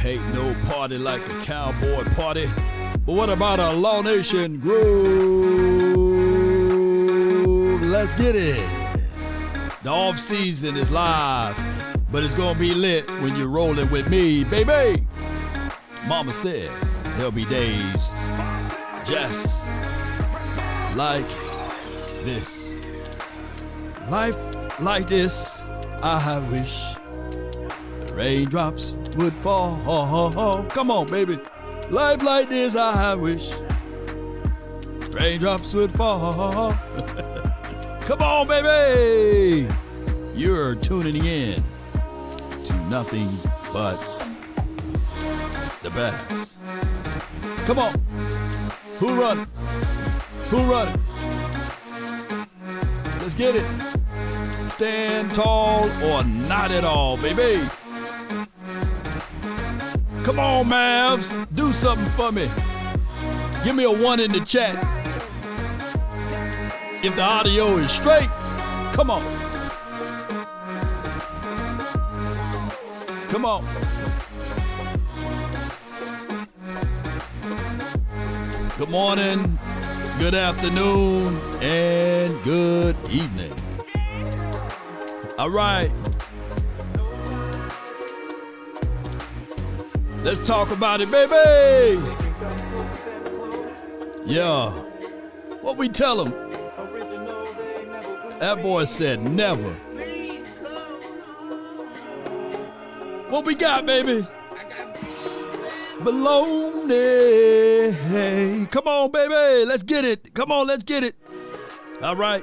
Ain't no party like a cowboy party. But what about a Law Nation groove? Let's get it. The off season is live, but it's gonna be lit when you're rolling with me, baby. Mama said there'll be days just like this. Life like this, I wish the raindrops would fall. Come on, baby. Life like this, I wish raindrops would fall. Come on, baby. You're tuning in to nothing but the best. Come on. Who running? Who running? Let's get it. Stand tall or not at all, baby. Come on, Mavs. Do something for me. Give me a 1 in the chat. If the audio is straight, come on. Come on. Good morning, good afternoon, and good evening. All right. Let's talk about it, baby. Yeah. What we tell them? That boy said never. What we got, baby? Baloney. Hey, come on, baby. Let's get it. Come on, let's get it. All right.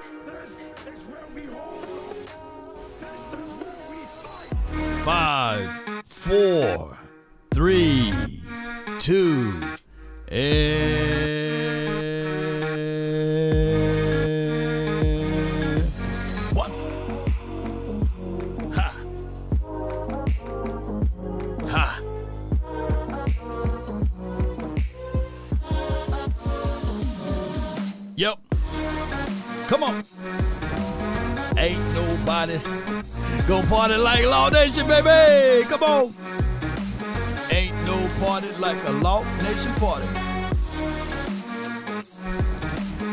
5, 4, 3, 2, and 1. Ha. Ha. Yep. Come on. Ain't nobody gonna party like Law Nation, baby. Come on. Ain't no party like a Law Nation party.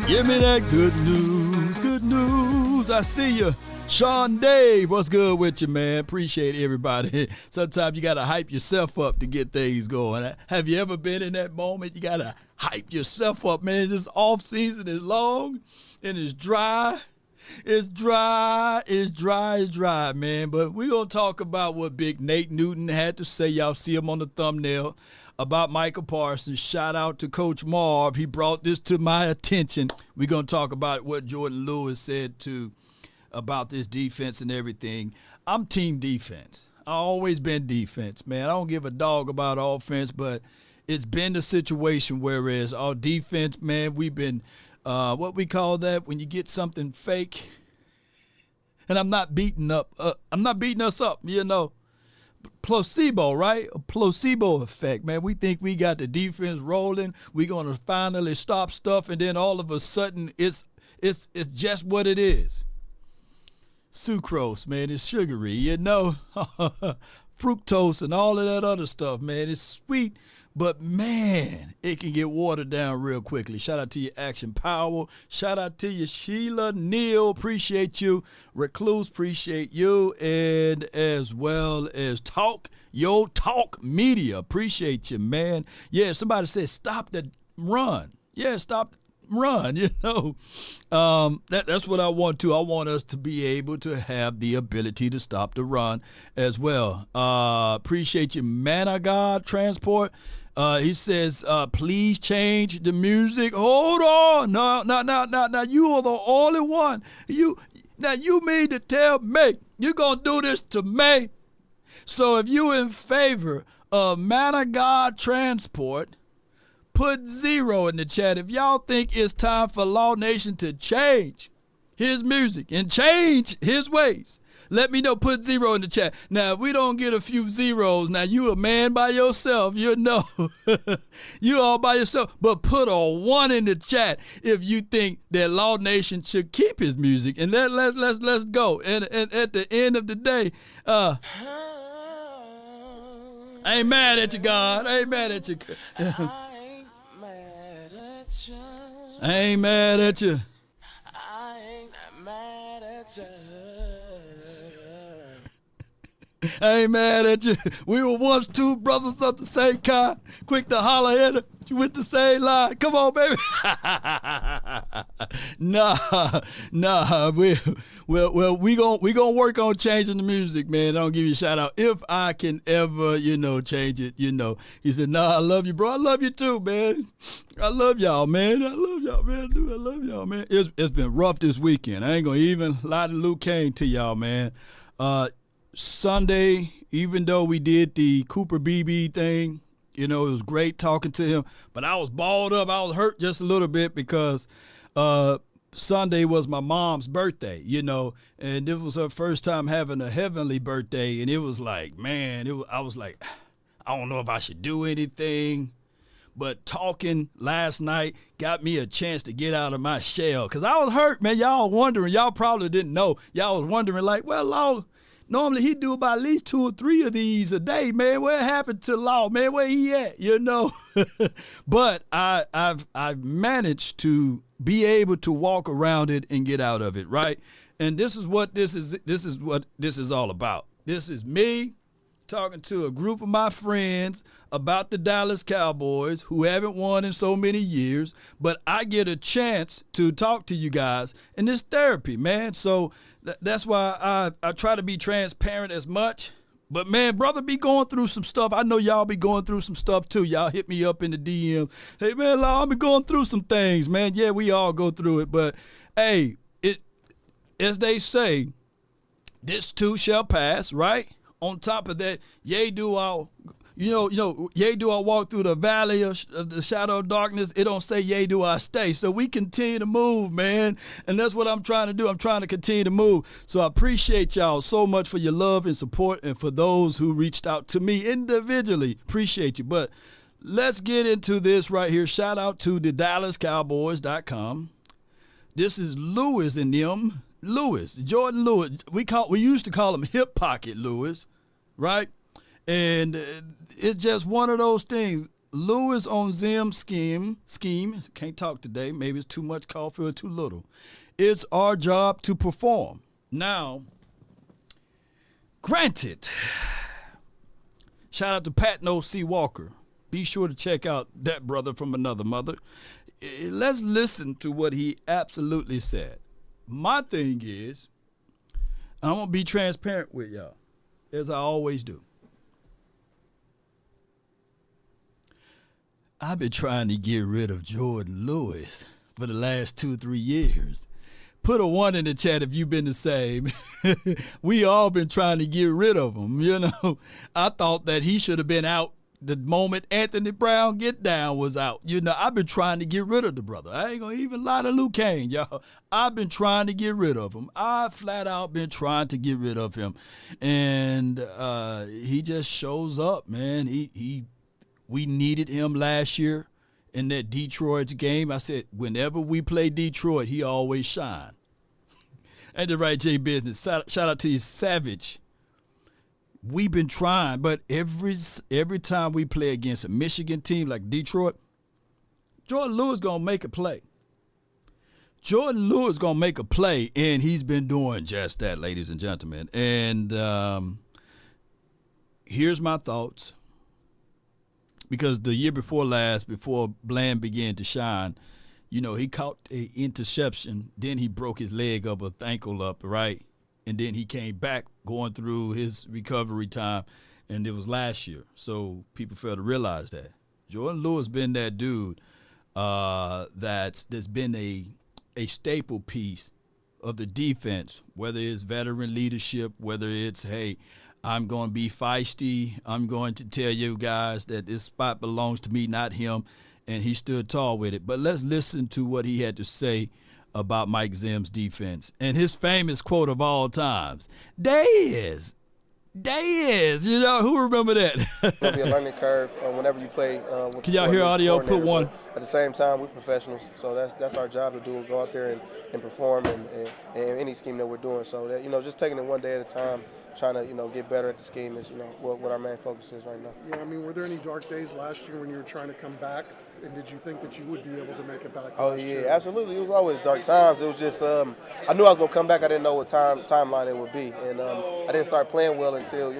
Give me that good news, good news. I see you. Sean Dave, what's good with you, man? Appreciate everybody. Sometimes you got to hype yourself up to get things going. Have you ever been in that moment? You got to hype yourself up, man. This off season is long and it's dry. It's dry, man. But we're going to talk about what Big Nate Newton had to say. Y'all see him on the thumbnail about Micah Parsons. Shout out to Coach Marv. He brought this to my attention. We're going to talk about what Jordan Lewis said about this defense and everything. I'm team defense. I've always been defense, man. I don't give a dog about offense, but it's been the situation whereas our defense, man, we've been what we call that when you get something fake. And I'm not beating us up, you know. Placebo, right? A placebo effect, man. We think we got the defense rolling. We're going to finally stop stuff, and then all of a sudden it's just what it is. Sucrose, man, it's sugary, you know. Fructose and all of that other stuff, man. It's sweet, but, man, it can get watered down real quickly. Shout out to you, Action Power. Shout out to you, Sheila Neal. Appreciate you. Recluse, appreciate you. And as well as Talk Media. Appreciate you, man. Yeah, somebody said stop the run. Yeah, stop run, you know. That's what I want to. I want us to be able to have the ability to stop the run as well. Appreciate you, Man of God Transport. He says, please change the music. Hold on. No. You are the only one. You mean to tell me you're going to do this to me? So if you in favor of Man of God Transport, put 0 in the chat. If y'all think it's time for Law Nation to change his music and change his ways, let me know. Put 0 in the chat. Now, if we don't get a few zeros, now you a man by yourself, you know. You all by yourself. But put a 1 in the chat if you think that Law Nation should keep his music. And let's go. And at the end of the day, I ain't mad at you, God. I ain't mad at you. I ain't mad at you. I ain't mad at you. I ain't mad at you. I ain't mad at you. We were once two brothers of the same kind, quick to holler at her with the same line. Come on, baby. Nah. We gonna work on changing the music, man. I'll give you a shout out if I can ever, change it. He said, "Nah, I love you, bro. I love you too, man. I love y'all, man. I love y'all, man. Dude, I love y'all, man. It's been rough this weekend. I ain't gonna even lie to Luke Kane to y'all, man. Sunday, even though we did the Cooper BB thing, it was great talking to him, but I was balled up. I was hurt just a little bit because Sunday was my mom's birthday, and it was her first time having a heavenly birthday, and it was like, man, I was like, I don't know if I should do anything. But talking last night got me a chance to get out of my shell because I was hurt, man. Y'all wondering. Y'all probably didn't know. Y'all was wondering like, well, Law, normally he do about at least 2 or 3 of these a day, man. What happened to Law, man? Where he at, But I've managed to be able to walk around it and get out of it, right? And this is what this is all about. This is me talking to a group of my friends about the Dallas Cowboys who haven't won in so many years, but I get a chance to talk to you guys, and it's therapy, man. So that's why I try to be transparent as much. But, man, brother be going through some stuff. I know y'all be going through some stuff, too. Y'all hit me up in the DM. Hey, man, I've been going through some things, man. Yeah, we all go through it. But, hey, as they say, this too shall pass, right? On top of that, yea, do I walk through the valley of the shadow of darkness? It don't say, yea, do I stay. So we continue to move, man. And that's what I'm trying to do. I'm trying to continue to move. So I appreciate y'all so much for your love and support, and for those who reached out to me individually. Appreciate you. But let's get into this right here. Shout out to the DallasCowboys.com. This is Lewis and them. Jordan Lewis. We used to call him Hip Pocket Lewis, right? And it's just one of those things. Lewis on Zim scheme. Can't talk today. Maybe it's too much coffee or too little. It's our job to perform. Now, granted, shout out to Pat No C. Walker. Be sure to check out that brother from another mother. Let's listen to what he absolutely said. My thing is, I'm going to be transparent with y'all, as I always do. I've been trying to get rid of Jordan Lewis for the last 2-3 years. Put a 1 in the chat if you've been the same. We all been trying to get rid of him, I thought that he should have been out the moment Anthony Brown Get Down was out. I've been trying to get rid of the brother. I ain't going to even lie to Luke Kane, y'all. I've been trying to get rid of him. I flat out been trying to get rid of him. And he just shows up, man. We needed him last year in that Detroit's game. I said, whenever we play Detroit, he always shine. Ain't the right J business. Shout out to you, Savage. We've been trying, but every time we play against a Michigan team like Detroit, Jordan Lewis going to make a play. Jordan Lewis going to make a play, and he's been doing just that, ladies and gentlemen. And here's my thoughts. Because the year before last, before Bland began to shine, he caught an interception. Then he broke his leg up, a ankle up, right? And then he came back going through his recovery time, and it was last year. So people fail to realize that. Jordan Lewis been that dude that's been a staple piece of the defense, whether it's veteran leadership, whether it's, hey, I'm going to be feisty. I'm going to tell you guys that this spot belongs to me, not him. And he stood tall with it. But let's listen to what he had to say about Mike Zim's defense and his famous quote of all times. They is. Who remember that? It'll be a learning curve whenever you play. Can y'all hear audio? Put one. At the same time, we're professionals, so that's our job to do. Go out there and perform in any scheme that we're doing. So that just taking it one day at a time. trying to, get better at the scheme is, what our main focus is right now. Yeah, I mean, were there any dark days last year when you were trying to come back? And did you think that you would be able to make it back last year? Absolutely. It was always dark times. It was just I knew I was going to come back. I didn't know what timeline it would be. And I didn't start playing well until,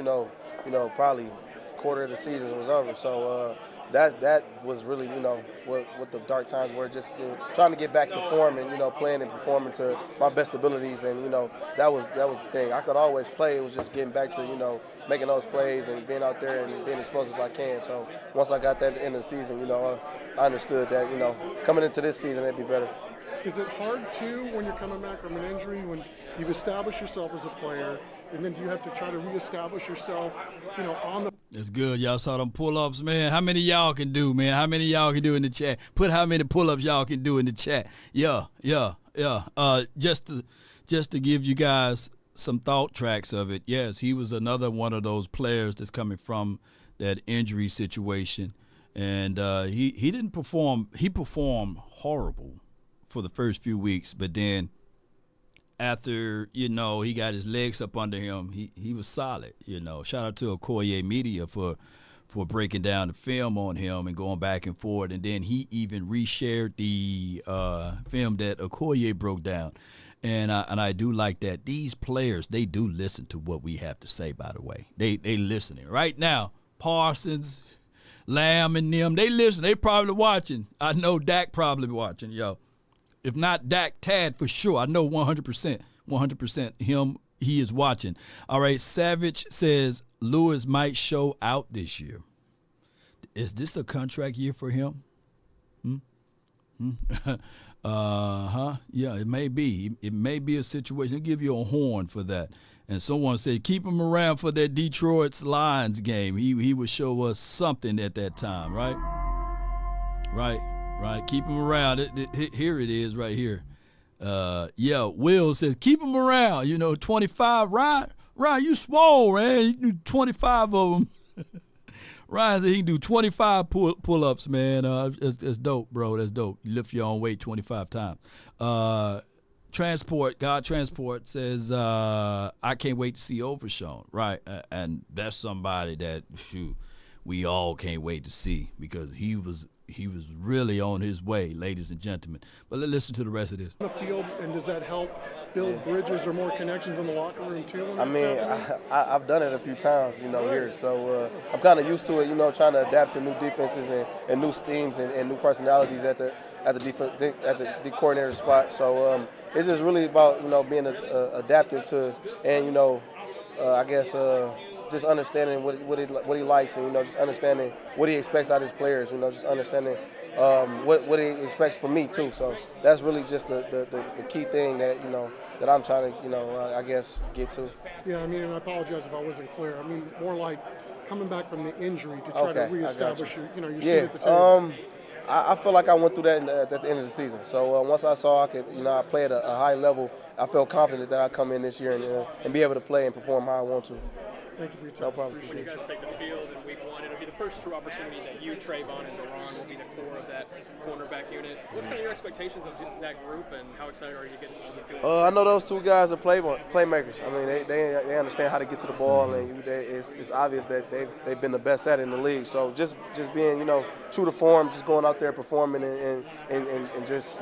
probably quarter of the season was over. So that was really, what the dark times were, just trying to get back to form and, playing and performing to my best abilities. And, that was the thing. I could always play. It was just getting back to, making those plays and being out there and being explosive if I can. So once I got that at the end of the season, I understood that, coming into this season, it'd be better. Is it hard, too, when you're coming back from an injury, when you've established yourself as a player, and then do you have to try to reestablish yourself, on the... That's good. Y'all saw them pull-ups, man. How many y'all can do, man? How many y'all can do in the chat? Put how many pull-ups y'all can do in the chat. Yeah. Just to give you guys some thought tracks of it, yes, he was another one of those players that's coming from that injury situation. And he didn't perform. He performed horrible for the first few weeks, but then after, he got his legs up under him, he was solid, Shout out to Okoye Media for breaking down the film on him and going back and forth. And then he even reshared the film that Okoye broke down. And I do like that. These players, they do listen to what we have to say, by the way. They listening. Right now, Parsons, Lamb, and them, they listen. They probably watching. I know Dak probably watching, yo. If not Dak, Tad for sure. I know 100%. 100% him, he is watching. All right, Savage says Lewis might show out this year. Is this a contract year for him? Yeah, it may be. It may be a situation. I'll give you a horn for that. And someone said, keep him around for that Detroit Lions game. He would show us something at that time, right? Right. Keep him around. Here it is right here. Will says, keep him around. 25. Ryan, you swole, man. You can do 25 of them. Ryan said he can do 25 pull-ups, man. That's dope, bro. That's dope. You lift your own weight 25 times. God Transport says, I can't wait to see Overshown. Right. And that's somebody that, we all can't wait to see because he was really on his way, ladies and gentlemen. But let's listen to the rest of this. On the field, and does that help build bridges or more connections in the locker room too? I've done it a few times, here. So I'm kind of used to it, trying to adapt to new defenses and new schemes and new personalities at the D coordinator spot. So it's just really about being adaptive to and just understanding what he likes and just understanding what he expects out of his players. Just understanding what he expects from me too. So that's really just the key thing that that I'm trying to get to. Yeah, and I apologize if I wasn't clear. More like coming back from the injury to try to reestablish your seat at the table. I feel like I went through that at the end of the season. So once I saw I could, I play at a high level, I felt confident that I'd come in this year and be able to play and perform how I want to. Thank you for your time. No problem. When you guys take the field in week one, it'll be the first true opportunity that you, Trayvon, and Deron will be the core of that cornerback unit. What's kind of your expectations of that group, and how excited are you to get on the field? I know those two guys are playmakers. They understand how to get to the ball, and it's obvious that they've been the best at it in the league. So just being true to form, just going out there performing and just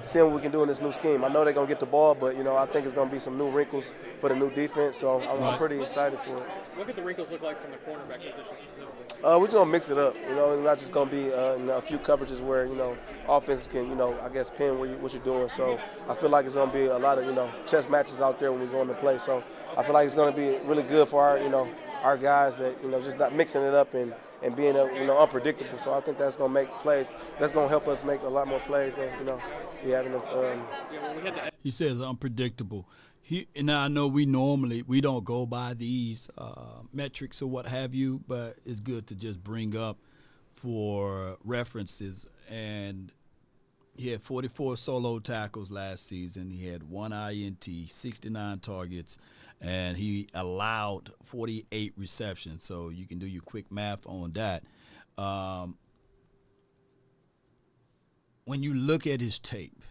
seeing what we can do in this new scheme. I know they're gonna get the ball, but I think it's gonna be some new wrinkles for the new defense. So I'm pretty excited for it. What could the wrinkles look like from the cornerback position specifically? We're just gonna mix it up. It's not just gonna be a few coverages where offense can pin what you're doing. So I feel like it's gonna be a lot of chess matches out there when we go into play. So I feel like it's gonna be really good for our guys that just not mixing it up and being unpredictable. So I think that's gonna make plays. That's gonna help us make a lot more plays than we having. He says unpredictable. Now I know we don't go by these metrics or what have you, but it's good to just bring up for references. And he had 44 solo tackles last season. He had 1 INT, 69 targets, and he allowed 48 receptions. So you can do your quick math on that. When you look at his tape,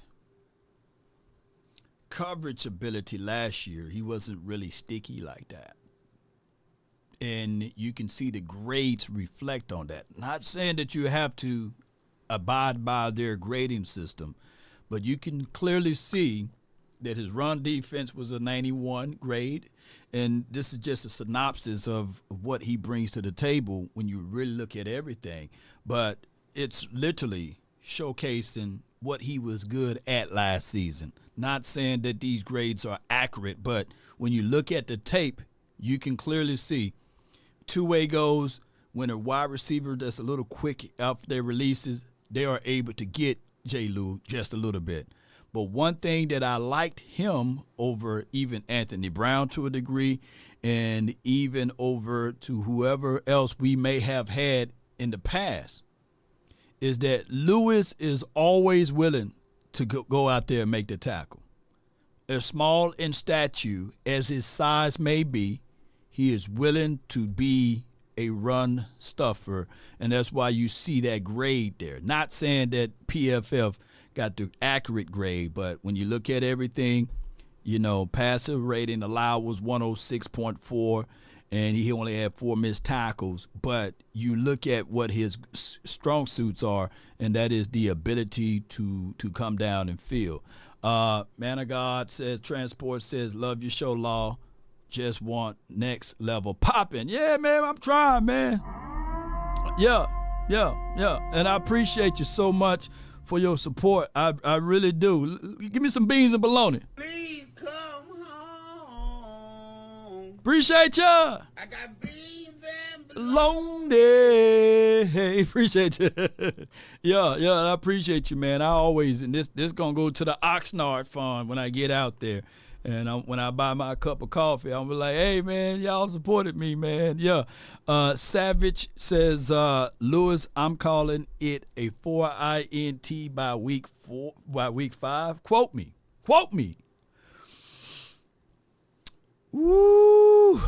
coverage ability last year, he wasn't really sticky like that. And you can see the grades reflect on that. Not saying that you have to abide by their grading system, but you can clearly see that his run defense was a 91 grade. And this is just a synopsis of what he brings to the table when you really look at everything. But it's literally showcasing what he was good at last season. Not saying that these grades are accurate, but when you look at the tape, you can clearly see two-way goes, when a wide receiver that's a little quick after their releases, they are able to get J. Lou just a little bit. But one thing that I liked him over even Anthony Brown to a degree, and even over to whoever else we may have had in the past, is that Lewis is always willing to go out there and make the tackle. As small in stature as his size may be, he is willing to be a run stuffer, and that's why you see that grade there. Not saying that PFF got the accurate grade, but when you look at everything, passer rating allowed was 106.4, and he only had 4 missed tackles. But you look at what his strong suits are, and that is the ability to come down and field. Man of God says, Transport says, love your show, Law. Just want next level popping. Yeah, man, I'm trying, man. Yeah. And I appreciate you so much for your support. I really do. Give me some beans and bologna. Please come home. Appreciate ya. I got beans and Bologna. Hey, appreciate you. Yeah, I appreciate you, man. I always, and this gonna go to the Oxnard Fund when I get out there. And when I buy my cup of coffee, I'm like, hey, man, y'all supported me, man. Yeah. Savage says, Lewis, I'm calling it a 4 INT by week 5. Quote me. Ooh.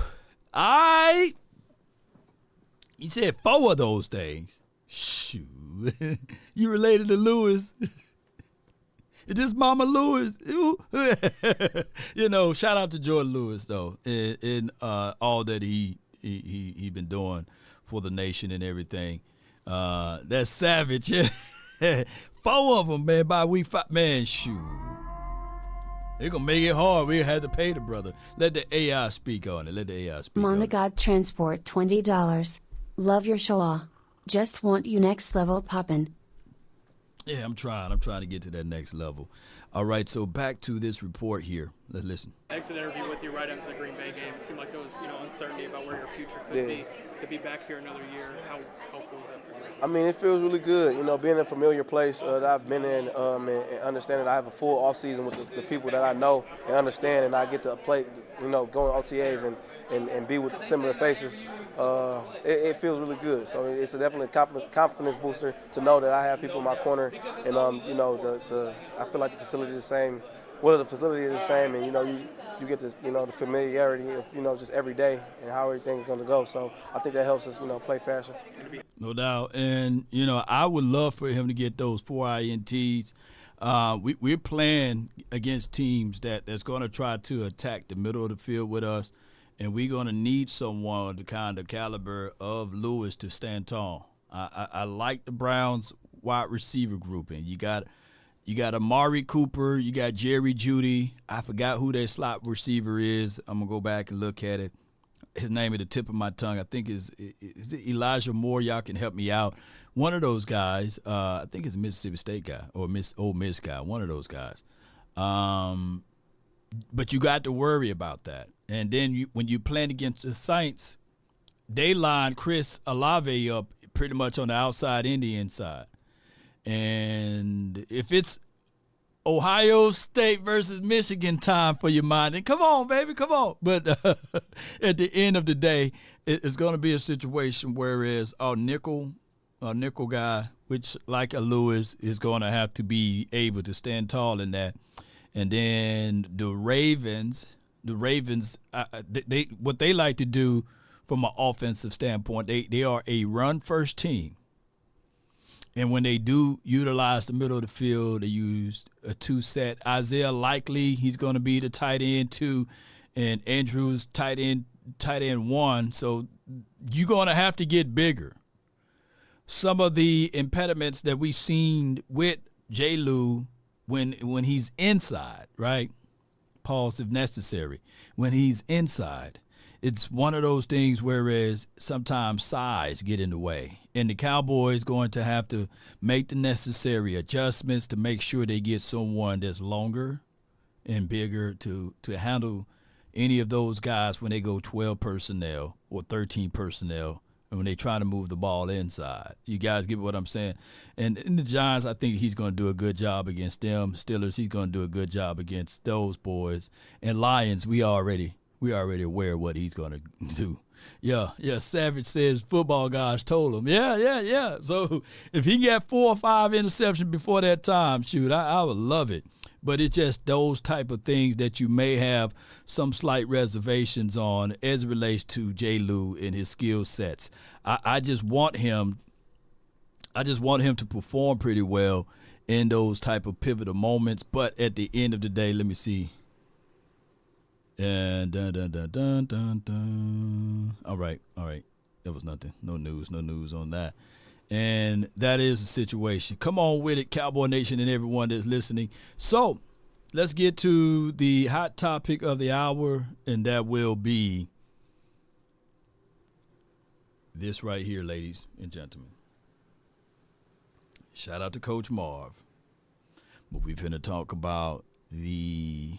He said 4 of those things. Shoot. You related to Lewis? Is this Mama Lewis? Shout out to Jordan Lewis, though, in all that he been doing for the nation and everything. That's savage. 4 of them, man, by week 5. Man, shoot. They're going to make it hard. We had to pay the brother. Let the AI speak on it. Mona God Transport $20. Love your show. Just want you next level poppin'. Yeah, I'm trying to get to that next level. All right, so back to this report here. Let's listen. Exit interview with you right after the Green Bay game. It seemed like there was, uncertainty about where your future could be. To be back here another year, how cool is that for you? I mean, it feels really good, being in a familiar place that I've been in, and understanding I have a full off season with the people that I know and understand, and I get to play, going OTAs and be with similar faces. It feels really good. So it's definitely a confidence booster to know that I have people in my corner, and I feel like the facility is the same. The facility is the same, and you get this, the familiarity of just every day and how everything's going to go. So I think that helps us, play faster. No doubt, and I would love for him to get those 4 INTs. We're playing against teams that's going to try to attack the middle of the field with us, and we're going to need someone of the kind of caliber of Lewis to stand tall. I like the Browns wide receiver grouping. You got Amari Cooper, you got Jerry Jeudy. I forgot who their slot receiver is. I'm going to go back and look at it. His name at the tip of my tongue. I think is it Elijah Moore? Y'all can help me out. One of those guys, I think it's a Mississippi State guy or Ole Miss guy, one of those guys. But you got to worry about that. And then when you playing against the Saints, they line Chris Olave up pretty much on the outside and the inside. And if it's Ohio State versus Michigan time for your mind, then come on, baby, come on. But at the end of the day, it's going to be a situation whereas our nickel guy, which like a Lewis, is going to have to be able to stand tall in that. And then the Ravens, they what they like to do from an offensive standpoint, they are a run-first team. And when they do utilize the middle of the field, they use a 2-set. Isaiah Likely, he's going to be the tight end 2, and Andrews tight end 1. So you're going to have to get bigger. Some of the impediments that we've seen with J. Lou when he's inside, right? Pause if necessary. When he's inside, it's one of those things whereas sometimes size get in the way. And the Cowboys going to have to make the necessary adjustments to make sure they get someone that's longer and bigger to handle any of those guys when they go 12 personnel or 13 personnel and when they try to move the ball inside. You guys get what I'm saying? And in the Giants, I think he's going to do a good job against them. Steelers, he's going to do a good job against those boys. And Lions, we already aware of what he's going to do. Yeah, Savage says football guys told him. Yeah. So if he got 4 or 5 interceptions before that time, shoot, I would love it. But it's just those type of things that you may have some slight reservations on as it relates to J. Lou and his skill sets. I just want him to perform pretty well in those type of pivotal moments. But at the end of the day, let me see. And All right. That was nothing. No news on that. And that is the situation. Come on with it, Cowboy Nation and everyone that's listening. So let's get to the hot topic of the hour, and that will be this right here, ladies and gentlemen. Shout out to Coach Marv. But we're going to talk about the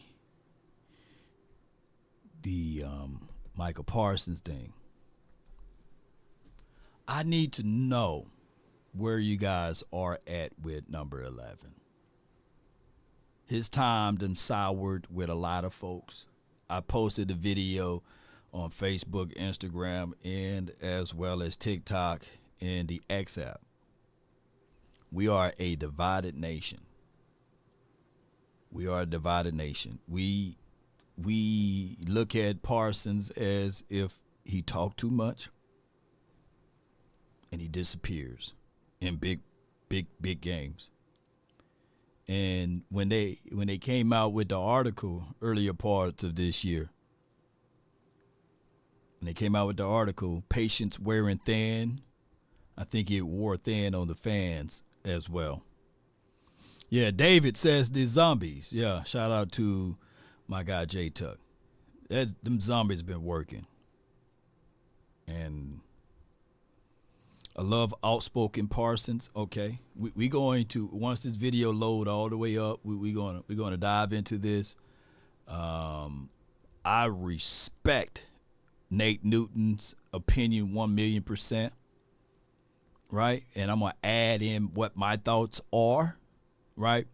Micah Parsons thing. I need to know where you guys are at with number 11. His time done soured with a lot of folks. I posted a video on Facebook, Instagram, and as well as TikTok and the X app. We are a divided nation. We are a divided nation. We look at Parsons as if he talked too much and he disappears in big games. And when they came out with the article earlier parts of this year, patience wearing thin, I think it wore thin on the fans as well. Yeah, David says the zombies. Yeah, shout out to my guy J Tuck. Them zombies been working. And I love outspoken Parsons. Okay, we going to, once this video load all the way up, we're gonna dive into this. I respect Nate Newton's opinion 1,000,000%. Right, and I'm gonna add in what my thoughts are. Right,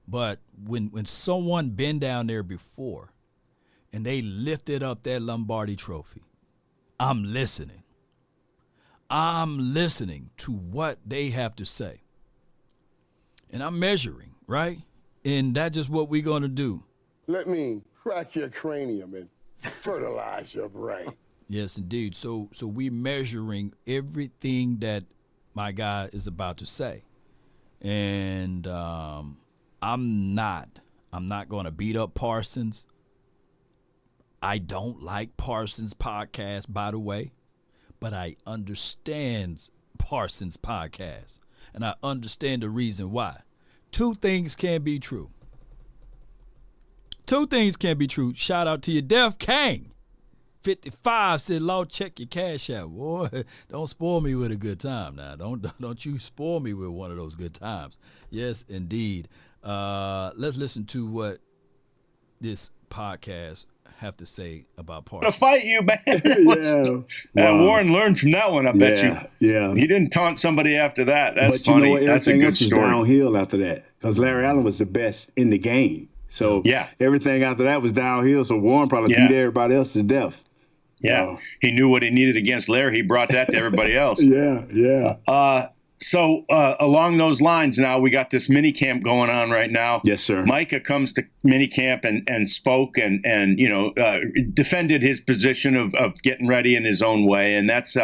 but when someone been down there before, and they lifted up that Lombardi Trophy, I'm listening. I'm listening to what they have to say. And I'm measuring, right? And that's just what we're going to do. Let me crack your cranium and fertilize your brain. Yes, indeed. So we're measuring everything that my guy is about to say. And I'm not going to beat up Parsons. I don't like Parsons' podcast, by the way. But I understand Parsons' podcast, and I understand the reason why. Two things can be true. Shout out to you, Def Kang. 55 said, "Law, check your cash out, boy. Don't spoil me with a good time now. Don't you spoil me with one of those good times." Yes, indeed. Let's listen to what this podcast have to say about Parsons. To fight you, man. Wow. Warren learned from that one, I bet you. Yeah. He didn't taunt somebody after that. That's but funny. You know, that's a good story. Downhill after that because Larry Allen was the best in the game. So everything after that was downhill. So Warren probably beat everybody else to death. Yeah. He knew what he needed against Larry. He brought that to everybody else. So along those lines now, we got this mini camp going on right now. Yes, sir. Micah comes to mini camp and spoke and defended his position of getting ready in his own way. And that's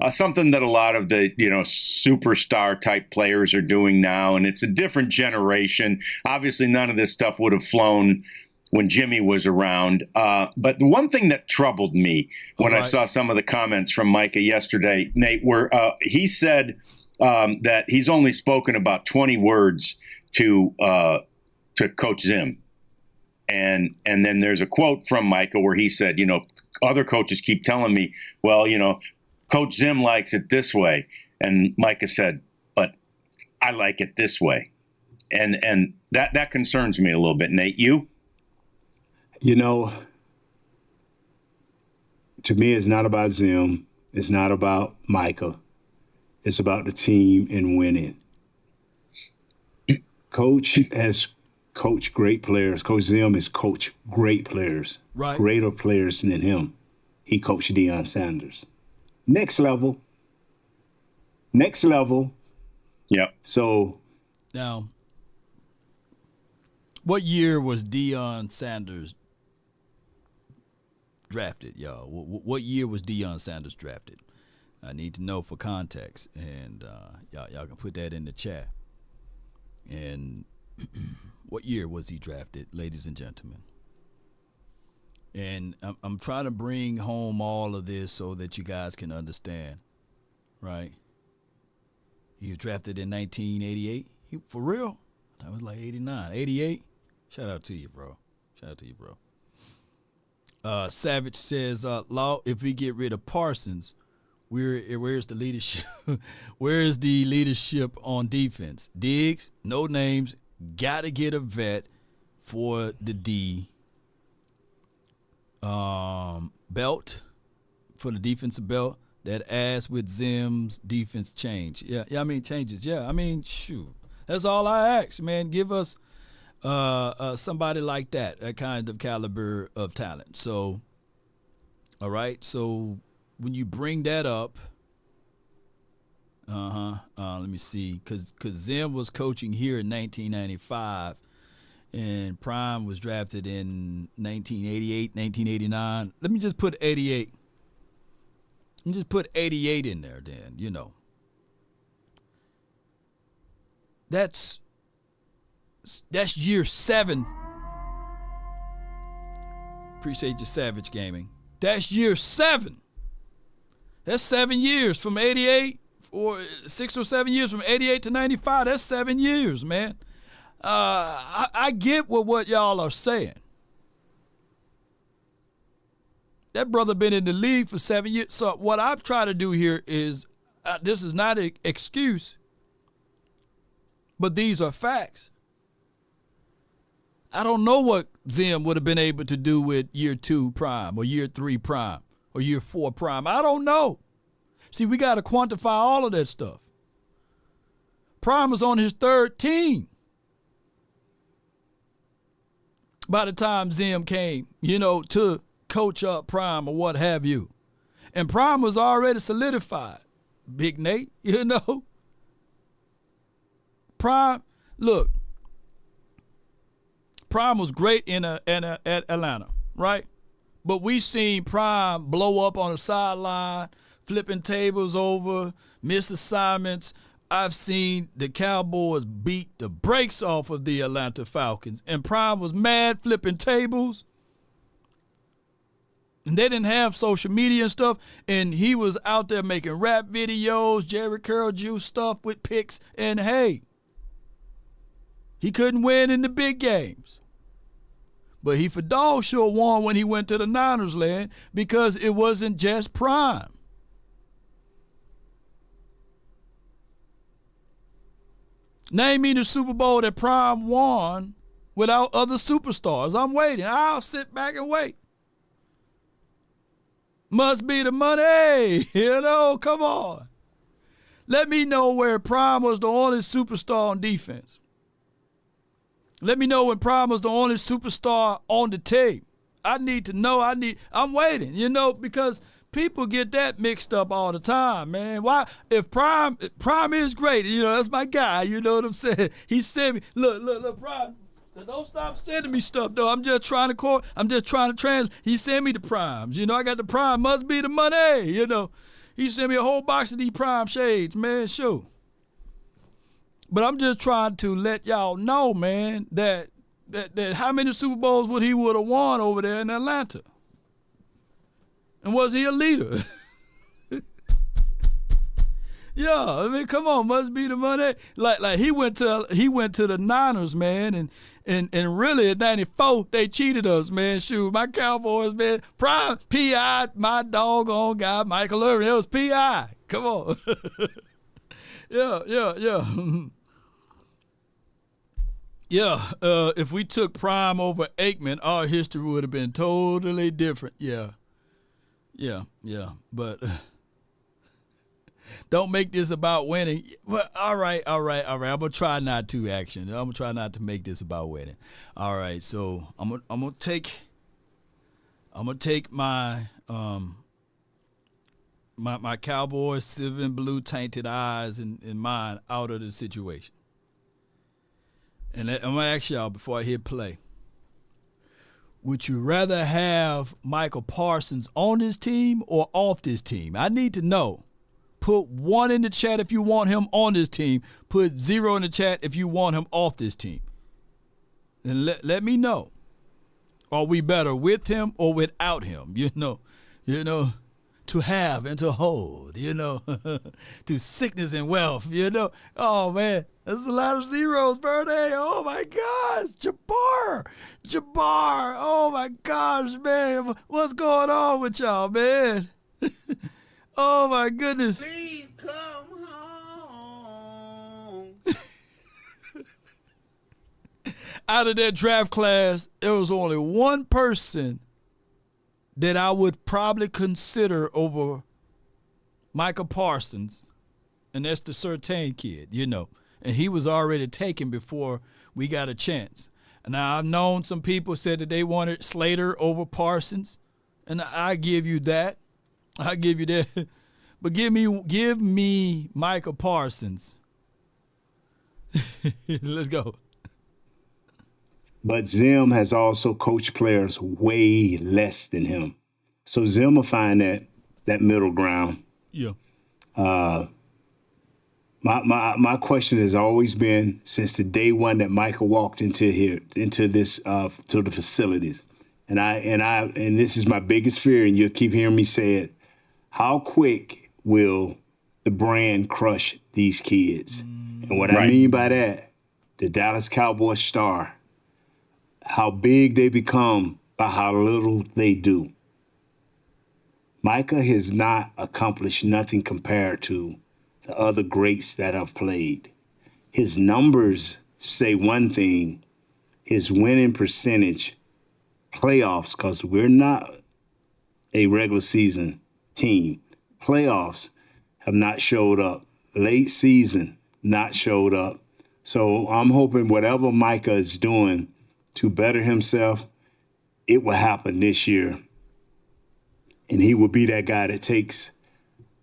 something that a lot of the, superstar type players are doing now. And it's a different generation. Obviously, none of this stuff would have flown when Jimmy was around. But the one thing that troubled me when I saw some of the comments from Micah yesterday, Nate, were he said that he's only spoken about 20 words to Coach Zim. And then there's a quote from Micah where he said, other coaches keep telling me, well, Coach Zim likes it this way. And Micah said, but I like it this way. And that concerns me a little bit. Nate, you? To me, it's not about Zim. It's not about Micah. It's about the team and winning. Coach has coached great players. Coach Zim has coached great players, right? Greater players than him. He coached Deion Sanders. Next level. Yep. So now, what year was Deion Sanders drafted, y'all? What year was Deion Sanders drafted? I need to know for context, and y'all can put that in the chat. And what year was he drafted, ladies and gentlemen? And I'm trying to bring home all of this so that you guys can understand, right? He was drafted in 1988. For real? That was like 89, 88. Shout out to you, bro. Savage says, Law, if we get rid of Parsons, where's the leadership? Where's the leadership on defense? Diggs, no names. Got to get a vet for the D. Belt, for the defensive belt. That ass with Zim's defense change. Changes. Shoot. That's all I ask, man. Give us somebody like that kind of caliber of talent. So, all right. So when you bring that up, let me see, because Zim was coaching here in 1995, and Prime was drafted in 1988, 1989. Let me just put 88. Let me just put 88 in there, then. That's year 7. Appreciate your Savage Gaming. That's year 7. That's 7 years from 88, or 6 or 7 years from 88 to 95. That's 7 years, man. I get what y'all are saying. That brother been in the league for 7 years. So what I'm trying to do here is, this is not an excuse, but these are facts. I don't know what Zim would have been able to do with year 2 Prime or year 3 Prime or year 4 Prime. I don't know. See, we got to quantify all of that stuff. Prime was on his 3rd team by the time Zim came, to coach up Prime or what have you. And Prime was already solidified, Big Nate, Prime, look, Prime was great in Atlanta, right? But we seen Prime blow up on the sideline, flipping tables over, miss assignments. I've seen the Cowboys beat the brakes off of the Atlanta Falcons, and Prime was mad, flipping tables. And they didn't have social media and stuff, and he was out there making rap videos, Jerry Curl Juice stuff with picks, and hey, he couldn't win in the big games. But he for dog sure won when he went to the Niners land, because it wasn't just Prime. Name me the Super Bowl that Prime won without other superstars. I'm waiting. I'll sit back and wait. Must be the money. Come on. Let me know where Prime was the only superstar on defense. Let me know when Prime was the only superstar on the team. I need to know. I'm waiting, because people get that mixed up all the time, man. Why? If Prime is great, that's my guy, you know what I'm saying? He sent me, look, Prime, don't stop sending me stuff, though. I'm just trying to translate. He sent me the Primes. I got the Prime, must be the money, He sent me a whole box of these Prime shades, man, sure. But I'm just trying to let y'all know, man, that that how many Super Bowls would he would have won over there in Atlanta? And was he a leader? Yeah, I mean, come on, must be the money. Like he went to the Niners, man, and really in '94 they cheated us, man. Shoot, my Cowboys, man, prime PI, my doggone guy, Michael Irvin. It was PI. Come on. Yeah. Yeah, if we took Prime over Aikman, our history would have been totally different. Yeah. But don't make this about winning. Well, all right. I'm going to try not to, action. I'm going to try not to make this about winning. All right, so I'm going to take my my Cowboys silver and blue tainted eyes and mind out of the situation. And I'm going to ask y'all before I hit play. Would you rather have Micah Parsons on this team or off this team? I need to know. Put 1 in the chat if you want him on this team. Put 0 in the chat if you want him off this team. And let me know. Are we better with him or without him? You know, to have and to hold, to sickness and wealth, Oh, man, that's a lot of zeros, Birthday. Oh, my gosh, Jabbar. Oh, my gosh, man. What's going on with y'all, man? Oh, my goodness. Please come home. Out of that draft class, there was only one person that I would probably consider over Micah Parsons, and that's the Surtain kid, And he was already taken before we got a chance. And now I've known some people said that they wanted Slater over Parsons, and I give you that. I give you that. But give me Micah Parsons. Let's go. But Zim has also coached players way less than him. So Zim will find that middle ground. Yeah. My question has always been, since the day one that Micah walked into this to the facilities, and this is my biggest fear, and you'll keep hearing me say it, how quick will the brand crush these kids? And what I mean by that, the Dallas Cowboys star, how big they become by how little they do. Micah has not accomplished nothing compared to the other greats that have played. His numbers say one thing, his winning percentage, playoffs, because we're not a regular season team. Playoffs have not showed up. Late season, not showed up. So I'm hoping whatever Micah is doing to better himself, it will happen this year. And he will be that guy that takes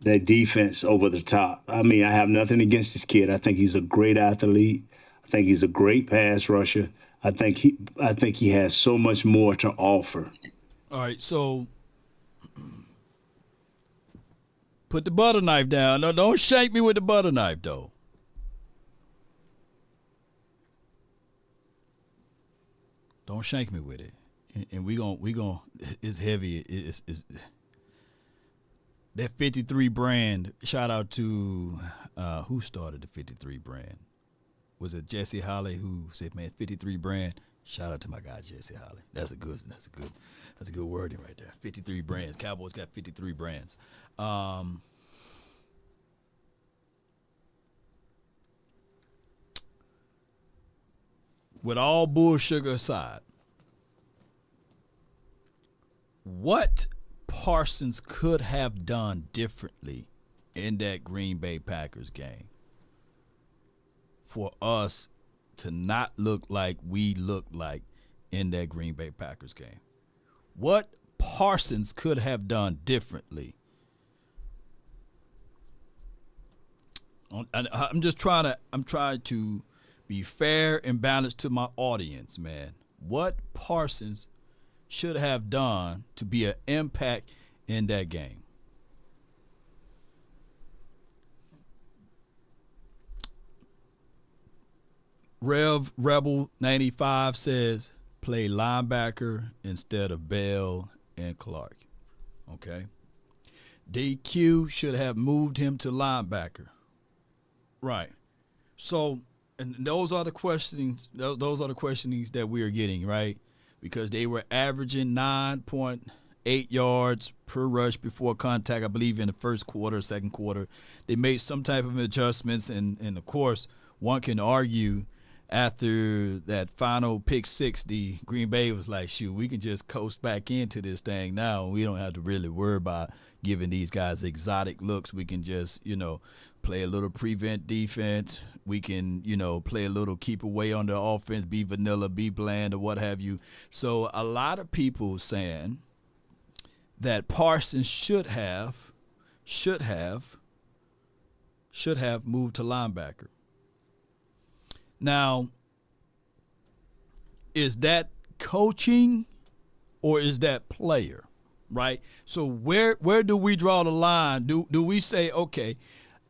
that defense over the top. I mean, I have nothing against this kid. I think he's a great athlete. I think he's a great pass rusher. I think he has so much more to offer. All right, so put the butter knife down. No, don't shake me with the butter knife, though. Don't shake me with it. And we gon' it's heavy. It's that 53 brand. Shout out to who started the 53 brand? Was it Jesse Holly who said, "Man, 53 brand"? Shout out to my guy Jesse Holly. That's a good wording right there. 53 brands. Cowboys got 53 brands. With all bull sugar aside, what Parsons could have done differently in that Green Bay Packers game for us to not look like we looked like in that Green Bay Packers game? What Parsons could have done differently? I'm trying to be fair and balanced to my audience, man. What Parsons should have done to be an impact in that game? Rebel 95 says play linebacker instead of Bell and Clark. Okay. DQ should have moved him to linebacker. Right. So, and those are the questionings. Those are the questionings that we are getting, right? Because they were averaging 9.8 yards per rush before contact, I believe, in the first quarter, second quarter. They made some type of adjustments, and of course, one can argue after that final pick 60, Green Bay was like, shoot, we can just coast back into this thing now. We don't have to really worry about giving these guys exotic looks. We can just, play a little prevent defense. We can, play a little keep away on the offense, be vanilla, be bland, or what have you. So a lot of people saying that Parsons should have moved to linebacker. Now, is that coaching or is that player, right? So where do we draw the line? Do we say, okay,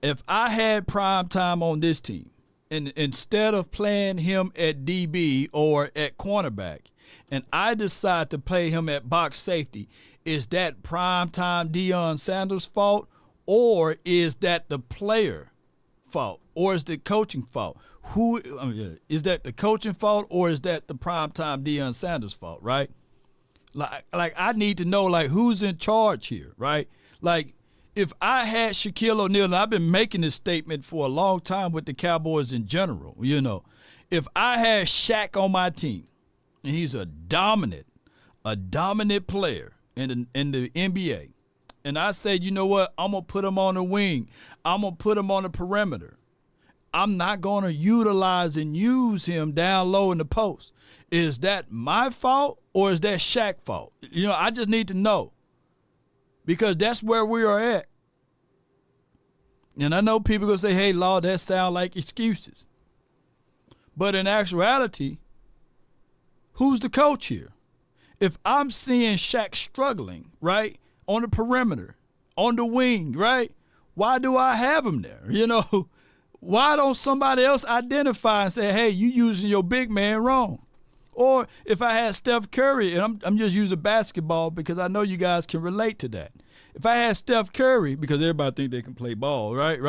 if I had prime time on this team, and instead of playing him at DB or at cornerback, and I decide to play him at box safety, is that prime time Deion Sanders' fault, or is that the player fault, or is the coaching fault? Is that the coaching fault, or is that the primetime Deion Sanders fault, right? Like I need to know, who's in charge here, right? Like, if I had Shaquille O'Neal, and I've been making this statement for a long time with the Cowboys in general, if I had Shaq on my team, and he's a dominant player in the NBA, and I said, you know what, I'm going to put him on the wing. I'm going to put him on the perimeter. I'm not going to utilize and use him down low in the post. Is that my fault or is that Shaq's fault? I just need to know, because that's where we are at. And I know people going to say, hey, Law, that sound like excuses. But in actuality, who's the coach here? If I'm seeing Shaq struggling, right, on the perimeter, on the wing, right, why do I have him there? Why don't somebody else identify and say, hey, you using your big man wrong? Or if I had Steph Curry, and I'm just using basketball because I know you guys can relate to that. If I had Steph Curry, because everybody think they can play ball, right?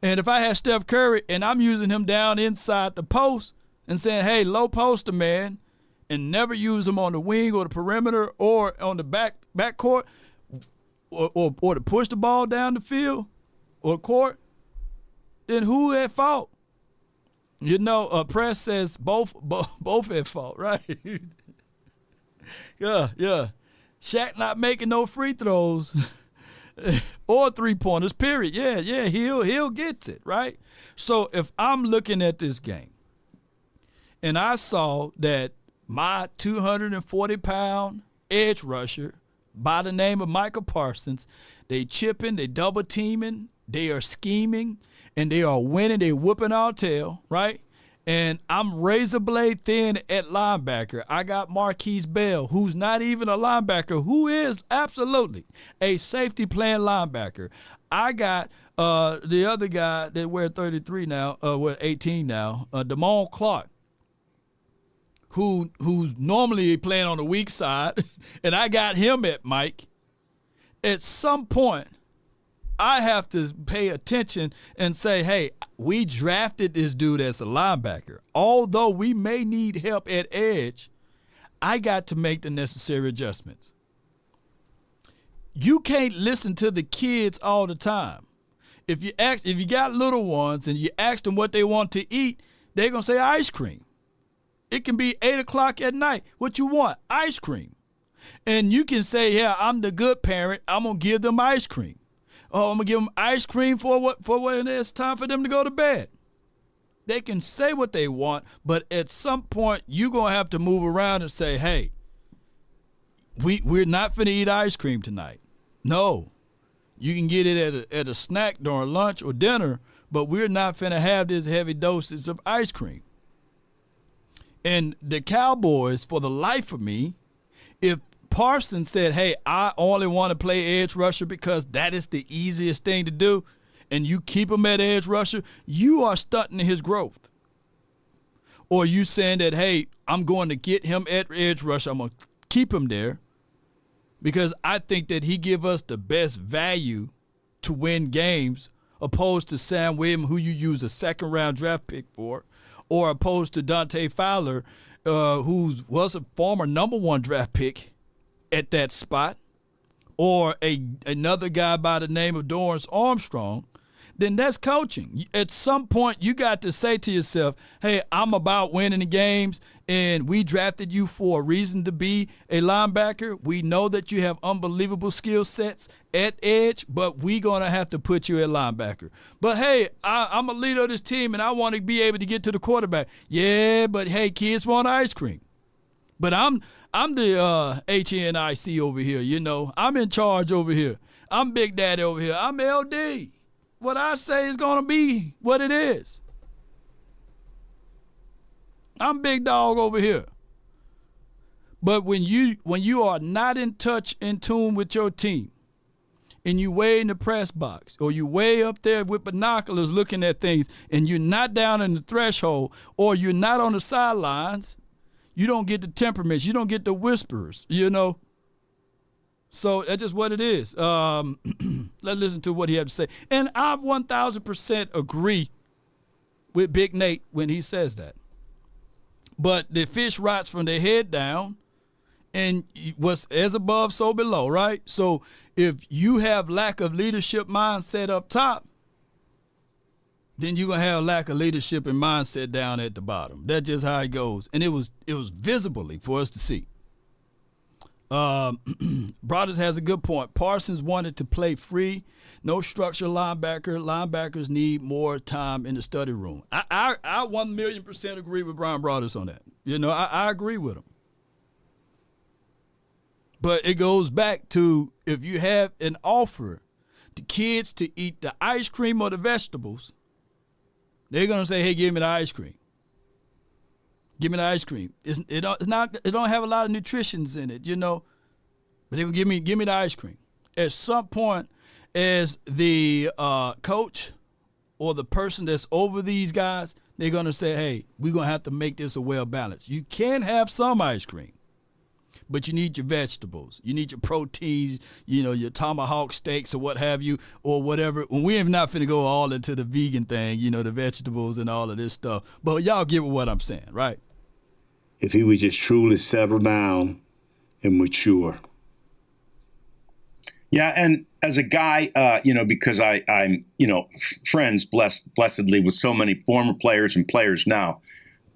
And if I had Steph Curry and I'm using him down inside the post and saying, hey, low poster, man, and never use him on the wing or the perimeter or on the back court or to push the ball down the field or court, then who at fault? Press says both at fault, right? Yeah. Shaq not making no free throws or three-pointers, period. Yeah, he'll get it, right? So if I'm looking at this game and I saw that my 240-pound edge rusher by the name of Micah Parsons, they chipping, they double-teaming, they are scheming, and they are winning, they whooping our tail, right? And I'm razor blade thin at linebacker. I got Marquise Bell, who's not even a linebacker, who is absolutely a safety playing linebacker. I got the other guy that wear 33 now, 18 now, Damone Clark, who's normally playing on the weak side, and I got him at Mike. At some point, I have to pay attention and say, hey, we drafted this dude as a linebacker. Although we may need help at edge, I got to make the necessary adjustments. You can't listen to the kids all the time. If you got little ones and you ask them what they want to eat, they're going to say ice cream. It can be 8 o'clock at night. What you want? Ice cream. And you can say, yeah, I'm the good parent. I'm going to give them ice cream. Oh, I'm going to give them ice cream for when it's time for them to go to bed. They can say what they want, but at some point, you're going to have to move around and say, hey, we're not finna eat ice cream tonight. No. You can get it at a snack during lunch or dinner, but we're not finna have this heavy dosage of ice cream. And the Cowboys, for the life of me, if Parsons said, hey, I only want to play edge rusher because that is the easiest thing to do, and you keep him at edge rusher, you are stunting his growth. Or you saying that, hey, I'm going to get him at edge rush. I'm going to keep him there because I think that he give us the best value to win games opposed to Sam Williams, who you use a second-round draft pick for, or opposed to Dante Fowler, who was a former number 1 draft pick at that spot, or another guy by the name of Dorrance Armstrong, then that's coaching. At some point, you got to say to yourself, hey, I'm about winning the games, and we drafted you for a reason to be a linebacker. We know that you have unbelievable skill sets at edge, but we're going to have to put you at linebacker. But, hey, I'm a leader of this team, and I want to be able to get to the quarterback. Yeah, but, hey, kids want ice cream. But I'm the HNIC over here, you know. I'm in charge over here. I'm Big Daddy over here. I'm LD. What I say is going to be what it is. I'm big dog over here. But when you are not in touch, in tune with your team, and you way in the press box, or you way up there with binoculars looking at things, and you're not down in the threshold, or you're not on the sidelines, you don't get the temperaments. You don't get the whisperers, you know. So that's just what it is. Let's listen to what he had to say. And I 1,000% agree with Big Nate when he says that. But the fish rots from their head down, and what's as above, so below, right? So if you have lack of leadership mindset up top, then you're going to have a lack of leadership and mindset down at the bottom. That's just how it goes. And it was visibly for us to see. Brothers has a good point. Parsons wanted to play free, no structure linebacker. Linebackers need more time in the study room. I 1,000,000% agree with Brian Brothers on that. You know, I agree with him. But it goes back to if you have an offer to kids to eat the ice cream or the vegetables, they're gonna say, "Hey, give me the ice cream. Give me the ice cream." It don't have a lot of nutritions in it, you know. But they will give me the ice cream. At some point, as the coach or the person that's over these guys, they're gonna say, "Hey, we're gonna have to make this a well balanced. You can have some ice cream, but you need your vegetables. You need your proteins, you know, your tomahawk steaks or what have you, or whatever." When we ain't not finna go all into the vegan thing, you know, the vegetables and all of this stuff. But y'all get what I'm saying, right? If he would just truly settle down and mature. Yeah, and as a guy, you know, because I'm, you know, friends blessedly with so many former players and players now,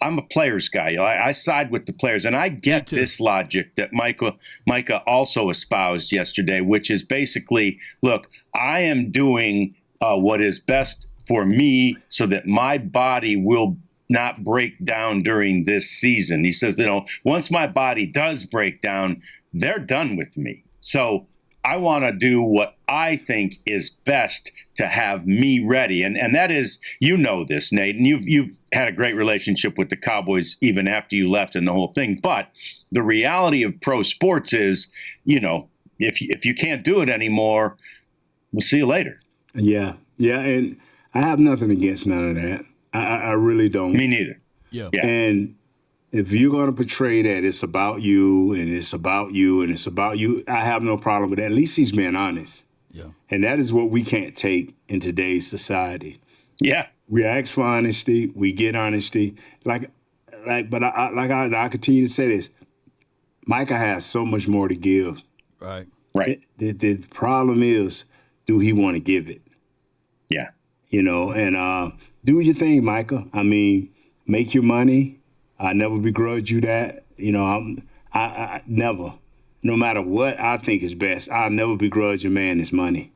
I'm a players guy. I side with the players, and I get this logic that Micah also espoused yesterday, which is basically, look, I am doing what is best for me so that my body will not break down during this season. He says, you know, once my body does break down, they're done with me. So I want to do what I think is best to have me ready. And that is, you know this, Nate, and you've had a great relationship with the Cowboys even after you left and the whole thing. But the reality of pro sports is, you know, if you can't do it anymore, we'll see you later. Yeah. And I have nothing against none of that. I really don't. Me neither. Yeah. And if you're going to portray that it's about you and it's about you and it's about you, I have no problem with that. At least he's being honest. Yeah. And that is what we can't take in today's society. Yeah. We ask for honesty. We get honesty. But I continue to say this. Micah has so much more to give. Right. The problem is, do he want to give it? Yeah. You know, and do your thing, Micah. I mean, make your money. I never begrudge you that. You know, I never, no matter what I think is best, I'll never begrudge a man his money.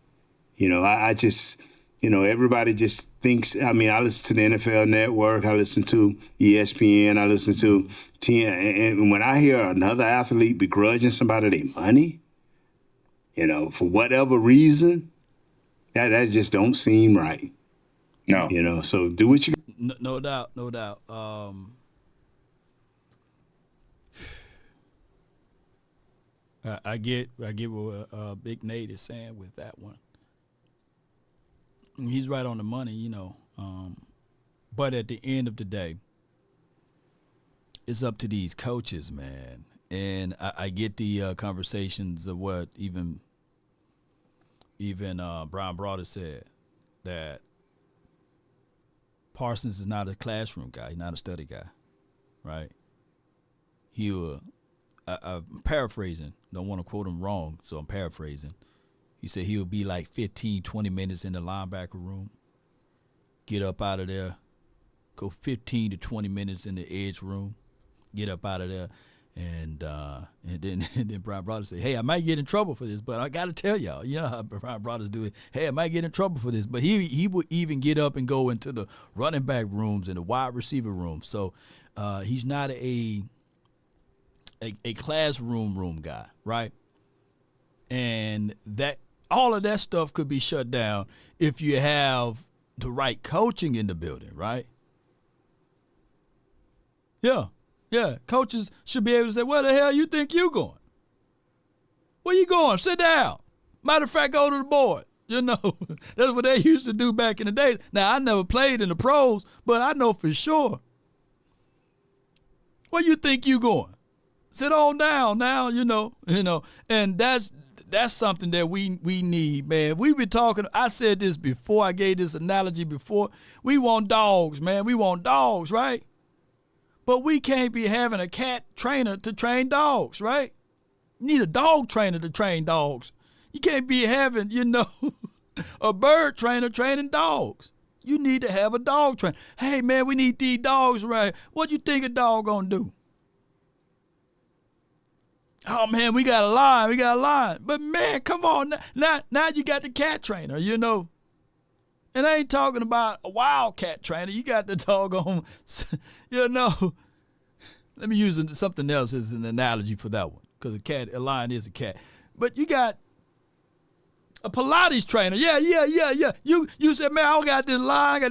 You know, I just, you know, everybody just thinks, I mean, I listen to the NFL Network, I listen to ESPN, I listen to TN, and when I hear another athlete begrudging somebody their money, you know, for whatever reason, that just don't seem right. No. You know, so do what you No doubt. I get what Big Nate is saying with that one. He's right on the money, you know. But at the end of the day, it's up to these coaches, man. And I get the conversations of what even Brian Broader said, that Parsons is not a classroom guy. He's not a study guy, right? He will, I'm paraphrasing. Don't want to quote him wrong, so I'm paraphrasing. He said he'll be like 15, 20 minutes in the linebacker room, get up out of there, go 15 to 20 minutes in the edge room, get up out of there, and then Brian Broader said, hey, I might get in trouble for this, but I got to tell y'all, you know how Brian Broader's do it. Hey, I might get in trouble for this, but he would even get up and go into the running back rooms and the wide receiver rooms. So he's not a classroom room guy, right? And that all of that stuff could be shut down if you have the right coaching in the building, right? Yeah. Yeah, coaches should be able to say, where the hell you think you going? Where you going? Sit down. Matter of fact, go to the board. You know, that's what they used to do back in the days. Now, I never played in the pros, but I know for sure. Where you think you going? Sit on down now, you know, and that's something that we need, man. We've been talking, I said this before, I gave this analogy before. We want dogs, man. We want dogs, right? But we can't be having a cat trainer to train dogs, right? You need a dog trainer to train dogs. You can't be having, a bird trainer training dogs. You need to have a dog trainer. Hey, man, we need these dogs, right? What you think a dog gonna do? Oh, man, we got a line. But, man, come on. Now you got the cat trainer, And I ain't talking about a wildcat trainer. You got the doggone, Let me use something else as an analogy for that one, because a lion is a cat. But you got a Pilates trainer. Yeah. You said, man, I got this lion.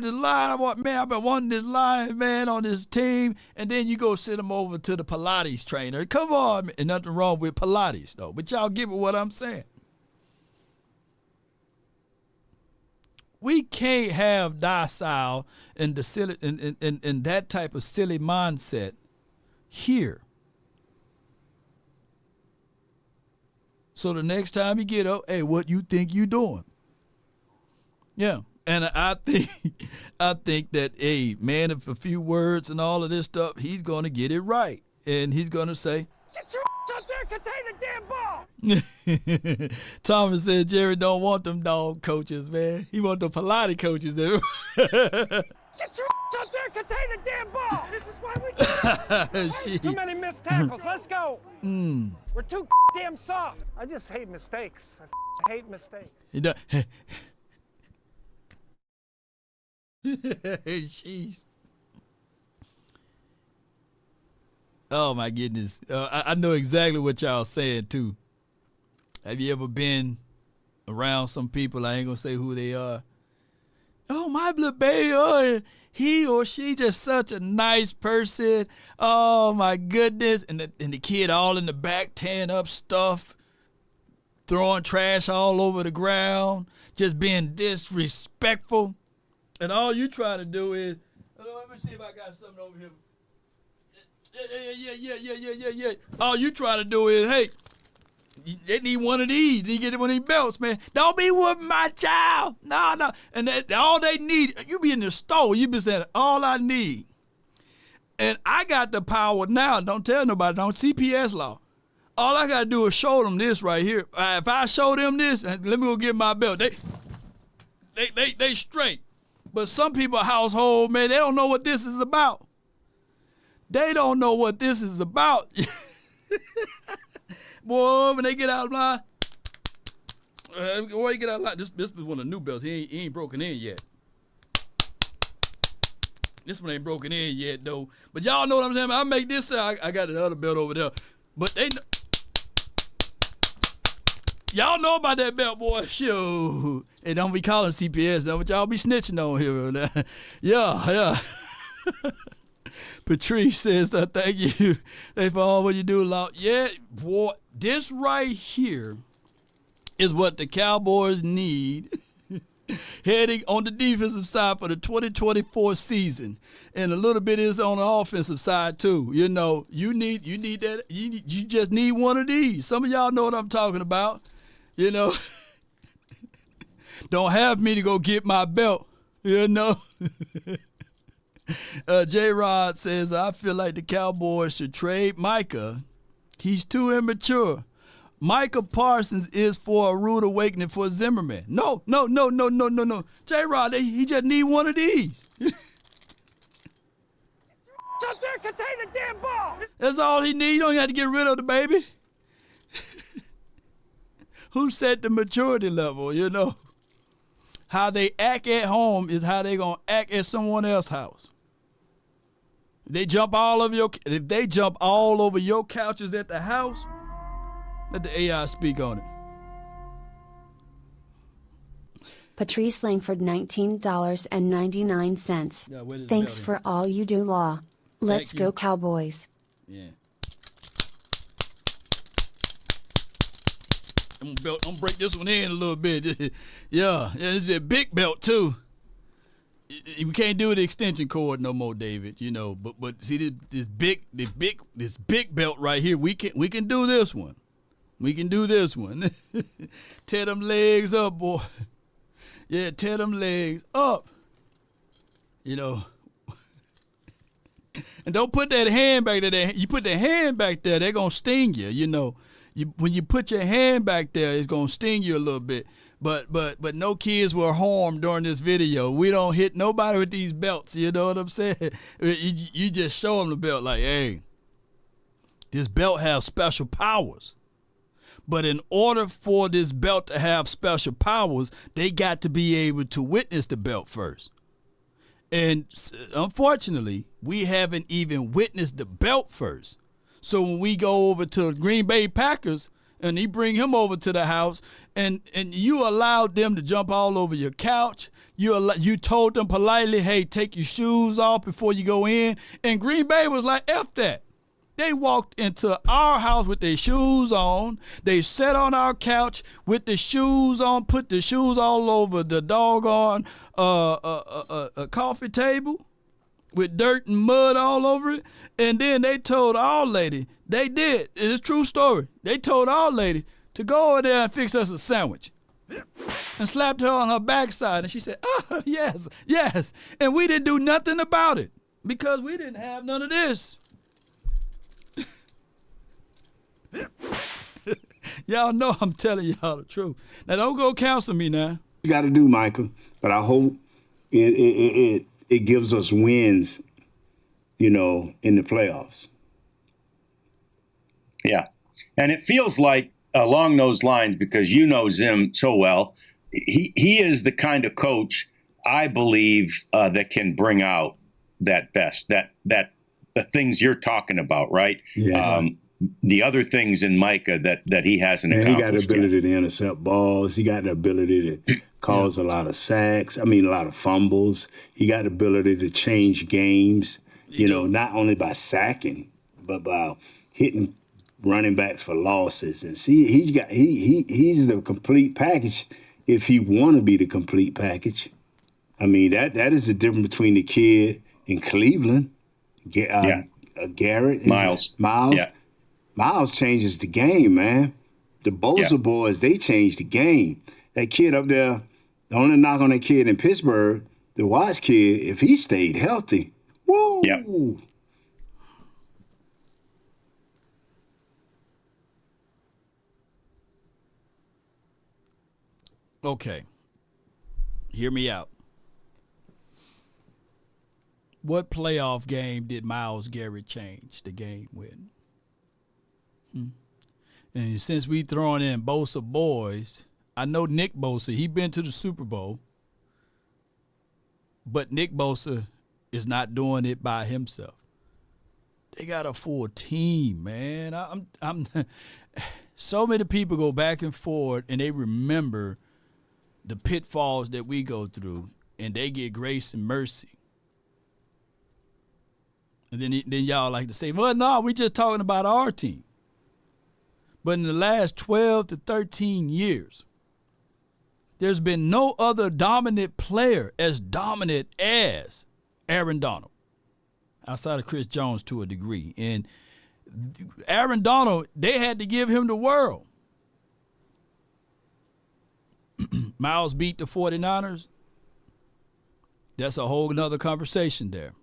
I've been wanting this lion, man, on this team. And then you go send him over to the Pilates trainer. Come on. And nothing wrong with Pilates, though. But y'all get what I'm saying. We can't have docile and that type of silly mindset here. So the next time you get up, hey, what you think you doing? Yeah, and I think that, hey, man, if a few words and all of this stuff, he's gonna get it right, and he's gonna say, "Get your up there, contain the damn ball." Thomas said Jerry don't want them dog coaches, man. He want the Pilates coaches. Get your up there, contain the damn ball. This is why we do it. Too many missed tackles. Let's go. We're too damn soft. I just hate mistakes. I hate mistakes. Jeez. Oh, my goodness. I know exactly what y'all saying, too. Have you ever been around some people, I ain't going to say who they are. Oh, my little baby, he or she just such a nice person. Oh, my goodness. And the kid all in the back tearing up stuff, throwing trash all over the ground, just being disrespectful. And all you trying to do is, let me see if I got something over here. Yeah. All you trying to do is, hey, they need one of these. They get one of these belts, man. Don't be whooping my child. No. And all they need, you be in the store, you be saying, all I need. And I got the power now. Don't tell nobody. Don't CPS law. All I got to do is show them this right here. If I show them this, let me go get my belt. They straight. But some people household, man, they don't know what this is about. They don't know what this is about. Boy, when they get out of line, before you get out of line, this is one of the new belts. He ain't broken in yet. This one ain't broken in yet, though. But y'all know what I'm saying? I make this, I got the other belt over there. But they y'all know about that belt, boy. Shoot. Hey, don't be calling CPS, though, but y'all be snitching on here. Yeah. Patrice says, thank you. They for all what you do, Law. Yeah, boy, this right here is what the Cowboys need Heading on the defensive side for the 2024 season, and a little bit is on the offensive side too. You know, you need that. You just need one of these. Some of y'all know what I'm talking about. You know, don't have me to go get my belt. You know. J-Rod says, I feel like the Cowboys should trade Micah. He's too immature. Micah Parsons is for a rude awakening for Zimmerman. No. J-Rod, he just need one of these. Up there, contain the damn ball. That's all he need. You don't have to get rid of the baby. Who set the maturity level, you know? How they act at home is how they going to act at someone else's house. If they jump all over your couches at the house, let the AI speak on it. Patrice Langford, $19.99. Yeah, Thanks for all you do, Law. Let's go, Cowboys. Yeah. I'm gonna break this one in a little bit. Yeah, it's a big belt too. We can't do the extension cord no more, David. You know, but see this big belt right here. We can do this one. We can do this one. Tear them legs up, boy. Yeah, tear them legs up. You know. And don't put that hand back there. You put the hand back there, they're gonna sting you. You know. When you put your hand back there, it's gonna sting you a little bit. But no kids were harmed during this video. We don't hit nobody with these belts. You know what I'm saying? You just show them the belt like, hey, this belt has special powers. But in order for this belt to have special powers, they got to be able to witness the belt first. And unfortunately, we haven't even witnessed the belt first. So when we go over to Green Bay Packers and he bring him over to the house and you allowed them to jump all over your couch, you told them politely, hey, take your shoes off before you go in. And Green Bay was like, F that. They walked into our house with their shoes on. They sat on our couch with the shoes on, put the shoes all over the doggone coffee table with dirt and mud all over it. And then they told our lady, it's a true story, they told our lady to go over there and fix us a sandwich. And slapped her on her backside. And she said, oh, yes. And we didn't do nothing about it because we didn't have none of this. Y'all know I'm telling y'all the truth. Now, don't go counsel me now. You got to do, Michael. But I hope it gives us wins, you know, in the playoffs. Yeah. And it feels like along those lines, because you know Zim so well, he is the kind of coach, I believe, that can bring out that best, that the things you're talking about, right? Yes. The other things in Micah that he hasn't accomplished. He got the ability to intercept balls. He got the ability to cause a lot of sacks. A lot of fumbles. He got the ability to change games, you know, not only by sacking, but by hitting running backs for losses. And see, he's the complete package if he want to be the complete package. That is the difference between the kid in Cleveland, Garrett. Miles. Yeah. Miles changes the game, man. The Bosa boys, they changed the game. That kid up there, the only knock on that kid in Pittsburgh, the Watts kid, if he stayed healthy, woo! Yep. Okay. Hear me out. What playoff game did Myles Garrett change the game with? And since we throwing in Bosa boys, I know Nick Bosa, he been to the Super Bowl, but Nick Bosa is not doing it by himself. They got a full team, man. I'm so many people go back and forth and they remember the pitfalls that we go through and they get grace and mercy. And then y'all like to say, well, no, we just talking about our team. But in the last 12 to 13 years, there's been no other dominant player as dominant as Aaron Donald, outside of Chris Jones to a degree. And Aaron Donald, they had to give him the world. Miles beat the 49ers. That's a whole nother conversation there.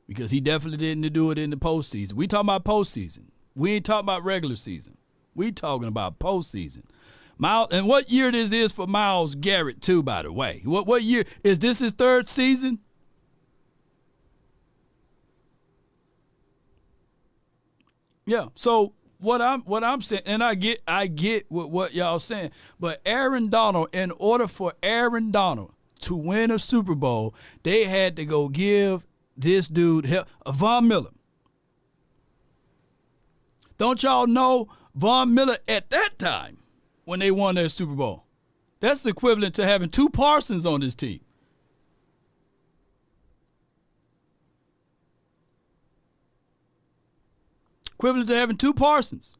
Because he definitely didn't do it in the postseason. We talking about postseason. We ain't talking about regular season. We talking about postseason. Miles, and what year this is for Myles Garrett too, by the way. What year? Is this his third season? Yeah. So what I'm saying, and I get what y'all saying, but Aaron Donald, in order for Aaron Donald to win a Super Bowl, they had to go give this dude help. Von Miller. Don't y'all know Von Miller at that time when they won their Super Bowl? That's equivalent to having 2 Parsons on this team. Equivalent to having 2 Parsons.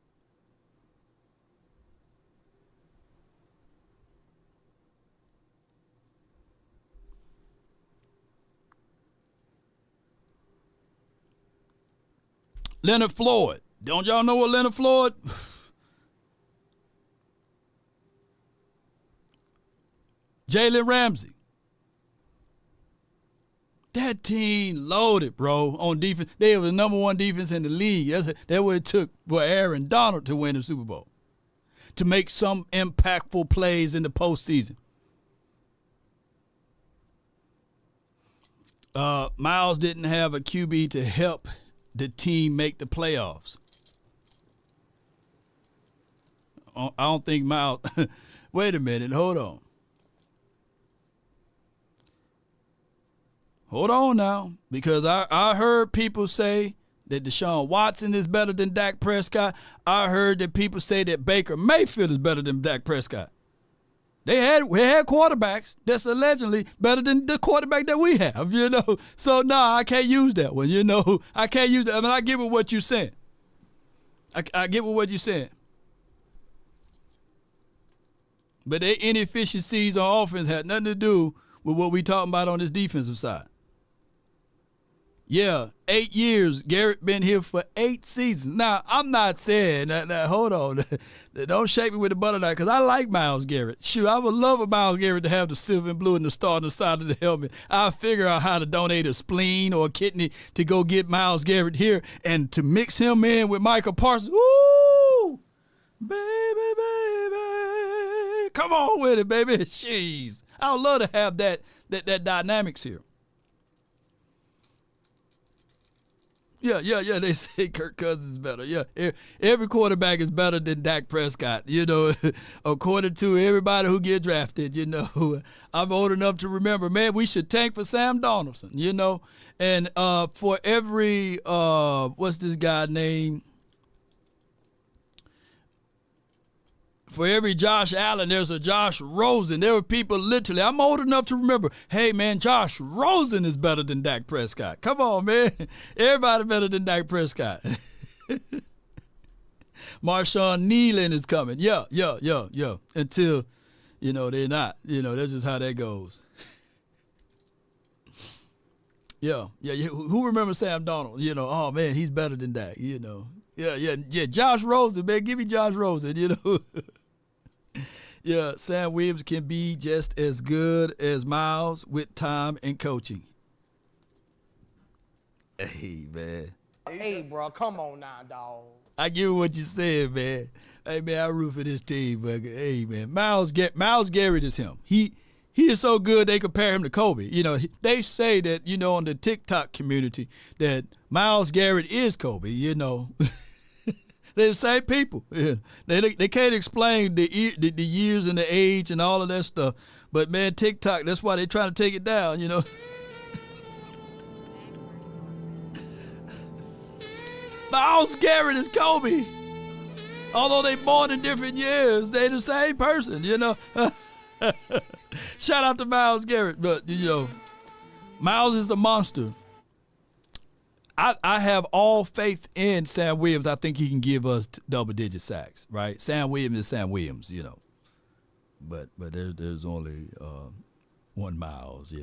Leonard Floyd. Don't y'all know what Leonard Floyd? Jalen Ramsey. That team loaded, bro, on defense. They were the number 1 defense in the league. That's what it took for Aaron Donald to win the Super Bowl, to make some impactful plays in the postseason. Miles didn't have a QB to help the team make the playoffs. I don't think Miles. Wait a minute. Hold on. Hold on now, because I heard people say that Deshaun Watson is better than Dak Prescott. I heard that people say that Baker Mayfield is better than Dak Prescott. We had quarterbacks that's allegedly better than the quarterback that we have, you know. So, I can't use that one, you know. I can't use that. I mean, I get what you're saying. I get what you're saying. But their inefficiencies on offense had nothing to do with what we talking about on this defensive side. Yeah, 8 years. Garrett been here for 8 seasons. Now, I'm not saying that. Hold on. Don't shake me with the butter knife, because I like Myles Garrett. Shoot, I would love a Myles Garrett to have the silver and blue and the star on the side of the helmet. I'll figure out how to donate a spleen or a kidney to go get Myles Garrett here and to mix him in with Micah Parsons. Woo! Baby, baby. Come on with it, baby. Jeez. I would love to have that dynamics here. Yeah. They say Kirk Cousins is better. Yeah, every quarterback is better than Dak Prescott. You know, according to everybody who get drafted. You know, I'm old enough to remember. Man, we should tank for Sam Donaldson. You know, and for every what's this guy name? For every Josh Allen, there's a Josh Rosen. There were people literally, I'm old enough to remember, hey, man, Josh Rosen is better than Dak Prescott. Come on, man. Everybody better than Dak Prescott. Marshawn Nealon is coming. Yeah. Until, you know, they're not. You know, that's just how that goes. Yeah. Who remembers Sam Donald? You know, oh, man, he's better than Dak, you know. Yeah. Josh Rosen, man, give me Josh Rosen, you know. Yeah, Sam Williams can be just as good as Miles with time and coaching. Hey, man. Hey, bro, come on now, dog. I get what you said, man. Hey, man, I root for this team, but hey, man, Myles Garrett is him. He is so good they compare him to Kobe. You know, they say that, you know, on the TikTok community that Myles Garrett is Kobe, you know. They're the same people. Yeah. They can't explain the years and the age and all of that stuff. But, man, TikTok, that's why they're trying to take it down, you know. Myles Garrett is Kobe. Although they born in different years, they the same person, you know. Shout out to Myles Garrett. But, you know, Myles is a monster. I have all faith in Sam Williams. I think he can give us double-digit sacks, right? Sam Williams is Sam Williams, you know. but there's only 1 miles,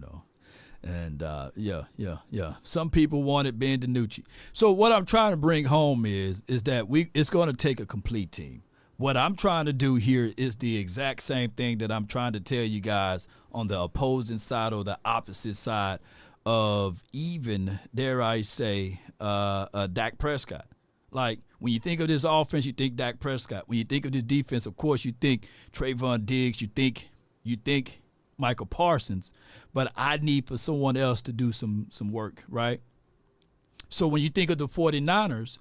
And yeah. Some people wanted Ben DiNucci. So what I'm trying to bring home is that it's going to take a complete team. What I'm trying to do here is the exact same thing that I'm trying to tell you guys on the opposing side or the opposite side of even, dare I say, Dak Prescott. Like, when you think of this offense, you think Dak Prescott. When you think of this defense, of course, you think Trayvon Diggs. You think Micah Parsons. But I need for someone else to do some work, right? So when you think of the 49ers,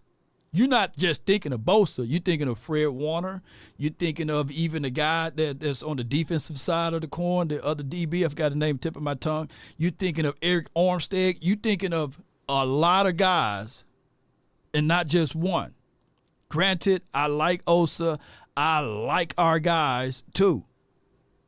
you're not just thinking of Bosa. You're thinking of Fred Warner. You're thinking of even the guy that's on the defensive side of the coin, the other DB. I forgot the name, tip of my tongue. You're thinking of Eric Armstead. You're thinking of a lot of guys and not just one. Granted, I like Osa. I like our guys too.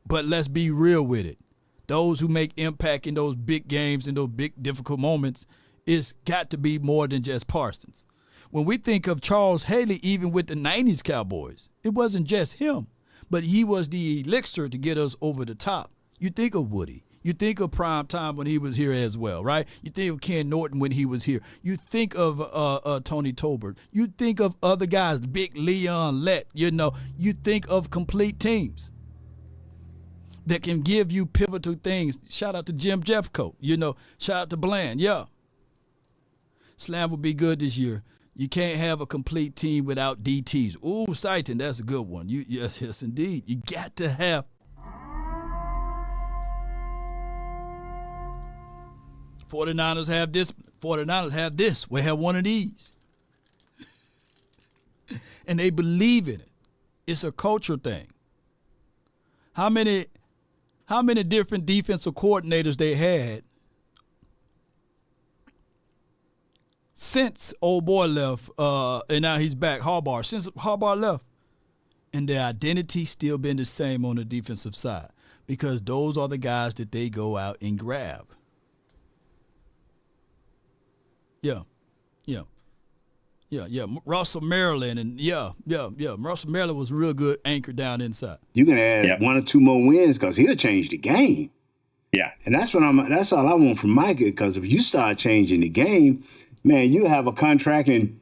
But let's be real with it. Those who make impact in those big games and those big difficult moments, it's got to be more than just Parsons. When we think of Charles Haley, even with the 90s Cowboys, it wasn't just him, but he was the elixir to get us over the top. You think of Woody. You think of Prime Time when he was here as well, right? You think of Ken Norton when he was here. You think of Tony Tolbert. You think of other guys, Big Leon Lett. You think of complete teams that can give you pivotal things. Shout out to Jim Jeffcoat. Shout out to Bland. Yeah. Slam will be good this year. You can't have a complete team without DTs. Ooh, Saiton, that's a good one. Yes, indeed. You got to have. 49ers have this. 49ers have this. We have one of these. And they believe in it. It's a culture thing. How many different defensive coordinators they had since old boy left, and now he's back, Harbaugh, since Harbaugh left. And their identity still been the same on the defensive side because those are the guys that they go out and grab. Yeah. Russell Maryland, and Russell Maryland was a real good anchor down inside. You can add 1 or 2 more wins because he'll change the game. Yeah. And that's all I want from Micah, because if you start changing the game, man, you have a contract and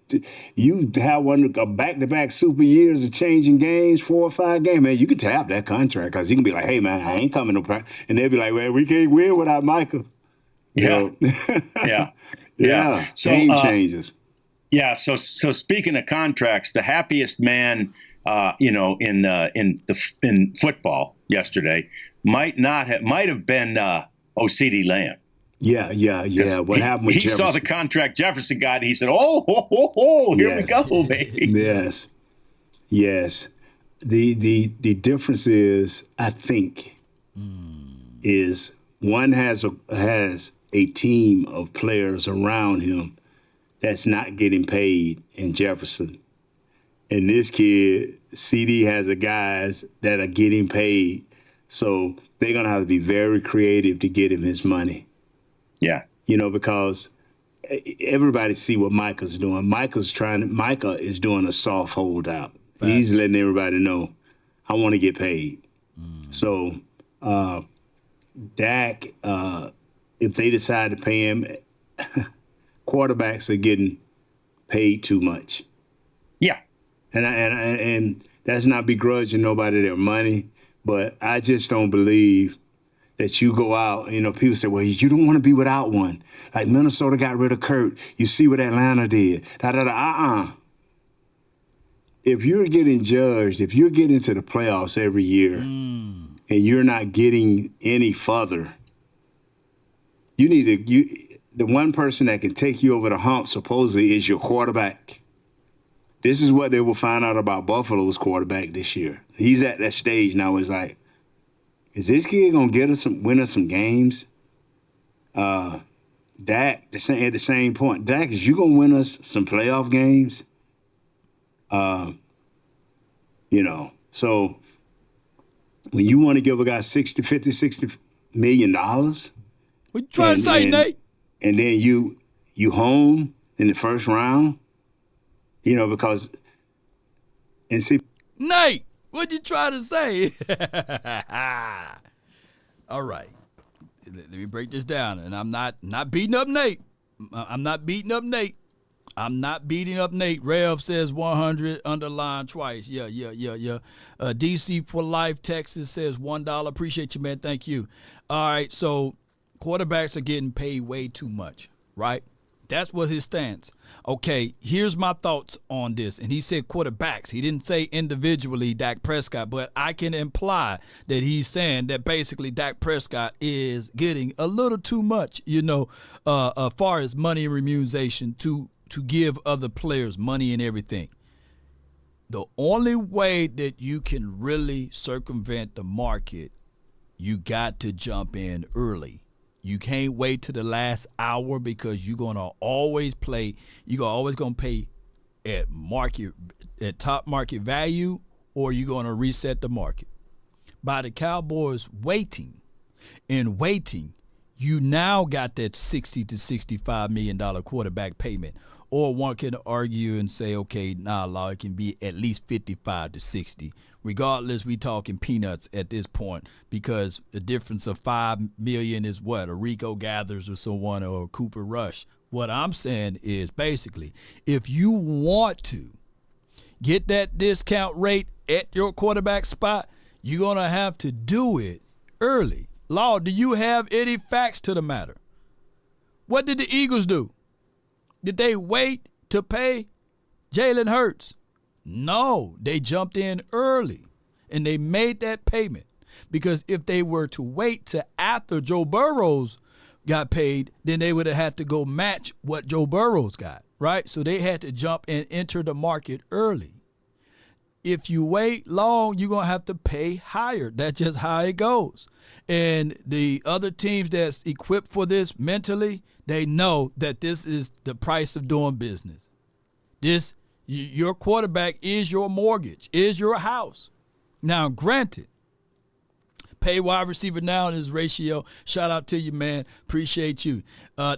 you have a back-to-back super years of changing games, 4 or 5 games, man, you can tap that contract because you can be like, hey, man, I ain't coming to practice. And they'll be like, well, we can't win without Micah. Yeah. Yeah. So, game changes. Yeah. So speaking of contracts, the happiest man, in football yesterday might have been CeeDee Lamb. Yeah. What happened with he Jefferson? saw the contract Jefferson got, and he said, here we go, baby. Yes. The difference is, I think, is one has a team of players around him that's not getting paid in Jefferson. And this kid, CD, has guys that are getting paid. So they're going to have to be very creative to get him his money. Yeah. Because everybody see what Micah's doing. Micah is doing a soft holdout. Right. He's letting everybody know, I want to get paid. So Dak, if they decide to pay him, quarterbacks are getting paid too much. Yeah. And that's not begrudging nobody their money, but I just don't believe that you go out, people say, well, you don't want to be without one. Like Minnesota got rid of Kurt. You see what Atlanta did. If you're getting judged, if you're getting to the playoffs every year and you're not getting any further, the one person that can take you over the hump supposedly is your quarterback. This is what they will find out about Buffalo's quarterback this year. He's at that stage now. It's like, is this kid gonna win us some games? Dak, at the same point, Dak, is you gonna win us some playoff games? So when you want to give a guy $60 million, what you trying to say, Nate? And then you home in the first round, because and see, Nate, What you trying to say? All right. Let me break this down. And I'm not beating up Nate. I'm not beating up Nate. I'm not beating up Nate. Rev says 100, underlined twice. Yeah. DC for Life, Texas says $1. Appreciate you, man. Thank you. All right, so quarterbacks are getting paid way too much, right? That's what his stance. Okay, here's my thoughts on this. And he said quarterbacks. He didn't say individually Dak Prescott, but I can imply that he's saying that basically Dak Prescott is getting a little too much, as far as money and remuneration to give other players money and everything. The only way that you can really circumvent the market, you got to jump in early. You can't wait to the last hour because you're gonna always pay at top market value, or you're gonna reset the market. By the Cowboys waiting, you now got that $60 to $65 million quarterback payment. Or one can argue and say, okay, Law, it can be at least 55 to 60. Regardless, we talking peanuts at this point because the difference of $5 million is what? A Rico Gathers or someone, or a Cooper Rush. What I'm saying is basically, if you want to get that discount rate at your quarterback spot, you're going to have to do it early. Law, do you have any facts to the matter? What did the Eagles do? Did they wait to pay Jalen Hurts? No, they jumped in early, and they made that payment. Because if they were to wait till after Joe Burrows got paid, then they would have had to go match what Joe Burrows got, right? So they had to jump and enter the market early. If you wait long, you're going to have to pay higher. That's just how it goes. And the other teams that's equipped for this mentally, they know that this is the price of doing business. Your quarterback is your mortgage, is your house. Now, granted, pay wide receiver now in his ratio. Shout out to you, man. Appreciate you.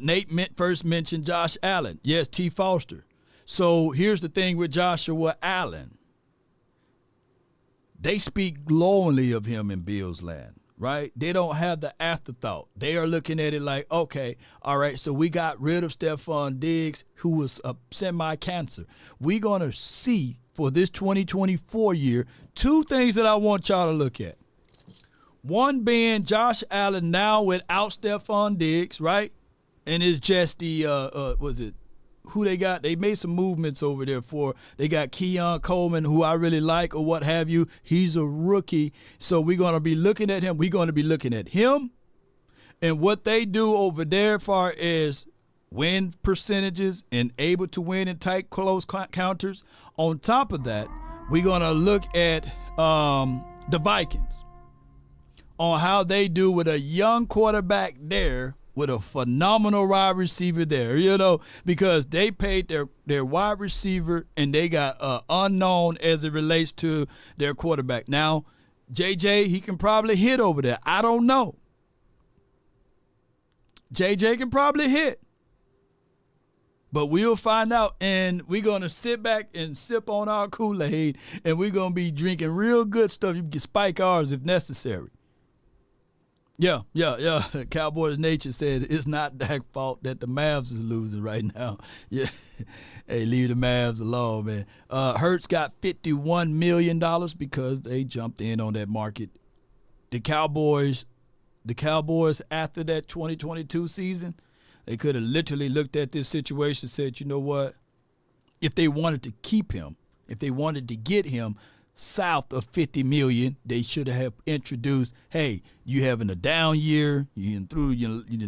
Nate first mentioned Josh Allen. Yes, T. Foster. So here's the thing with Joshua Allen. They speak glowingly of him in Bills land, right? They don't have the afterthought. They are looking at it like, okay, all right, so we got rid of Stephon Diggs, who was a semi-cancer. We're going to see for this 2024 year two things that I want y'all to look at. One being Josh Allen now without Stephon Diggs, right? And it's just the, who they got? They made some movements over there they got Keon Coleman, who I really like, or what have you. He's a rookie. So we're going to be looking at him. We're going to be looking at him and what they do over there as far as win percentages and able to win in tight, close counters. On top of that, we're going to look at the Vikings on how they do with a young quarterback there, with a phenomenal wide receiver there, because they paid their wide receiver and they got unknown as it relates to their quarterback. Now, JJ, he can probably hit over there. I don't know. JJ can probably hit. But we'll find out, and we're going to sit back and sip on our Kool-Aid, and we're going to be drinking real good stuff. You can spike ours if necessary. Yeah. Cowboys Nature said it's not Dak's fault that the Mavs is losing right now. Yeah. Hey, leave the Mavs alone, man. Hurts got $51 million because they jumped in on that market. The Cowboys after that 2022 season, they could have literally looked at this situation and said, you know what? If they wanted to keep him, if they wanted to get him south of $50 million, they should have introduced, hey, you having a down year, you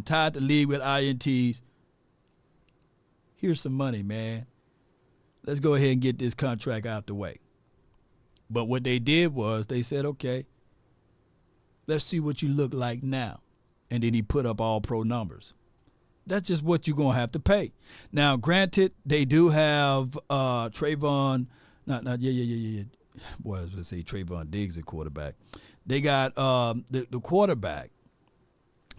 tied the league with INTs. Here's some money, man. Let's go ahead and get this contract out the way. But what they did was they said, okay, let's see what you look like now. And then he put up all pro numbers. That's just what you're going to have to pay. Now, granted, they do have Trayvon, Boy, I was going to say Trayvon Diggs at quarterback. They got the quarterback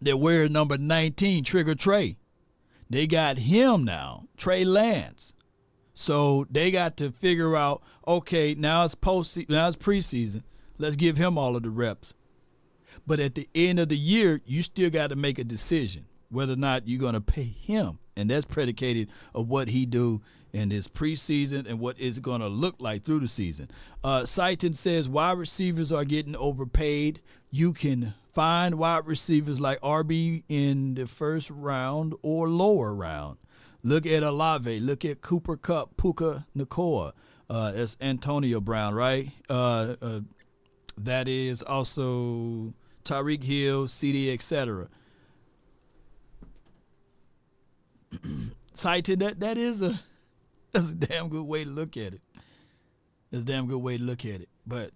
that wears number 19, Trigger Trey. They got him now, Trey Lance. So they got to figure out, okay, now it's preseason. Let's give him all of the reps. But at the end of the year, you still got to make a decision whether or not you're going to pay him. And that's predicated of what he do in this preseason and what it's going to look like through the season. Seiton says wide receivers are getting overpaid. You can find wide receivers like RB in the first round or lower round. Look at Olave. Look at Cooper Kupp, Puka Nacua. That's Antonio Brown, right? That is also Tyreek Hill, CD, etc. Cited that's a damn good way to look at it. That's a damn good way to look at it. But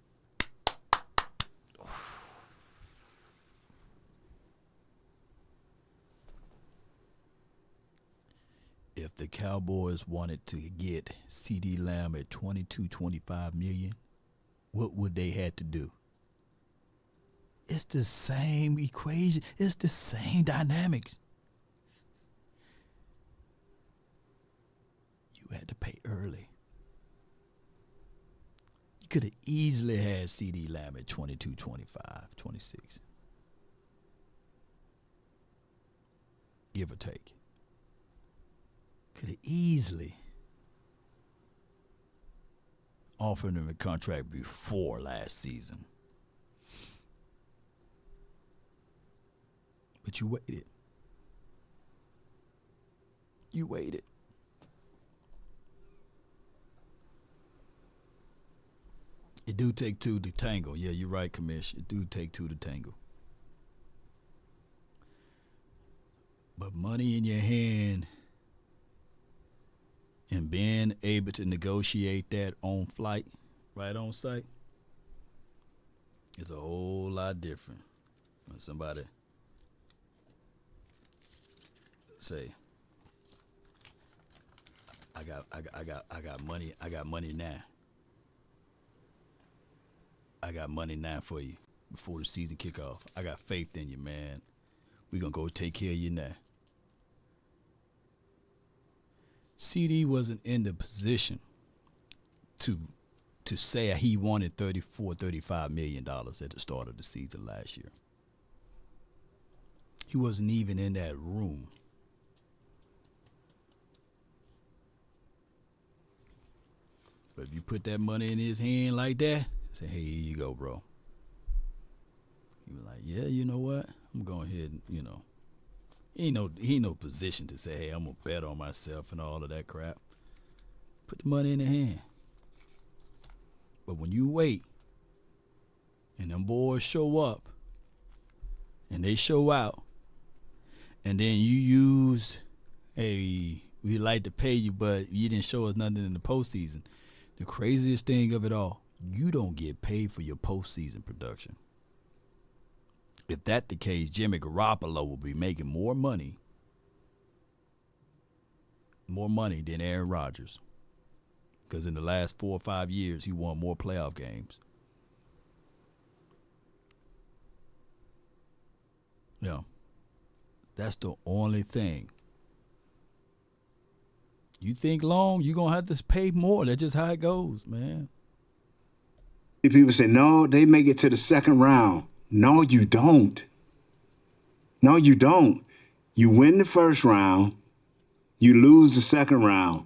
if the Cowboys wanted to get CD Lamb at $22-25 million, what would they have to do? It's the same equation. It's the same dynamics. You had to pay early. You could have easily had CD Lamb at 22, 25, 26. Give or take. Could have easily offered him a contract before last season. But you waited. You waited. It do take two to tango. Yeah, you're right, Commish. It do take two to tango. But money in your hand and being able to negotiate that on flight, right on site, is a whole lot different. When somebody say, I got money now. I got money now for you before the season kick off. I got faith in you, man. We're going to go take care of you now. CD wasn't in the position to say he wanted $34-35 million at the start of the season last year. He wasn't even in that room. But if you put that money in his hand like that, say, hey, here you go, bro. He was like, yeah, you know what? I'm going ahead and, he ain't no position to say, hey, I'm going to bet on myself and all of that crap. Put the money in the hand. But when you wait and them boys show up and they show out and then you use, hey, we like to pay you, but you didn't show us nothing in the postseason. The craziest thing of it all, you don't get paid for your postseason production. If that's the case, Jimmy Garoppolo will be making more money than Aaron Rodgers. Because in the last 4 or 5 years, he won more playoff games. Yeah. That's the only thing. You think long, you're going to have to pay more. That's just how it goes, man. People say, no, they make it to the second round. No, you don't. No, you don't. You win the first round. You lose the second round.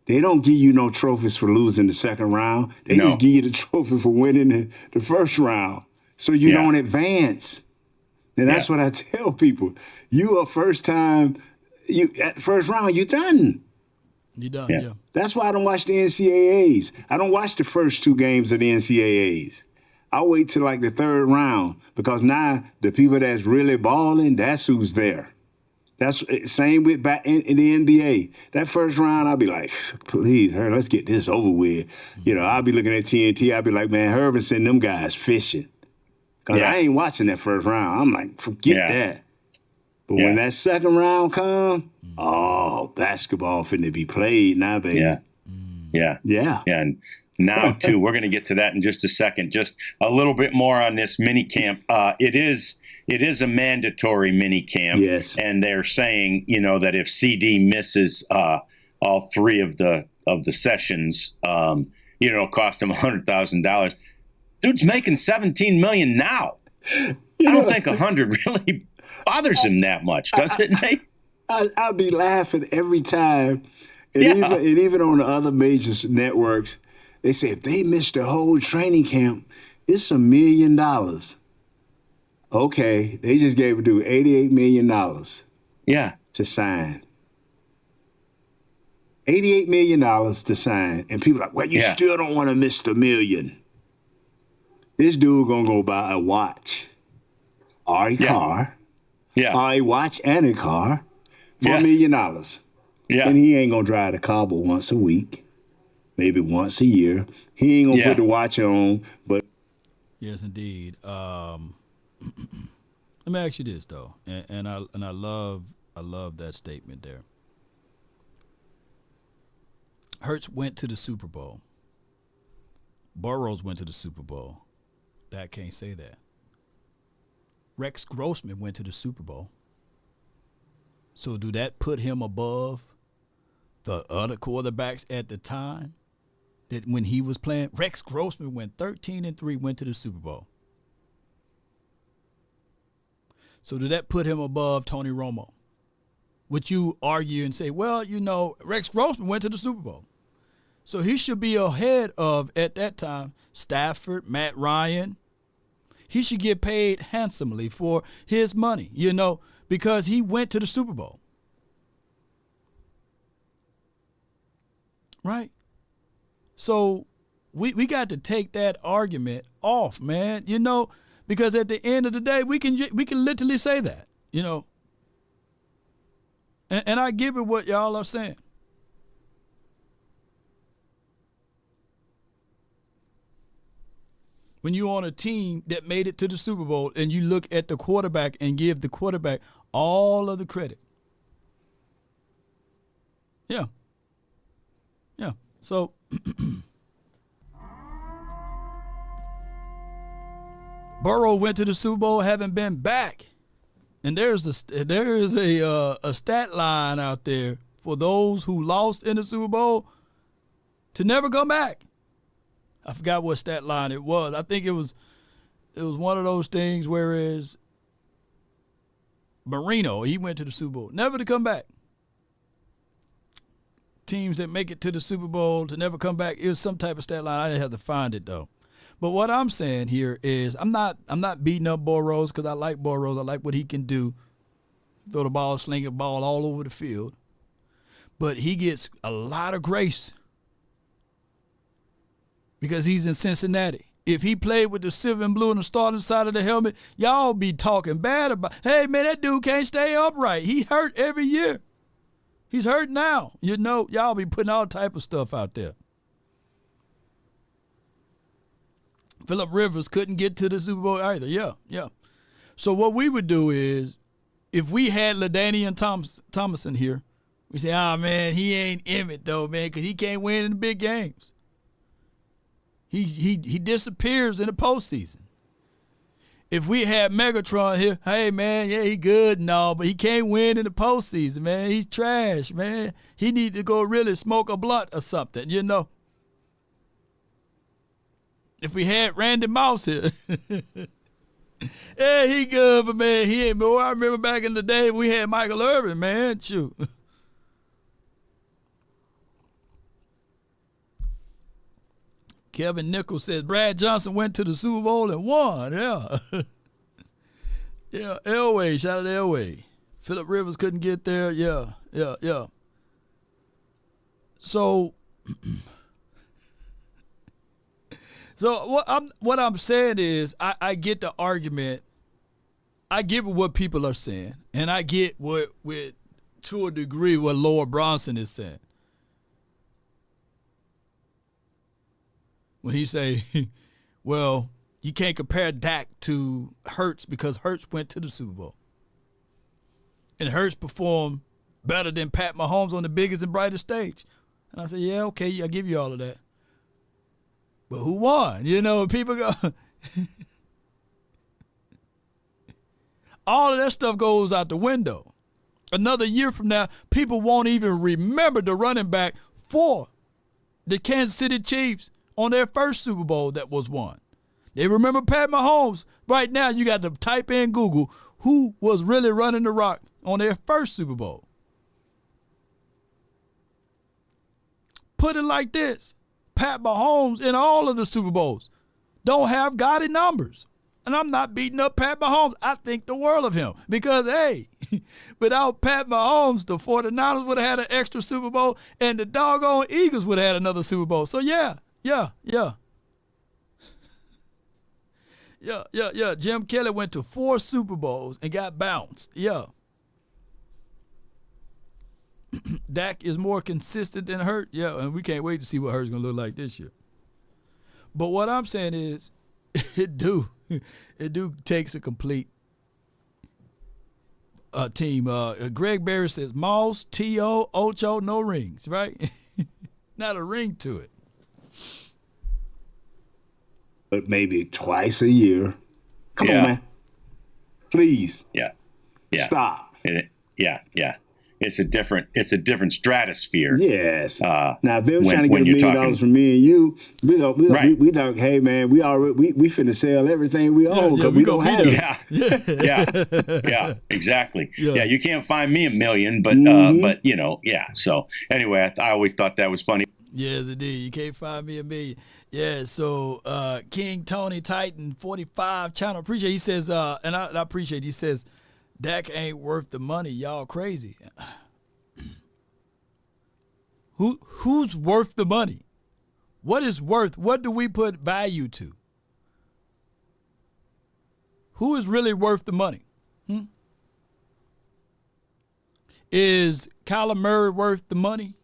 They don't give you no trophies for losing the second round. They just give you the trophy for winning the first round. So you don't advance. And that's what I tell people. You are first time, at first round, you're done. You're done, yeah. That's why I don't watch the NCAAs. I don't watch the first 2 games of the NCAAs. I wait till like the third round because now the people that's really balling, that's who's there. That's same with back in the NBA. That first round, I'll be like, please, let's get this over with. I'll be looking at TNT. I'll be like, man, Herb and send them guys fishing. Because I ain't watching that first round. I'm like, forget that. But when that second round come, basketball finna be played now, baby. Yeah. And now, too, we're going to get to that in just a second. Just a little bit more on this mini camp. It is a mandatory mini camp. Yes. And they're saying, that if CD misses all 3 of the the sessions, cost him $100,000. Dude's making $17 million now. I don't think 100 really bothers him that much, does it, Nate? I'll be laughing every time. And even on the other major networks, they say if they missed the whole training camp, it's $1 million. Okay, they just gave a dude $88 million to sign. $88 million to sign. And people are like, well, you still don't want to miss the $1 million. This dude gonna go buy a watch or a car, or a watch and a car for $1 million. Yeah. And he ain't gonna drive the Cowboy once a week, maybe once a year. He ain't gonna put the watch on, but yes, indeed. Let me ask you this though, and I love that statement there. Hurts went to the Super Bowl. Burrows went to the Super Bowl. Dak can't say that. Rex Grossman went to the Super Bowl. So do that put him above the other quarterbacks at the time that when he was playing? Rex Grossman went 13-3, went to the Super Bowl. So did that put him above Tony Romo? Would you argue and say, well, Rex Grossman went to the Super Bowl. So he should be ahead of, at that time, Stafford, Matt Ryan. He should get paid handsomely for his money, because he went to the Super Bowl. Right? So we got to take that argument off, man, because at the end of the day, we can literally say that, And I give it what y'all are saying. When you're on a team that made it to the Super Bowl and you look at the quarterback and give the quarterback all of the credit. Yeah. Yeah. So Burrow went to the Super Bowl, haven't been back. And there is a stat line out there for those who lost in the Super Bowl to never come back. I forgot what stat line it was. I think it was one of those things whereas Marino, he went to the Super Bowl, never to come back. Teams that make it to the Super Bowl to never come back, it was some type of stat line. I didn't have to find it though. But what I'm saying here is I'm not beating up Burrows because I like Burrows. I like what he can do. Throw the ball, sling the ball all over the field. But he gets a lot of grace because he's in Cincinnati. If he played with the silver and blue on the starting side of the helmet, y'all be talking bad about, hey, man, that dude can't stay upright. He hurt every year. He's hurt now. Y'all be putting all type of stuff out there. Phillip Rivers couldn't get to the Super Bowl either. Yeah. So what we would do is, if we had LaDainian Thomason here, we say, man, he ain't Emmett though, man, because he can't win in the big games. He disappears in the postseason. If we had Megatron here, hey, man, yeah, he good and all, but he can't win in the postseason, man. He's trash, man. He need to go really smoke a blunt or something, If we had Randy Moss here, yeah, he good, but, man, he ain't more. I remember back in the day we had Michael Irvin, man. Shoot. Kevin Nichols says Brad Johnson went to the Super Bowl and won. Yeah. Yeah, Elway. Shout out to Elway. Phillip Rivers couldn't get there. Yeah. So what I'm saying is I get the argument. I get what people are saying, and I get what to a degree what Laura Bronson is saying. When he say, well, you can't compare Dak to Hurts because Hurts went to the Super Bowl. And Hurts performed better than Pat Mahomes on the biggest and brightest stage. And I said, yeah, okay, I'll give you all of that. But who won? People go, all of that stuff goes out the window. Another year from now, people won't even remember the running back for the Kansas City Chiefs on their first Super Bowl that was won. They remember Pat Mahomes. Right now, you got to type in Google who was really running the rock on their first Super Bowl. Put it like this. Pat Mahomes in all of the Super Bowls don't have gaudy numbers. And I'm not beating up Pat Mahomes. I think the world of him. Because, hey, without Pat Mahomes, the 49ers would have had an extra Super Bowl and the doggone Eagles would have had another Super Bowl. So, yeah. Jim Kelly went to 4 Super Bowls and got bounced. Yeah. Dak is more consistent than Hurt. Yeah, and we can't wait to see what Hurt's going to look like this year. But what I'm saying is, it do takes a complete team. Greg Berry says, Moss, T.O., Ocho, no rings, right? Not a ring to it. But maybe twice a year. Come on, man. Please. Yeah. Stop. Yeah. It's a different stratosphere. Yes. Now, if they were trying to get $1 million from me and you, we thought, hey man, we finna sell everything we own because we don't have it. Yeah, exactly. Yeah, you can't find me $1 million, but So anyway, I always thought that was funny. Yes, indeed. You can't find me $1 million. Yeah. So King Tony Titan 45 channel appreciate. He says, and I appreciate. He says, Dak ain't worth the money. Y'all crazy. Who's worth the money? What is worth? What do we put value to? Who is really worth the money? Is Kyler Murray worth the money?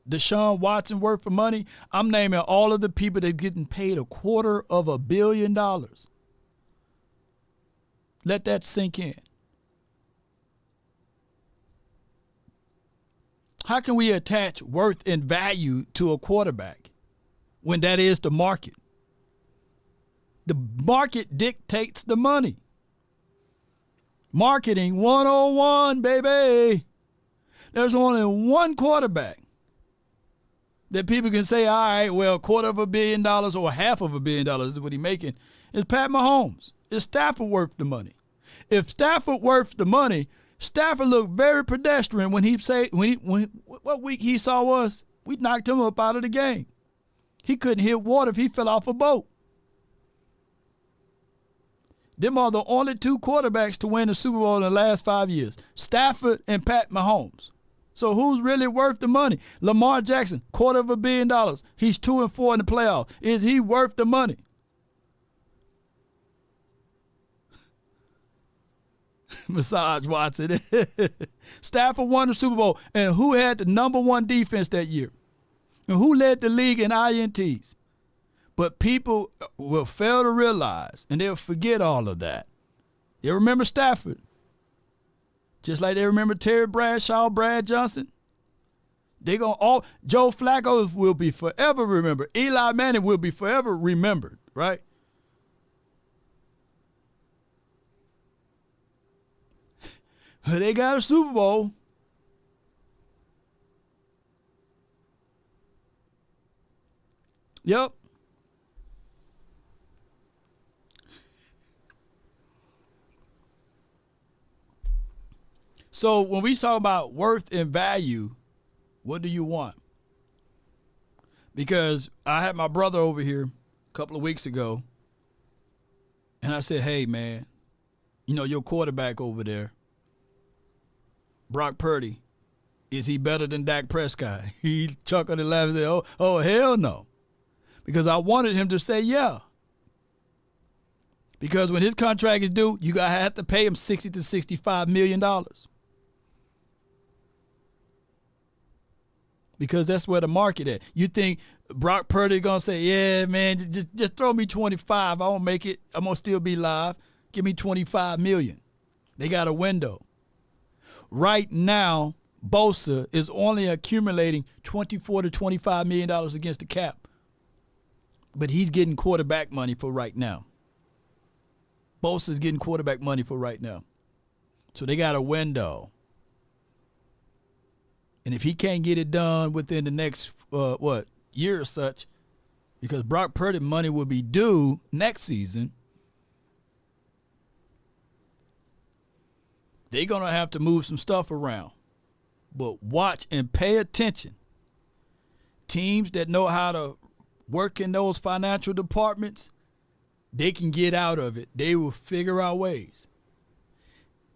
Deshaun Watson worth the money? I'm naming all of the people that are getting paid $250 million. Let that sink in. How can we attach worth and value to a quarterback when that is the market? The market dictates the money. Marketing 101, baby. There's only one quarterback that people can say, all right, well, $250 million or $500 million is what he's making. It's Pat Mahomes. Is Stafford worth the money? If Stafford worth the money, Stafford looked very pedestrian when what week he saw us, we knocked him up out of the game. He couldn't hit water if he fell off a boat. Them are the only 2 quarterbacks to win the Super Bowl in the last 5 years, Stafford and Pat Mahomes. So who's really worth the money? Lamar Jackson, $250 million. He's 2-4 in the playoffs. Is he worth the money? Massage Watson. Stafford won the Super Bowl. And who had the #1 defense that year? And who led the league in INTs? But people will fail to realize, and they'll forget all of that. They remember Stafford. Just like they remember Terry Bradshaw, Brad Johnson. Joe Flacco will be forever remembered. Eli Manning will be forever remembered, right? They got a Super Bowl. Yep. So when we talk about worth and value, what do you want? Because I had my brother over here a couple of weeks ago, and I said, hey, man, your quarterback over there, Brock Purdy, is he better than Dak Prescott? He chuckled and laughed and said, oh, hell no. Because I wanted him to say yeah. Because when his contract is due, you gotta have to pay him $60 to $65 million. Because that's where the market at. You think Brock Purdy gonna say, yeah, man, just throw me 25. I won't make it. I'm gonna still be live. Give me $25 million. They got a window. Right now, Bosa is only accumulating $24 to $25 million against the cap. But he's getting quarterback money for right now. Bosa's getting quarterback money for right now. So they got a window. And if he can't get it done within the next, year or such, because Brock Purdy money will be due next season, they're going to have to move some stuff around. But watch and pay attention. Teams that know how to work in those financial departments, they can get out of it. They will figure out ways.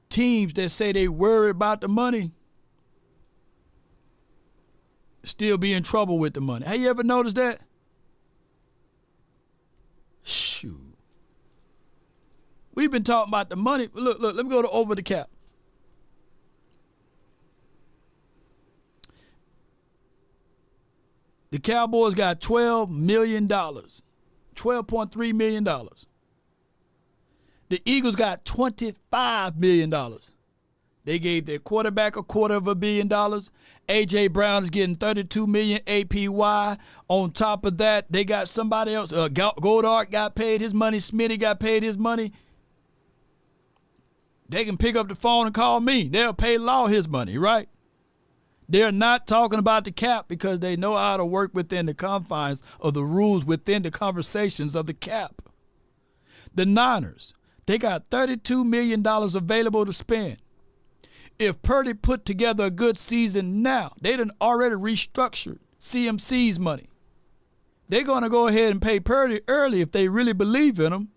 Teams that say they worry about the money still be in trouble with the money. Have you ever noticed that? Shoot. We've been talking about the money. Look, let me go to over the cap. The Cowboys got $12 million, $12.3 million. The Eagles got $25 million. They gave their quarterback $250 million. A.J. Brown is getting $32 million APY. On top of that, they got somebody else. Goddard got paid his money. Smitty got paid his money. They can pick up the phone and call me. They'll pay Law his money, right? They're not talking about the cap because they know how to work within the confines of the rules within the conversations of the cap. The Niners, they got $32 million available to spend. If Purdy put together a good season now, they done already restructured CMC's money. They're going to go ahead and pay Purdy early if they really believe in him.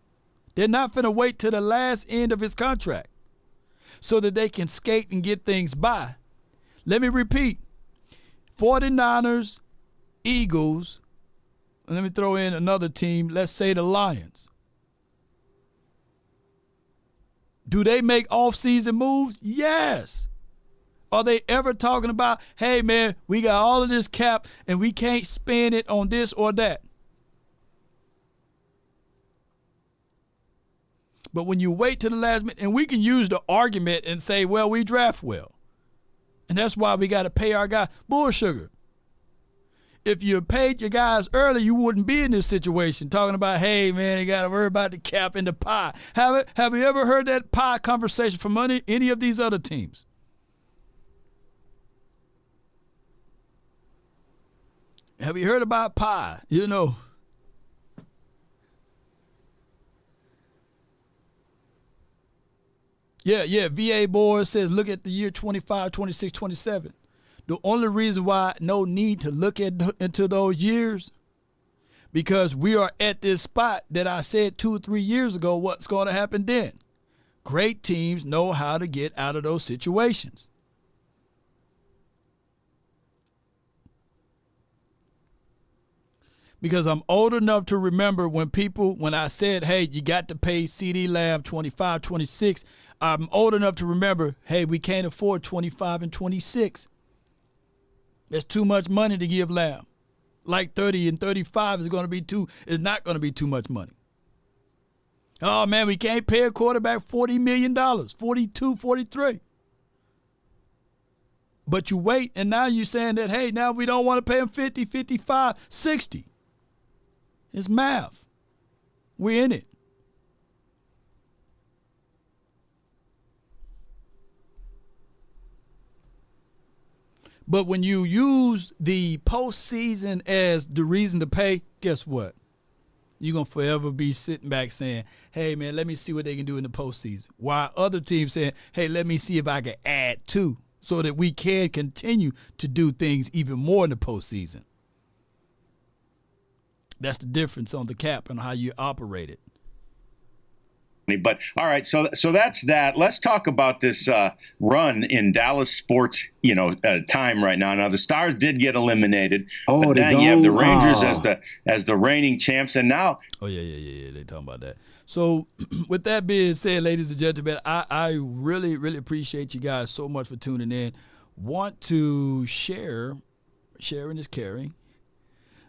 They're not going to wait till the last end of his contract so that they can skate and get things by. Let me repeat, 49ers, Eagles, and let me throw in another team, let's say the Lions. Do they make off-season moves? Yes. Are they ever talking about, hey, man, we got all of this cap and we can't spend it on this or that? But when you wait to the last minute, and we can use the argument and say, well, we draft well. And that's why we got to pay our guys. Bull sugar. If you paid your guys early, you wouldn't be in this situation talking about, hey, man, you got to worry about the cap and the pie. Have you ever heard that pie conversation from any of these other teams? Have you heard about pie? You know. Yeah, VA board says look at the year 25, 26, 27. The only reason why no need to look into those years, because we are at this spot that I said 2 or 3 years ago what's going to happen then. Great teams know how to get out of those situations. Because I'm old enough to remember when I said, hey, you got to pay CeeDee Lamb 25, 26, I'm old enough to remember, hey, we can't afford 25 and 26. That's too much money to give Lamb. Like 30 and 35 is not going to be too much money. Oh, man, we can't pay a quarterback $40 million, 42, 43. But you wait, and now you're saying that, hey, now we don't want to pay him 50, 55, 60. It's math. We're in it. But when you use the postseason as the reason to pay, guess what? You're going to forever be sitting back saying, hey, man, let me see what they can do in the postseason. While other teams saying, hey, let me see if I can add to so that we can continue to do things even more in the postseason. That's the difference on the cap and how you operate it. But all right, so that's that. Let's talk about this run in Dallas sports, time right now. Now the Stars did get eliminated, but then you have the Rangers as the reigning champs, and now. Oh yeah. They talking about that. So with that being said, ladies and gentlemen, I really really appreciate you guys so much for tuning in. Want to sharing is caring.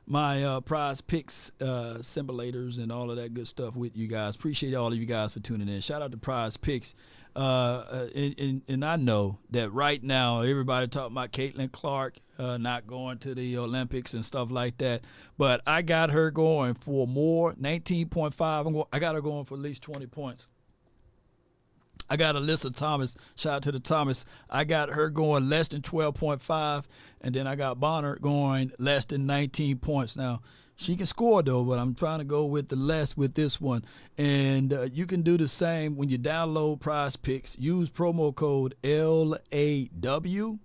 My prize picks, simulators, and all of that good stuff with you guys. Appreciate all of you guys for tuning in. Shout out to Prize Picks. And I know that right now everybody talking about Caitlin Clark not going to the Olympics and stuff like that. But I got her going for more, 19.5. I got her going for at least 20 points. I got Alyssa Thomas. Shout out to the Thomas. I got her going less than 12.5, and then I got Bonner going less than 19 points. Now, she can score, though, but I'm trying to go with the less with this one. And you can do the same when you download Prize Picks. Use promo code LAW,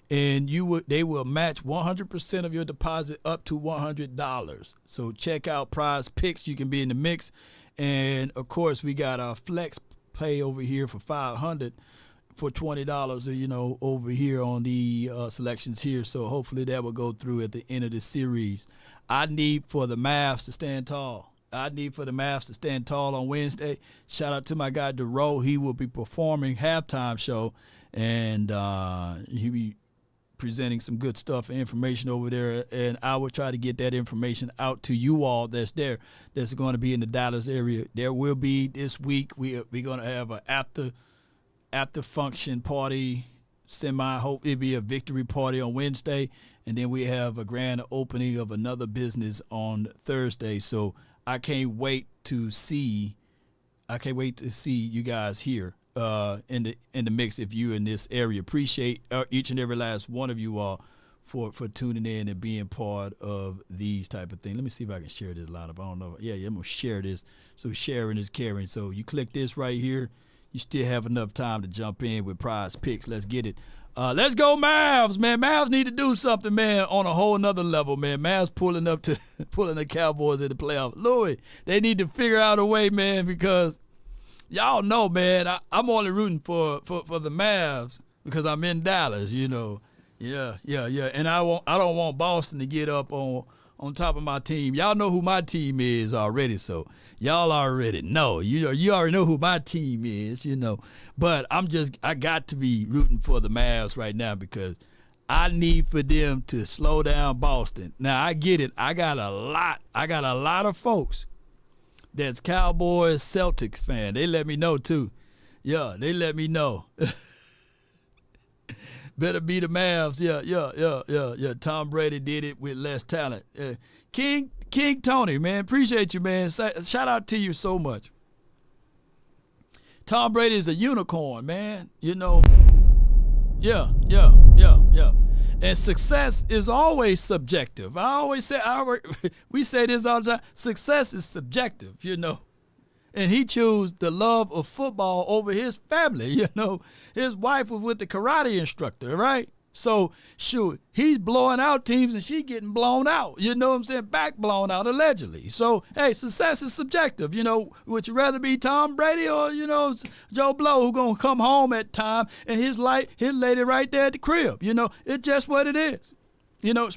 and they will match 100% of your deposit up to $100. So check out Prize Picks. You can be in the mix. And, of course, we got our Flex Pay over here for $500 for $20, over here on the selections here. So hopefully that will go through at the end of the series. I need for the Mavs to stand tall. I need for the Mavs to stand tall on Wednesday. Shout out to my guy, DeRoe. He will be performing halftime show, and he'll be presenting some good stuff and information over there, and I will try to get that information out to you all that's going to be in the Dallas area. There will be this week, we're going to have an after function party, hope it'll be a victory party on Wednesday, and then we have a grand opening of another business on Thursday. So I can't wait to see you guys here in the mix if you're in this area. Appreciate each and every last one of you all for tuning in and being part of these type of things. Let me see if I can share this lineup. I don't know. Yeah, I'm going to share this. So sharing is caring. So you click this right here. You still have enough time to jump in with Prize Picks. Let's get it. Let's go Mavs, man. Mavs need to do something, man, on a whole nother level, man. Mavs pulling the Cowboys in the playoffs. Louis, they need to figure out a way, man, because y'all know, man, I'm only rooting for the Mavs because I'm in Dallas, Yeah. And I don't want Boston to get up on top of my team. Y'all know who my team is already, so y'all already know. You already know who my team is, But I got to be rooting for the Mavs right now because I need for them to slow down Boston. Now I get it. I got a lot of folks that's Cowboys Celtics fan. They let me know too. Yeah, they let me know. Better be the Mavs. Yeah. Tom Brady did it with less talent. King Tony, man, appreciate you, man. Shout out to you so much. Tom Brady is a unicorn, man. Yeah. And success is always subjective. We say this all the time. Success is subjective, And he chose the love of football over his family, His wife was with the karate instructor, right? So, shoot, he's blowing out teams and she getting blown out. You know what I'm saying? Back blown out, allegedly. So, hey, success is subjective. Would you rather be Tom Brady or, Joe Blow who going to come home at time and his lady right there at the crib? It's just what it is.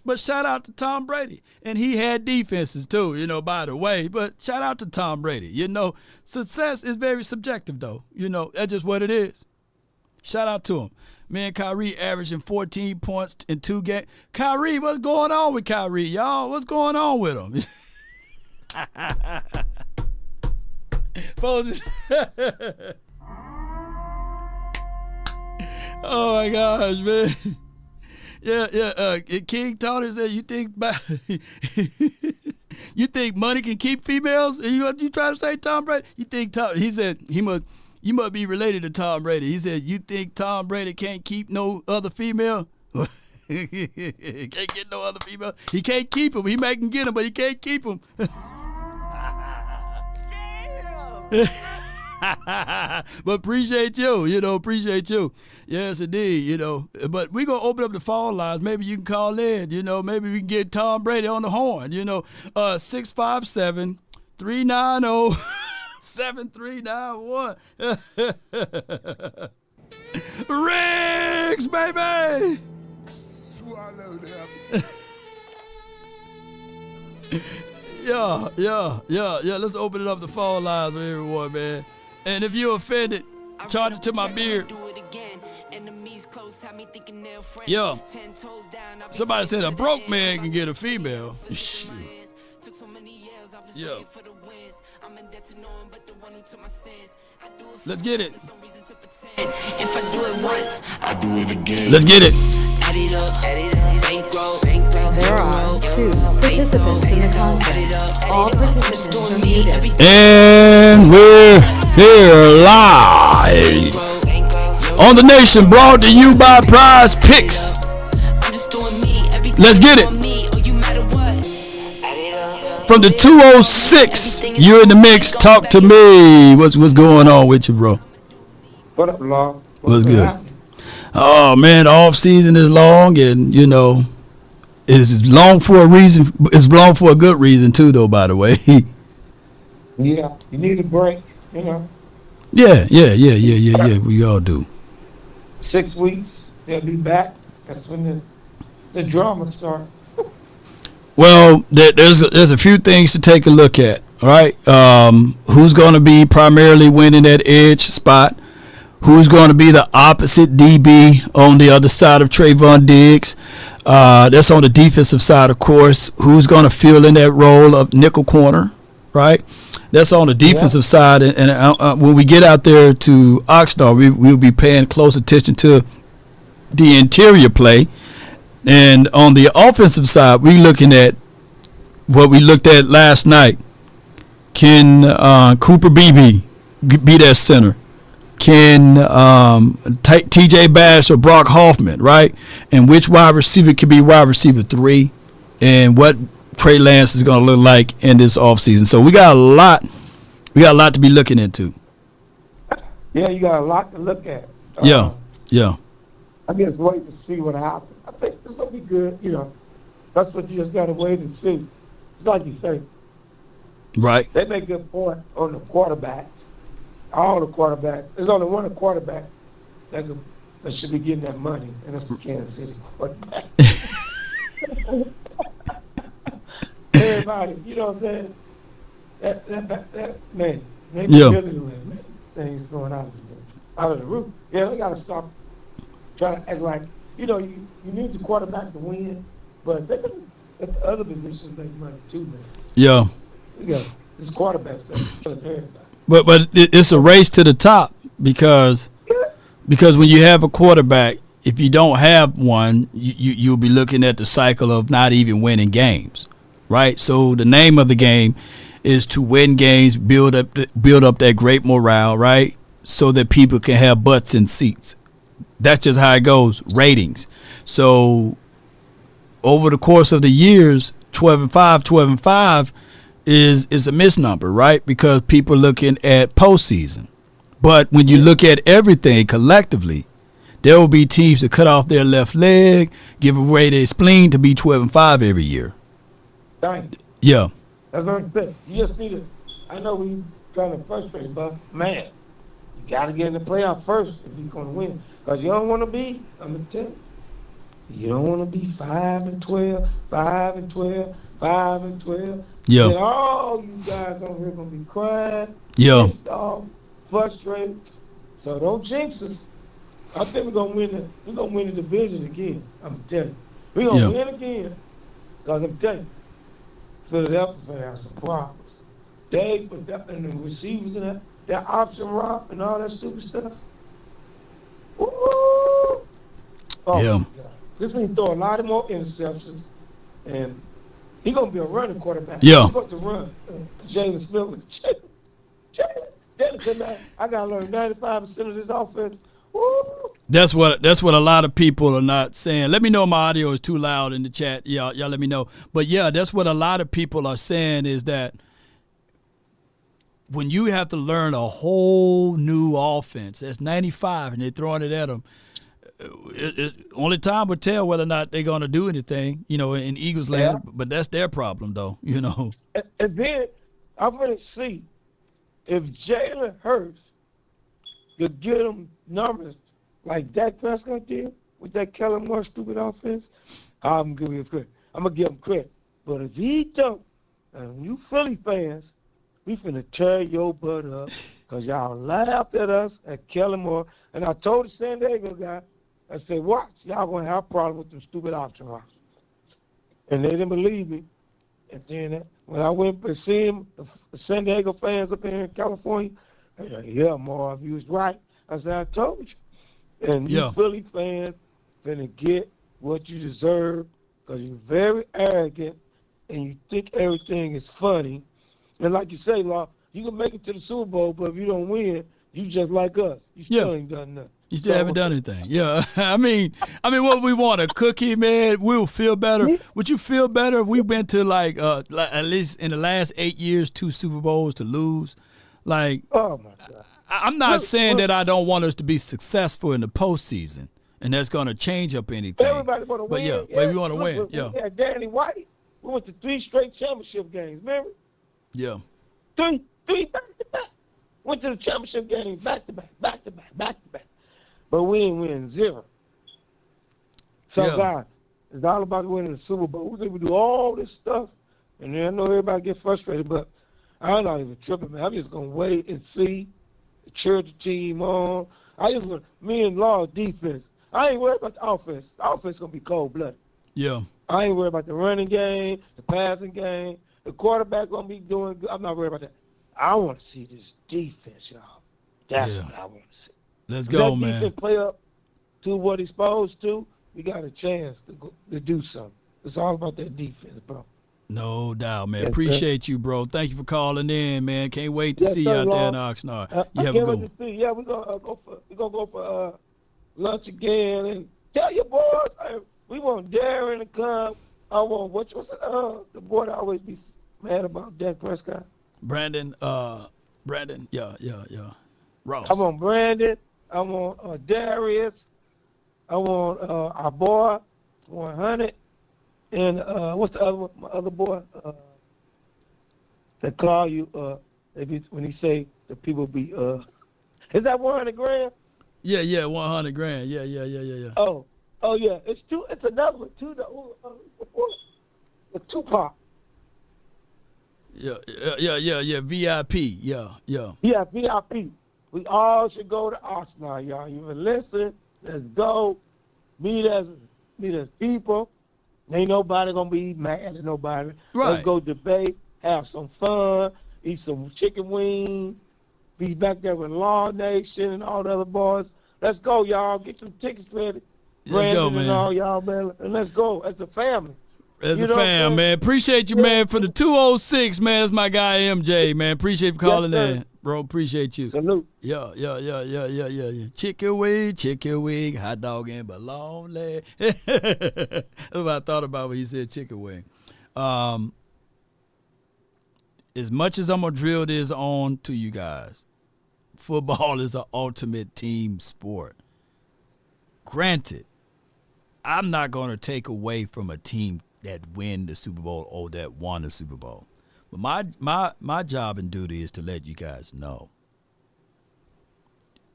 But shout out to Tom Brady. And he had defenses too, by the way. But shout out to Tom Brady. Success is very subjective though. That's just what it is. Shout out to him. Man, Kyrie averaging 14 points in 2 games. Kyrie, what's going on with Kyrie, y'all? What's going on with him? Oh my gosh, man. Yeah. King Tony said, "You think money can keep females?" You trying to say Tom Brady? You think Tom? He said you must be related to Tom Brady. He said, "You think Tom Brady can't keep no other female?" Can't get no other female. He can't keep them. He can get them, but he can't keep them. But appreciate you, appreciate you. Yes, indeed, But we're going to open up the phone lines. Maybe you can call in, Maybe we can get Tom Brady on the horn, 657-390-7391. Riggs, baby! Swallow them. Yeah. Let's open it up the phone lines for everyone, man. And if you're offended, charge it to my beard. Yeah. Somebody said a broke man can get a female. Yeah. Let's get it. If I do it once, I do it again. Let's get it. There are 2 participants in the contest. All participants are muted. And we're here live. Hey. On the Nation, brought to you by Prize Picks. Let's get it. From the 206, you're in the mix. Talk to me. What's going on with you, bro? What up, Law? What's good? Oh man, the off season is long, and you know, it's long for a reason. It's long for a good reason too, though. By the way. Yeah, you need a break, you know. Yeah. We all do. 6 weeks, they'll be back. That's when the drama starts. Well, there's a few things to take a look at. All right, who's going to be primarily winning that edge spot? Who's going to be the opposite DB on the other side of Trayvon Diggs? That's on the defensive side, of course. Who's going to fill in that role of nickel corner, right? That's on the defensive side. And when we get out there to Oxnard, we'll be paying close attention to the interior play. And on the offensive side, we're looking at what we looked at last night. Can Cooper Beebe be that center? Can T.J. Bass or Brock Hoffman, right? And which wide receiver could be wide receiver 3? And what Trey Lance is going to look like in this offseason. So we got a lot to be looking into. Yeah, you got a lot to look at. Yeah. I guess wait to see what happens. I think this will be good, you know. That's what you just got to wait and see. It's like you say. Right. They make a good point on the quarterback. All the quarterbacks. There's only one quarterback that should be getting that money, and that's the Kansas City quarterback. Everybody, you know what I'm saying? That man, they really things going out of the roof. Yeah, they got to stop trying to act like, you know, you need the quarterback to win, but they can let the other positions make money too, man. Yeah. We got this quarterback stuff. Everybody. But it's a race to the top because when you have a quarterback, if you don't have one, you'll be looking at the cycle of not even winning games, right? So the name of the game is to win games, build up that great morale, right? So that people can have butts in seats. That's just how it goes, ratings. So over the course of the years, 12-5 is a misnomer, right? Because people are looking at postseason. But when you look at everything collectively, there will be teams that cut off their left leg, give away their spleen to be 12-5 every year. Dang. Yeah. That's what I'm saying. You just need to, I know we kind of frustrated, but man, you got to get in the playoff first if you're going to win. Because you don't want to be, I'm going to tell you don't want to be 5-12, 5-12, 5-12. Yeah. And all you guys over here going to be crying. Yeah. Frustrated. So don't jinx us. I think we're gonna win the division again. I'm telling you. We're gonna win again. Because I'm telling you, Philadelphia has some problems. They put that in the receivers and that option rock and all that stupid stuff. Woo! Oh, yeah. This means throw a lot more interceptions, and he's gonna be a running quarterback. Yeah. He's going to run. Jalen Smith. Jalen said, man, I gotta learn 95% of this offense. Woo! That's what a lot of people are not saying. Let me know if my audio is too loud in the chat. Y'all let me know. But yeah, that's what a lot of people are saying is that when you have to learn a whole new offense, that's 95, and they're throwing it at them. Only time will tell whether or not they're going to do anything, you know, in Eagles land. Yeah. But that's their problem, though, you know. And then I'm going to see if Jalen Hurts could get them numbers like Dak Prescott did with that Kellen Moore stupid offense. I'm going to give him credit. I'm going to give him credit. But if he don't, and you Philly fans, we finna tear your butt up because y'all laughed at us at Kellen Moore. And I told the San Diego guy, I said, watch, y'all going to have a problem with them stupid option rocks. And they didn't believe me. And then when I went to see him, the San Diego fans up here in California, they said, yeah, Marv, you was right. I said, I told you. And you Philly fans finna get what you deserve because you're very arrogant and you think everything is funny. And like you say, Law, you can make it to the Super Bowl, but if you don't win, You just like us. You still ain't done nothing. You still haven't done anything. Yeah. I mean, what we want, a cookie, man. We'll feel better. Would you feel better if we went to like at least in the last 8 years, 2 Super Bowls to lose? Like, oh my God. I'm not saying that I don't want us to be successful in the postseason, and that's going to change up anything. Everybody want to win. Yeah, but we want to win. Yeah. We had Danny White. We went to 3 straight championship games. Remember? Yeah. Three back to back. Went to the championship game back to back. But we ain't winning 0. So, guys, it's all about winning the Super Bowl. We think we do all this stuff, and then I know everybody get frustrated, but I'm not even tripping, man. I'm just going to wait and see, cheer the team on. Me and Law defense. I ain't worried about the offense. The offense is going to be cold-blooded. Yeah. I ain't worried about the running game, the passing game. The quarterback going to be doing good. I'm not worried about that. I want to see this defense, y'all. That's what I want to see. Let's go, man. If that defense play up to what he's supposed to, we got a chance to do something. It's all about that defense, bro. No doubt, man. Yes, Appreciate you, bro. Thank you for calling in, man. Can't wait to see you out there in Oxnard. You have a good one. Yeah, we're gonna go for lunch again, and tell your boys we want Darren to come. I want what's the boy that always be mad about Dak Prescott. Brandon, yeah. Ross. I want Brandon. I want Darius. I want our boy 100. And what's the other one? My other boy that call you when he say the people be is that 100 grand? Yeah, 100 grand. Yeah. Oh yeah, it's two. It's another one too. The Tupac. Yeah. VIP. Yeah. Yeah, VIP. We all should go to Oxnard, y'all. You listen. Let's go. Meet as people. Ain't nobody gonna be mad at nobody. Right. Let's go debate, have some fun, eat some chicken wings, be back there with Law Nation and all the other boys. Let's go, y'all. Get some tickets ready. Let's go, man. And all y'all, man. And let's go as a family. As a fam, man. Appreciate you, man. For the 206, man. That's my guy, MJ, man. Appreciate you calling in. Bro, appreciate you. Salute. Yeah. Chicken wing, hot dog and bologna. That's what I thought about when he said chicken wing. As much as I'm going to drill this on to you guys, football is an ultimate team sport. Granted, I'm not going to take away from a team that win the Super Bowl or that won the Super Bowl. But my job and duty is to let you guys know.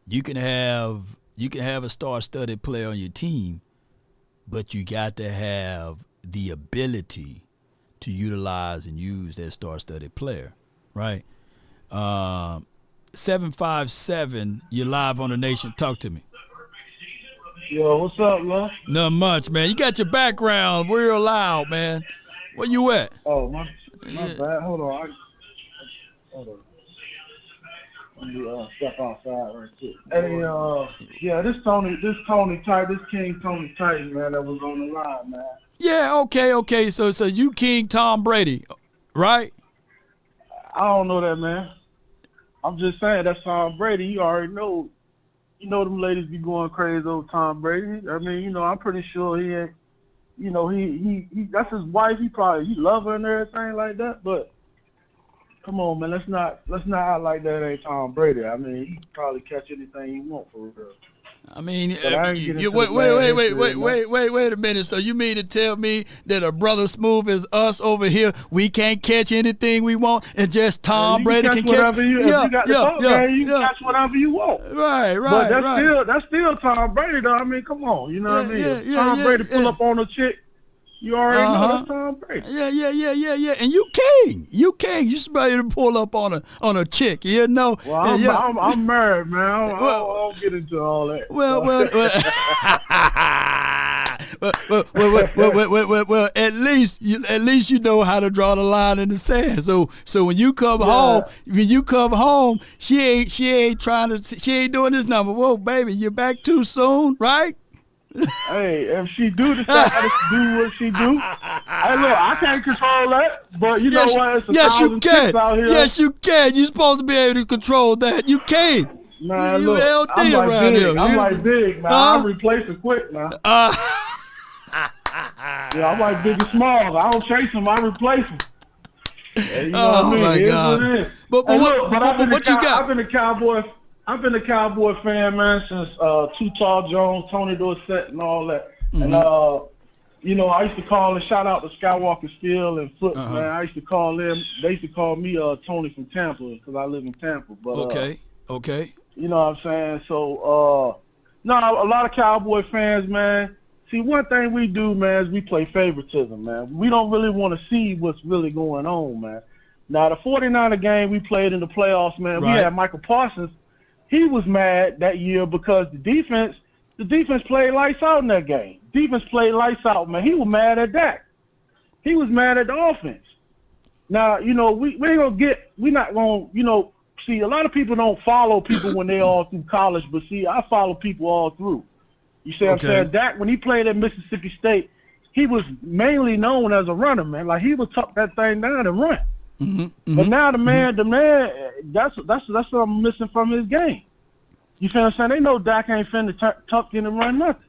You can have a star-studded player on your team, but you got to have the ability to utilize and use that star-studded player, right? 757, you're live on the Nation. Talk to me. Yo, what's up, man? Not much, man. You got your background real loud, man. Where you at? Oh, my bad. Hold on. Let me step outside right quick. Hey, this King Tony Titan, man, that was on the line, man. Yeah, okay. So you King Tom Brady, right? I don't know that, man. I'm just saying that's Tom Brady. You already know. You know them ladies be going crazy over Tom Brady. I mean, I'm pretty sure he ain't. He that's his wife. He love her and everything like that. But come on, man, let's not act like that ain't Tom Brady. I mean, he can probably catch anything he want for real. I mean, wait a minute. So you mean to tell me that a brother smooth as us over here, we can't catch anything we want, and just Tom Brady can catch? You can catch whatever you want. Right. But that's still Tom Brady, though. I mean, come on, you know what I mean? Tom Brady pull up on a chick. You already know that's Tom Brady. Yeah. And you king. You should be able to pull up on a chick, Well, I'm married, man. I don't get into all that. Well, at least you know how to draw the line in the sand. So when you come home, she ain't doing this number. Whoa, baby, you're back too soon, right? Hey, if she do decide to do what she do, hey, look, I can't control that. But what? It's yes, you can. Out here. Yes, you can. You're supposed to be able to control that. You can. Man, You look, LD I'm like around big. here. I'm like big, man. Huh? I'm replacing quick, man. Yeah, I'm like Biggie Smalls. I don't chase him. I replace him. Yeah, you know what I mean? my It is God. what it is. But Hey, what, look, but I've been what you got? I've been a Cowboy fan, man, since Too Tall Jones, Tony Dorsett, and all that. Mm-hmm. And you know, I used to call and shout out to Skywalker Steel and Foot, Uh-huh. man. I used to call them. They used to call me Tony from Tampa because I live in Tampa. But Okay. you know what I'm saying? So no, a lot of Cowboy fans, man. See, one thing we do, man, is we play favoritism, man. We don't really want to see what's really going on, man. Now, the 49er game we played in the playoffs, man, we had Micah Parsons. He was mad that year because the defense played lights out in that game. Defense played lights out, man. He was mad at Dak. He was mad at the offense. Now, you know, we're not going to, you know, see, a lot of people don't follow people when they're all through college, but see, I follow people all through. You see what I'm saying? Dak, when he played at Mississippi State, he was mainly known as a runner, man. Like, he would tuck that thing down and run. Mm-hmm. But now the man, that's what I'm missing from his game. You feel what I'm saying? They know Dak ain't finna tuck in and run nothing.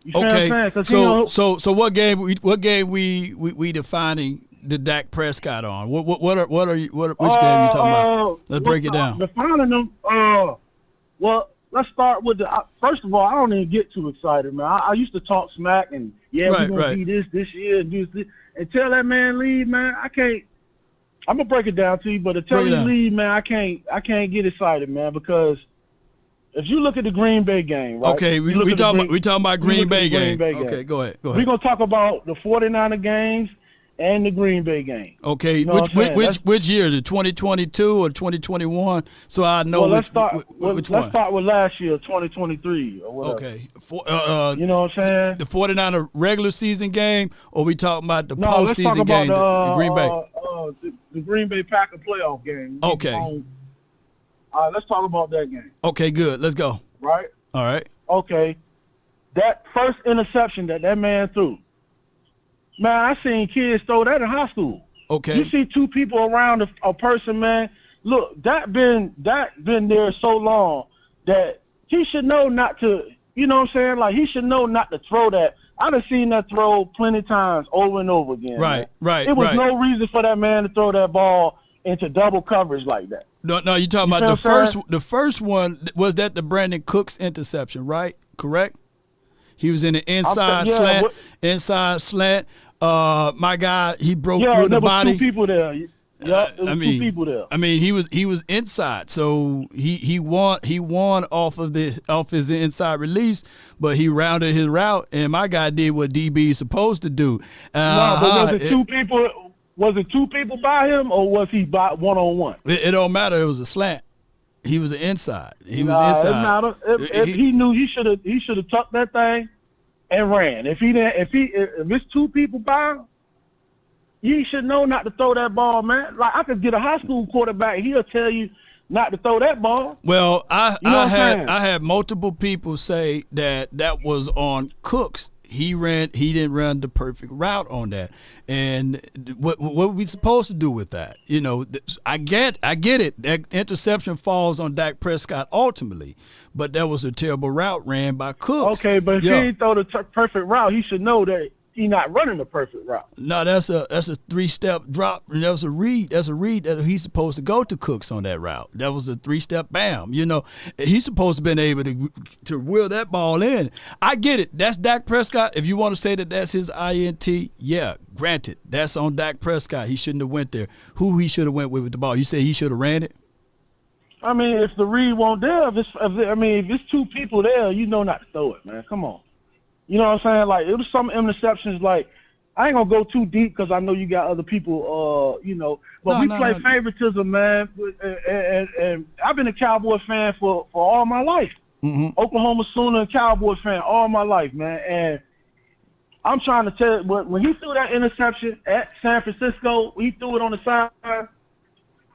You feel what I'm saying? So what game we defining the Dak Prescott on? Which game are you talking about? Let's break it down. Defining them. Well, let's start with first of all, I don't even get too excited, man. I used to talk smack and we're gonna be this year and do this. Until that man leave, man, I can't. I'm gonna break it down to you, but until he leave, man, I can't get excited, man, because if you look at the Green Bay game, right? Okay, we talking about Green Bay game. Okay, go ahead. We're gonna talk about the 49er games and the Green Bay game. Okay, you know which year? The 2022 or 2021? So I know which one. Let's start with last year, 2023 or whatever. Okay, you know what I'm saying? The 49er regular season game, or we talking about the postseason game, the Green Bay? The Green Bay Packer playoff game. Okay. All right, let's talk about that game. Okay, good. Let's go. Right? All right. Okay. That first interception that man threw, man, I seen kids throw that in high school. Okay. You see two people around a person, man. Look, that been there so long that he should know not to, you know what I'm saying? Like, he should know not to throw that. I done seen that throw plenty of times over and over again. Right. It was no reason for that man to throw that ball into double coverage like that. No, you talking about the first one. Was that the Brandon Cooks interception, right? Correct? He was in the inside slant. My guy, he broke through the body. There was two people there. Yeah, there was two people there. I mean, he was inside, so he won off his inside release, but he rounded his route, and my guy did what DB is supposed to do. No, but was it two people? Was it two people by him, or was he by one-on-one? It don't matter. It was a slant. He was inside. He was inside. It matter. If he knew he should have tucked that thing and ran. If it's two people by him, he should know not to throw that ball, man. Like, I could get a high school quarterback, he'll tell you not to throw that ball. Well, I had multiple people say that was on Cooks. He didn't run the perfect route on that. And what are we supposed to do with that? You know, I get it. That interception falls on Dak Prescott ultimately, but that was a terrible route ran by Cooks. Okay, but if he didn't throw the perfect route, he should know that he's not running the perfect route. No, that's a 3-step drop, and that was a read. That's a read that he's supposed to go to Cooks on that route. That was a 3-step bam. You know, he's supposed to been able to wheel that ball in. I get it. That's Dak Prescott. If you want to say that that's his INT, yeah, granted, that's on Dak Prescott. He shouldn't have went there. Who he should have went with the ball? You say he should have ran it? I mean, if the read won't there, if it's two people there, you know not to throw it, man. Come on. You know what I'm saying? Like, it was some interceptions. Like, I ain't gonna go too deep because I know you got other people. You know, but we play favoritism, man. And I've been a Cowboy fan for all my life. Mm-hmm. Oklahoma Sooner and Cowboy fan all my life, man. And I'm trying to tell you, when he threw that interception at San Francisco, he threw it on the side,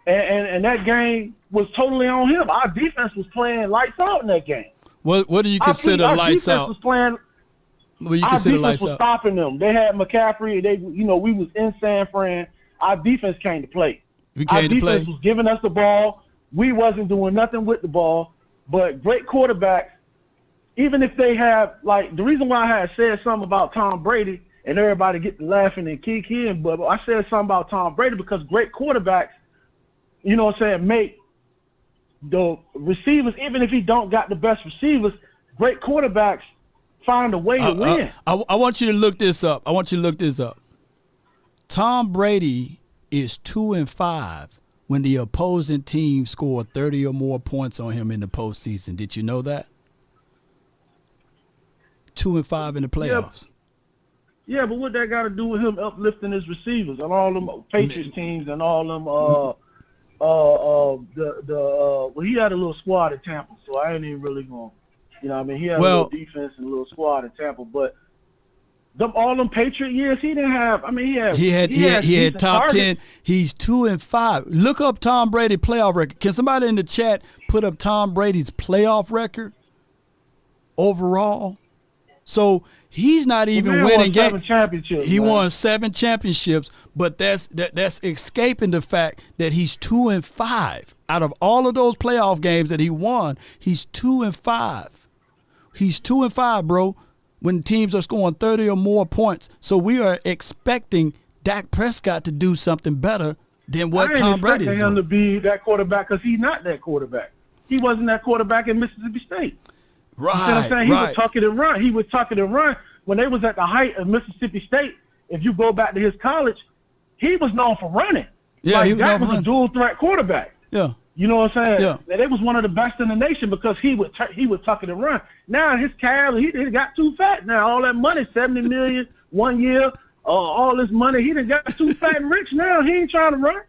and that game was totally on him. Our defense was playing lights out in that game. What do you consider lights out? What do you consider lights out? Our defense was stopping them. They had McCaffrey. We was in San Fran. Our defense came to play. Our defense was giving us the ball. We wasn't doing nothing with the ball. But great quarterbacks, even if they have, like, the reason why I had said something about Tom Brady and everybody get laughing and kicking, but I said something about Tom Brady because great quarterbacks, you know what I'm saying, make the receivers, even if he don't got the best receivers, great quarterbacks find a way to win. I want you to look this up. Tom Brady is 2-5 when the opposing team scored 30 or more points on him in the postseason. Did you know that? 2-5 in the playoffs. Yeah, but what that got to do with him uplifting his receivers and all them Patriots teams and all them well, he had a little squad at Tampa, so I ain't even really going. You know what I mean? He had a little defense and a little squad at Tampa, but all them Patriot years, he didn't have. I mean, he had top targets. 10. He's 2-5. Look up Tom Brady playoff record. Can somebody in the chat put up Tom Brady's playoff record overall? So he's not even winning games. He won 7 championships, but that's escaping the fact that he's 2-5. Out of all of those playoff games that he won, he's 2-5. He's 2-5, bro, when teams are scoring 30 or more points. So we are expecting Dak Prescott to do something better than what Tom Brady is doing. I ain't expecting him to be that quarterback because he's not that quarterback. He wasn't that quarterback in Mississippi State. Right, you see what I'm saying? He would tuck it and run. He would tuck it and run. When they was at the height of Mississippi State, if you go back to his college, he was known for running. Yeah, he was known for running. A dual threat quarterback. Yeah. You know what I'm saying? Yeah. They was one of the best in the nation because he would tuck it and run. Now his calves, he got too fat. Now all that money, $70 million 1 year, all this money, he done got too fat and rich. Now he ain't trying to run.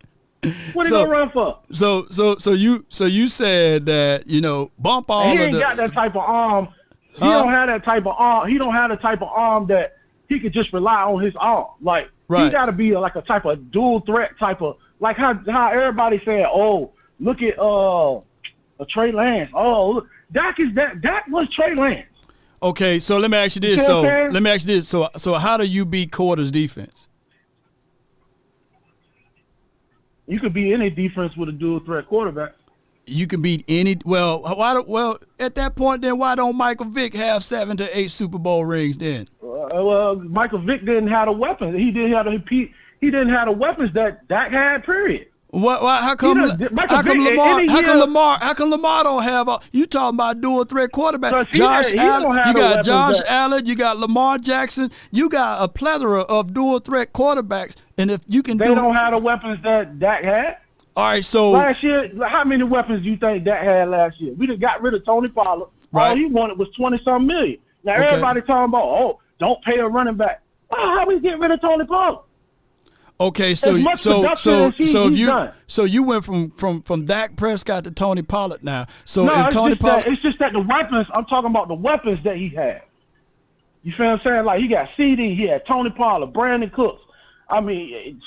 What he gonna run for? So you said that, you know, bump all and of he ain't the. got that type of arm. He don't have that type of arm. He don't have the type of arm that he could just rely on his arm. Like he got to be like a type of dual threat type of, like how everybody said, oh, look at Trey Lance. Oh, look, Dak was Trey Lance. Okay, so let me ask you this. So how do you beat Quarter's defense? You could beat any defense with a dual threat quarterback. You can beat any. Well, at that point, then why don't Michael Vick have 7 to 8 Super Bowl rings then? Well, Michael Vick didn't have the weapons. He didn't have the weapons that Dak had. Period. How come Lamar don't have you talking about dual threat quarterback? Josh Allen, you got Josh Allen, you got Lamar Jackson, you got a plethora of dual threat quarterbacks, and if you can they don't have the weapons that Dak had. All right, so last year, how many weapons do you think Dak had last year? We just got rid of Tony Pollard. Right. All he wanted was 20-some million. Now everybody talking about, don't pay a running back. How we get rid of Tony Pollard? Okay, so you went from Dak Prescott to Tony Pollard now. So no, Pollard, it's just that the weapons. I'm talking about the weapons that he had. You feel what I'm saying? Like he got CD, he had Tony Pollard, Brandon Cooks. I mean,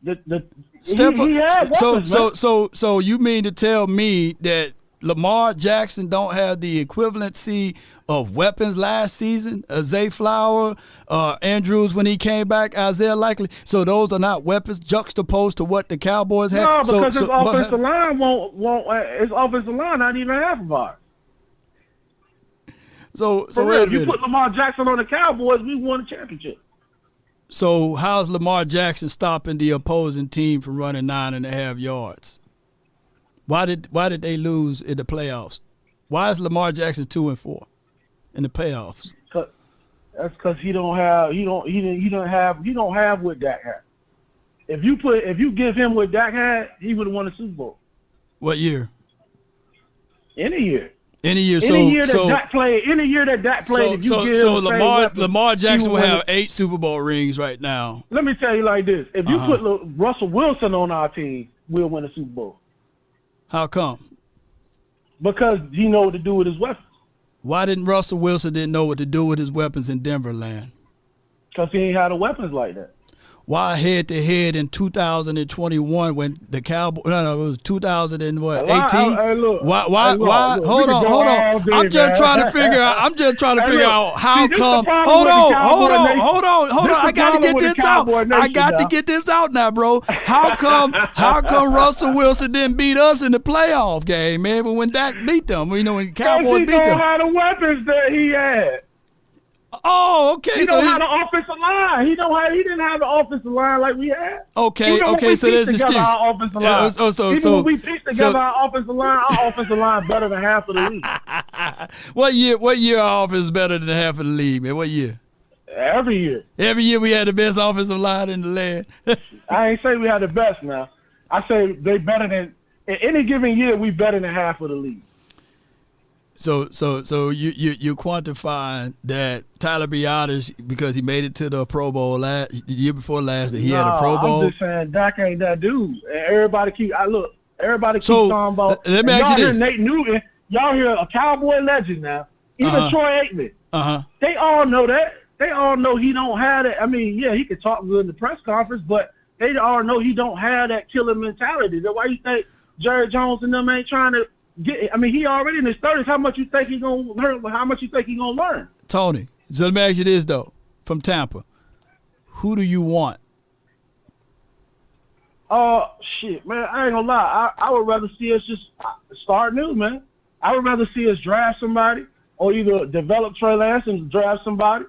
he had weapons. So you mean to tell me that Lamar Jackson don't have the equivalency of weapons last season? Zay Flower, Andrews when he came back, Isaiah Likely. So those are not weapons juxtaposed to what the Cowboys had. No, because his offensive line his offensive line not even half of ours. So wait a minute. If you put Lamar Jackson on the Cowboys, we won a championship. So how's Lamar Jackson stopping the opposing team from running 9.5 yards? Why did they lose in the playoffs? Why is Lamar Jackson 2-4 in the playoffs? That's because he don't have what Dak had. If you give him what Dak had, he would have won the Super Bowl. What year? Any year. Any year that Dak played. Lamar Jackson will have 8 Super Bowl rings right now. Let me tell you like this: if you put Russell Wilson on our team, we'll win a Super Bowl. How come? Because he know what to do with his weapons. Why didn't Russell Wilson know what to do with his weapons in Denver land? Because he ain't had the weapons like that. why head-to-head in 2021 when the Cowboys, it was 2018? Why? Hold on. I'm just trying to figure out how come. Hold on. I got to get this out. I got to get this out now, bro. How come Russell Wilson didn't beat us in the playoff game, man? But when Dak beat them, when Cowboys beat them. He don't have the weapons that he had. Oh, okay. He don't have the offensive line. He didn't have the offensive line like we had. Okay. So there's an excuse. Our offensive line. Even when we pieced together our offensive line better than half of the league. What year our offense is better than half of the league, man? What year? Every year. Every year we had the best offensive line in the land. I ain't say we had the best now. I say they better than in any given year we better than half of the league. So you quantifying that Tyler Biotis, because he made it to the Pro Bowl the year before last, that he had a Pro Bowl? I'm just saying Dak ain't that dude. And everybody keeps talking about. Let me ask you this. Nate Newton, y'all hear a Cowboy legend now. Even Troy Aikman. They all know that. They all know he don't have that. I mean, yeah, he could talk good in the press conference, but they all know he don't have that killer mentality. That's why you think Jerry Jones and them ain't trying to he already in his 30s. How much you think he gonna learn? How much you think he gonna learn? Tony, so let me ask you this though, from Tampa, who do you want? Shit, man, I ain't gonna lie. I would rather see us just start new, man. I would rather see us draft somebody, or either develop Trey Lance and draft somebody.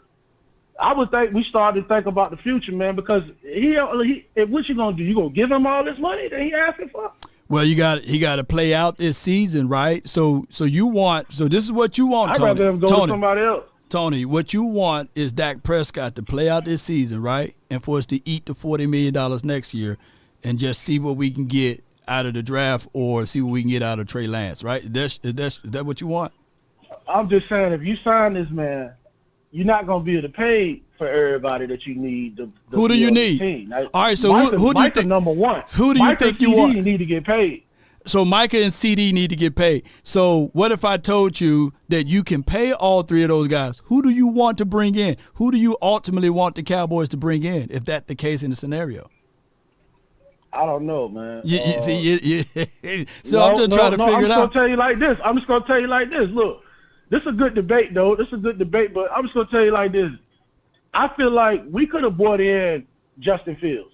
I would think we started to think about the future, man, because what you gonna do? You gonna give him all this money that he asking for? Well, he got to play out this season, right? So this is what you want, Tony. I'd rather him go to somebody else. Tony, what you want is Dak Prescott to play out this season, right? And for us to eat the $40 million next year and just see what we can get out of the draft or see what we can get out of Trey Lance, right? Is that what you want? I'm just saying, if you sign this man, you're not going to be able to pay for everybody that you need. Who do you need? Now, all right, so who do you think? Number one. Who do you think you want? Need to get paid. So Micah and CD need to get paid. So what if I told you that you can pay all three of those guys? Who do you want to bring in? Who do you ultimately want the Cowboys to bring in, if that's the case in the scenario? I don't know, man. So I'm just trying to figure it out. I'm just going to tell you like this. Look, this is a good debate, though. But I'm just going to tell you like this. I feel like we could have brought in Justin Fields.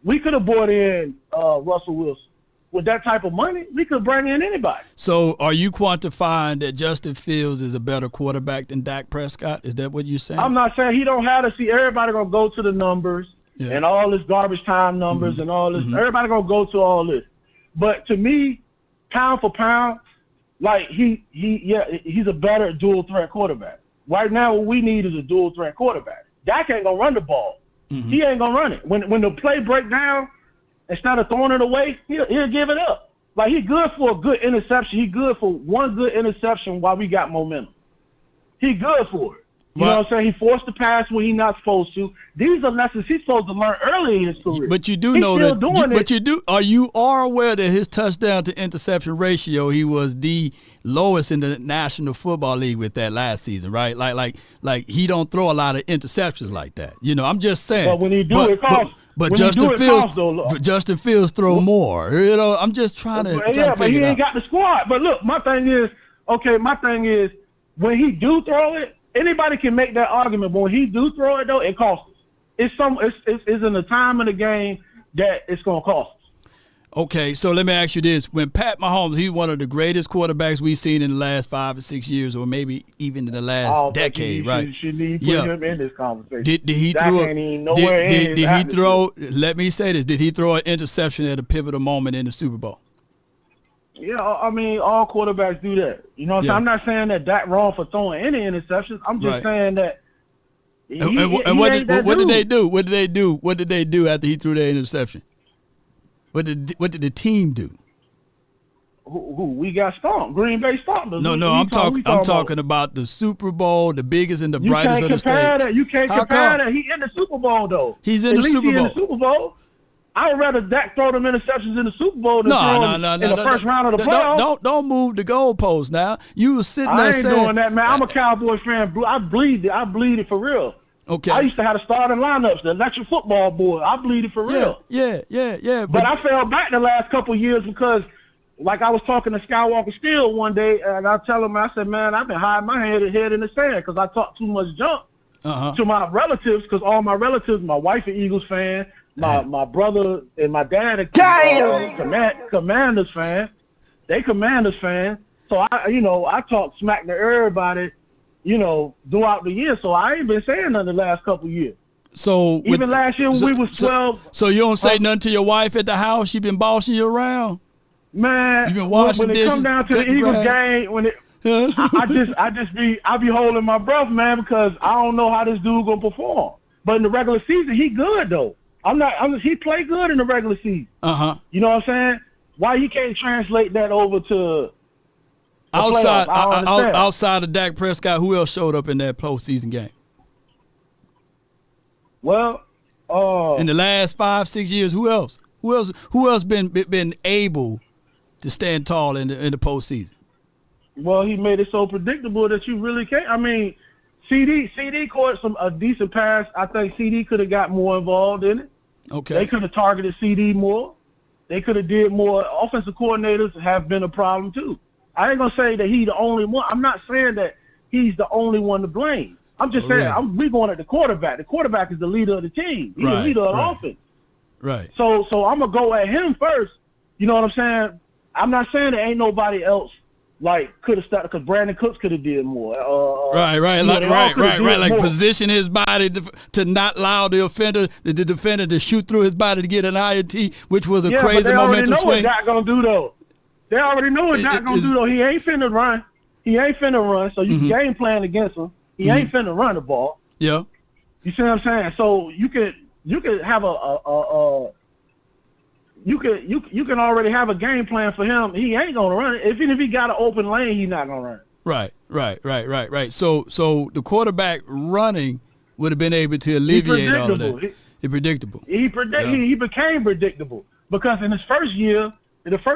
We could have brought in Russell Wilson. With that type of money, we could bring in anybody. So are you quantifying that Justin Fields is a better quarterback than Dak Prescott? Is that what you're saying? I'm not saying he don't have to see. Everybody going to go to the numbers and all this garbage time numbers and all this. Everybody going to go to all this. But to me, pound for pound, like he's a better dual threat quarterback. Right now, what we need is a dual threat quarterback. Dak ain't gonna run the ball. He ain't gonna run it. When the play break down, instead of throwing it away, he'll give it up. Like, he good for a good interception. He good for one good interception while we got momentum. He good for it. You know what I'm saying? He forced the pass when he's not supposed to. These are lessons he's supposed to learn early in his career. But you do know that. But you do. Are you aware that his touchdown to interception ratio, he was the lowest in the National Football League with that last season, right? Like he don't throw a lot of interceptions like that. You know, I'm just saying. But when he do it, costs. But Justin Fields throw more. You know, I'm just trying to. But he ain't got the squad. But look, my thing is, when he do throw it, anybody can make that argument, but when he do throw it, though, it costs us. It's in the time of the game that it's going to cost us. Okay, so let me ask you this. When Pat Mahomes, he's one of the greatest quarterbacks we've seen in the last 5 or 6 years, or maybe even in the last decade, right? Should need to put him in this conversation. Did he throw let me say this, did he throw an interception at a pivotal moment in the Super Bowl? Yeah, I mean, all quarterbacks do that. You know what I'm saying? I'm not saying that Dak wrong for throwing any interceptions. I'm just saying that what did they do? What did they do after he threw that interception? What did the team do? Who we got stomped? Green Bay stomped us. No, I'm talking about the Super Bowl, the biggest and the brightest of the stage. You can't compare that. He in the Super Bowl though. He's in the Super Bowl. I would rather Dak throw them interceptions in the Super Bowl than in the first round of the playoffs. Don't move the goalpost now. You were sitting there saying. I ain't doing that, man. I'm a Cowboy fan. I bleed it for real. Okay. I used to have the starting lineups, the electric football board. I bleed it for real. Yeah. But I fell back the last couple of years because, like I was talking to Skywalker Steele one day, and I tell him, I said, man, I've been hiding my head in the sand because I talk too much junk to my relatives, because all my relatives, my wife an Eagles fan, my brother and my dad are Commanders fan. They Commanders fan. So I talk smack to everybody, throughout the year. So I ain't been saying nothing the last couple of years. So even last year when we was 12. So you don't say nothing to your wife at the house? She been bossing you around? Man, you been washing when dishes, it come down to the Eagles game, when it I be holding my breath, man, because I don't know how this dude gonna perform. But in the regular season, he good though. He play good in the regular season. You know what I'm saying? Why he can't translate that over to outside of Dak Prescott? Who else showed up in that postseason game? Well, in the last 5-6 years, who else? Who else been able to stand tall in the postseason? Well, he made it so predictable that you really can't. I mean, CD caught a decent pass. I think CD could have got more involved in it. Okay. They could have targeted CD more. They could have did more. Offensive coordinators have been a problem too. I ain't gonna say that he's the only one. I'm not saying that he's the only one to blame. I'm just saying we going at the quarterback. The quarterback is the leader of the team. He's the leader of the offense. Right. So I'm gonna go at him first. You know what I'm saying? I'm not saying there ain't nobody else could have started, because Brandon Cooks could have did more. Right. Like position his body to not allow the defender to shoot through his body to get an INT, which was a crazy momentum swing. They already know what Dak gonna do though. They already know what Dak gonna do though. He ain't finna run. So you game plan against him. He ain't finna run the ball. Yeah. You see what I'm saying? So you could have you can already have a game plan for him. He ain't gonna run it. Even if he got an open lane, he's not gonna run it. Right. So the quarterback running would have been able to alleviate all of that. He's predictable. He became predictable because in his first year,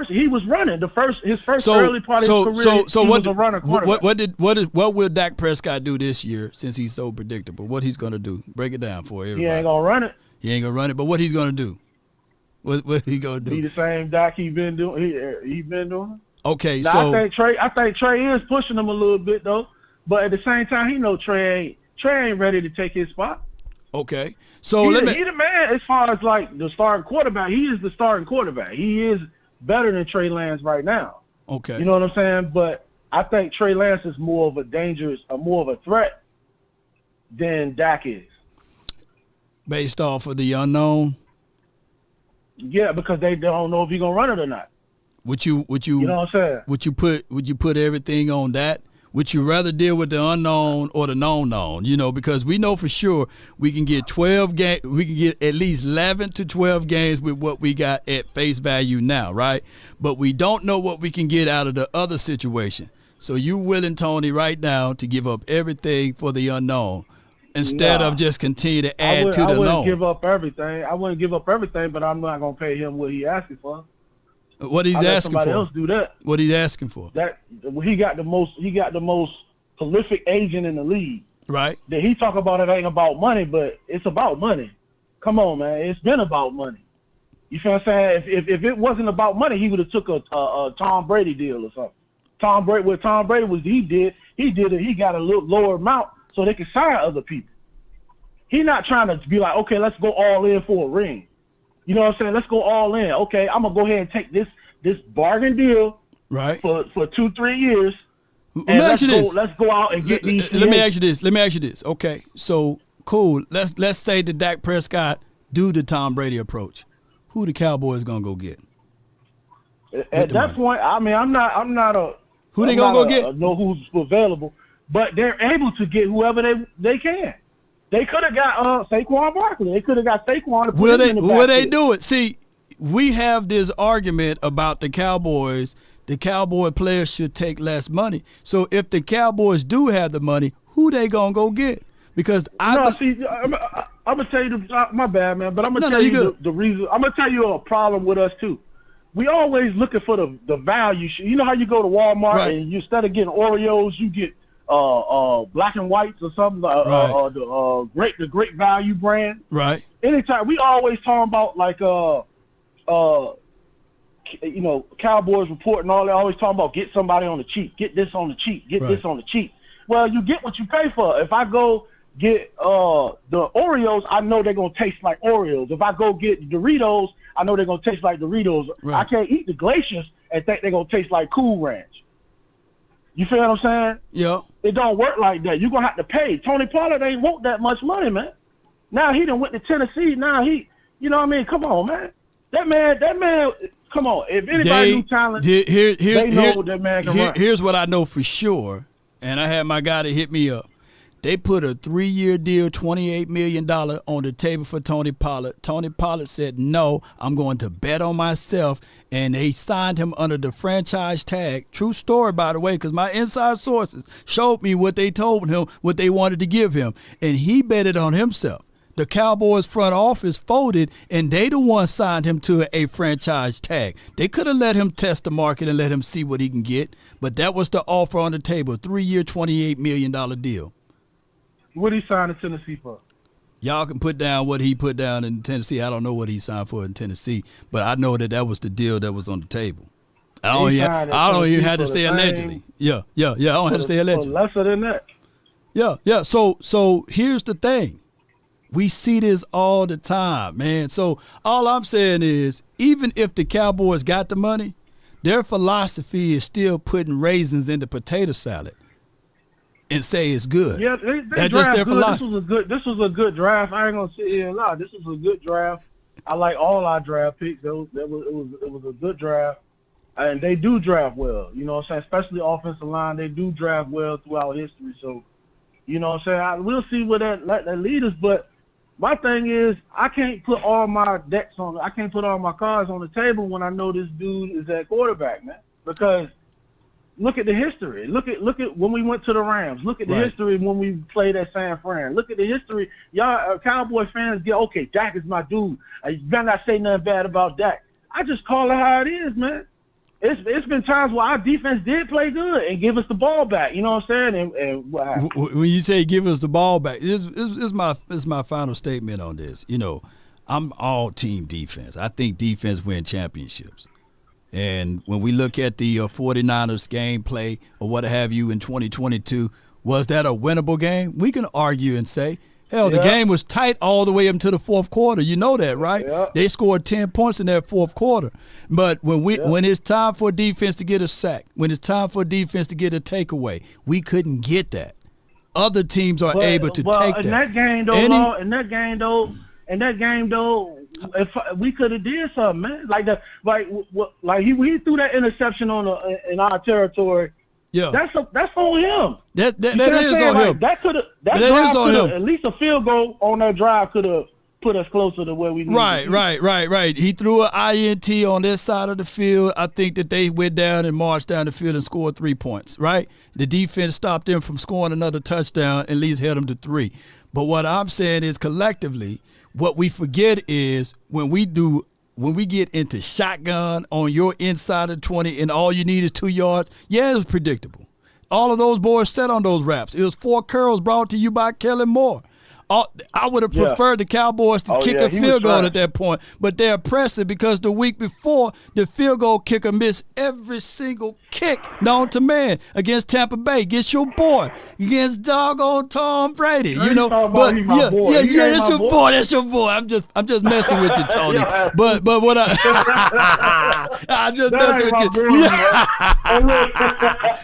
he was running. His first early part of his career, he was a runner quarterback. What will Dak Prescott do this year since he's so predictable? What he's gonna do? Break it down for everybody. He ain't gonna run it. He ain't gonna run it, but what he's gonna do? What he gonna do? Be the same Dak he been doing. He been doing. Okay, now, so I think Trey is pushing him a little bit though, but at the same time, he know Trey ain't ready to take his spot. Okay, so he the man as far as like the starting quarterback. He is the starting quarterback. He is better than Trey Lance right now. Okay, you know what I'm saying? But I think Trey Lance is more of a threat than Dak is. Based off of the unknown. Yeah, because they don't know if he's gonna run it or not. Would you you know what I'm saying? Would you put everything on that? Would you rather deal with the unknown or the known? Because we know for sure we can get 12 games. We can get at least 11 to 12 games with what we got at face value now, right? But we don't know what we can get out of the other situation. So you willing, Tony, right now to give up everything for the unknown instead of just continue to add to the known? I wouldn't give up everything. But I'm not gonna pay him what he asking for. What he's asking for? Somebody else do that. What he's asking for? He got the most prolific agent in the league. Right. That he talk about it ain't about money, but it's about money. Come on, man. It's been about money. You feel what I'm saying? If it wasn't about money, he would have took a Tom Brady deal or something. What Tom Brady was, he got a little lower amount so they could sign other people. He not trying to be like, okay, let's go all in for a ring. You know what I'm saying? Let's go all in. Okay, I'm gonna go ahead and take this bargain deal right for 2-3 years. Let's go out and get these. Let me ask you this. Okay, so cool. Let's say that Dak Prescott do the Tom Brady approach. Who the Cowboys gonna go get? At that point, I mean, I'm not a. Who they gonna go get? Know who's available, but they're able to get whoever they can. They could have got Saquon Barkley. They could have got Saquon. Will they do it? See, we have this argument about the Cowboys. The Cowboy players should take less money. So if the Cowboys do have the money, who they gonna go get? Because I'm gonna tell you my bad, man. But I'm gonna tell you the reason. I'm gonna tell you a problem with us too. We always looking for the value. You know how you go to Walmart and you, instead of getting Oreos, you get black and whites or something, the great value brand. Right. Anytime we always talking about like Cowboys report and all that, always talking about get somebody on the cheap, get this on the cheap, get this on the cheap. Well, you get what you pay for. If I go get the Oreos, I know they're gonna taste like Oreos. If I go get Doritos, I know they're gonna taste like Doritos. Right. I can't eat the Glaciers and think they're gonna taste like Cool Ranch. You feel what I'm saying? Yeah. It don't work like that. You're gonna have to pay. Tony Pollard ain't want that much money, man. Now he done went to Tennessee. Now he, you know what I mean? Come on, man. That man. Come on. If anybody knew talent, they know what that man can run. Here's what I know for sure, and I had my guy to hit me up. They put a 3-year deal, $28 million on the table for Tony Pollard. Tony Pollard said, no, I'm going to bet on myself, and they signed him under the franchise tag. True story, by the way, because my inside sources showed me what they told him, what they wanted to give him, and he betted on himself. The Cowboys front office folded, and they the one signed him to a franchise tag. They could have let him test the market and let him see what he can get, but that was the offer on the table, 3-year, $28 million deal. What he signed in Tennessee for? Y'all can put down what he put down in Tennessee. I don't know what he signed for in Tennessee, but I know that was the deal that was on the table. I don't even have to say allegedly. Yeah. I don't have to say allegedly. Lesser than that. Yeah. So here's the thing. We see this all the time, man. So all I'm saying is, even if the Cowboys got the money, their philosophy is still putting raisins in the potato salad and say it's good. Yeah, that's just their philosophy. This was a good draft. I ain't gonna sit here and lie. This was a good draft. I like all our draft picks. It was a good draft, and they do draft well. You know what I'm saying? Especially offensive line, they do draft well throughout history. So, you know what I'm saying? We'll see where that lead us. But my thing is, I can't put all my decks on. I can't put all my cards on the table when I know this dude is at quarterback, man. Because look at the history. Look at when we went to the Rams. Look at the history when we played at San Fran. Look at the history. Y'all Cowboy fans get, okay, Dak is my dude. You better not say nothing bad about Dak. I just call it how it is, man. It's been times where our defense did play good and give us the ball back. You know what I'm saying? And what happened? When you say give us the ball back, this is my final statement on this. You know, I'm all team defense. I think defense wins championships. And when we look at the 49ers gameplay or what have you in 2022, was that a winnable game? We can argue and say, hell, the game was tight all the way up to the fourth quarter. You know that, right? Yeah. They scored 10 points in that fourth quarter. But when it's time for defense to get a sack, when it's time for defense to get a takeaway, we couldn't get that. Other teams are able to take that. In that game, though, if we could have did something, man, he threw that interception in our territory. Yeah, that's on him. That is on him. That on him. At least a field goal on that drive could have put us closer to where we need to be. Right. He threw an INT on this side of the field. I think that they went down and marched down the field and scored 3 points. Right, the defense stopped them from scoring another touchdown and at least held them to 3. But what I'm saying is, collectively, what we forget is when we get into shotgun on your inside of 20 and all you need is 2 yards, it was predictable. All of those boys sat on those raps. It was 4 curls brought to you by Kellen Moore. I would have preferred the Cowboys to kick a field goal at that point, but they're pressing because the week before, the field goal kicker missed every single kick known to man against Tampa Bay, against your boy, against doggone Tom Brady. You know, but that's your boy. That's your boy. I'm just messing with you, Tony. But what I'm just messing with you.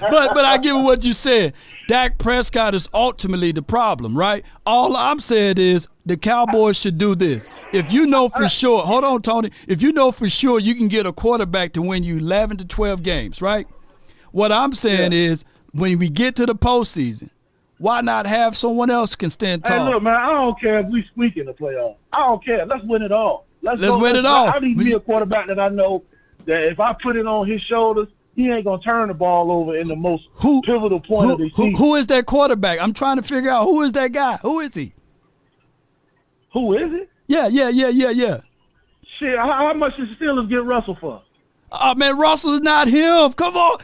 But I give you what you said. Dak Prescott is ultimately the problem, right? All I'm saying is the Cowboys should do this. If you know for sure, hold on, Tony. If you know for sure you can get a quarterback to win you 11 to 12 games, right? What I'm saying is when we get to the postseason, why not have someone else can stand tall? Hey, look, man, I don't care if we squeak in the playoffs. I don't care. Let's win it all. Let's win it all. I need to be a quarterback that I know that if I put it on his shoulders, he ain't going to turn the ball over in the most pivotal point of the season. Who is that quarterback? I'm trying to figure out who is that guy. Who is he? Who is it? Yeah. Shit, how much did the Steelers get Russell for? Oh man, Russell's not him. Come on,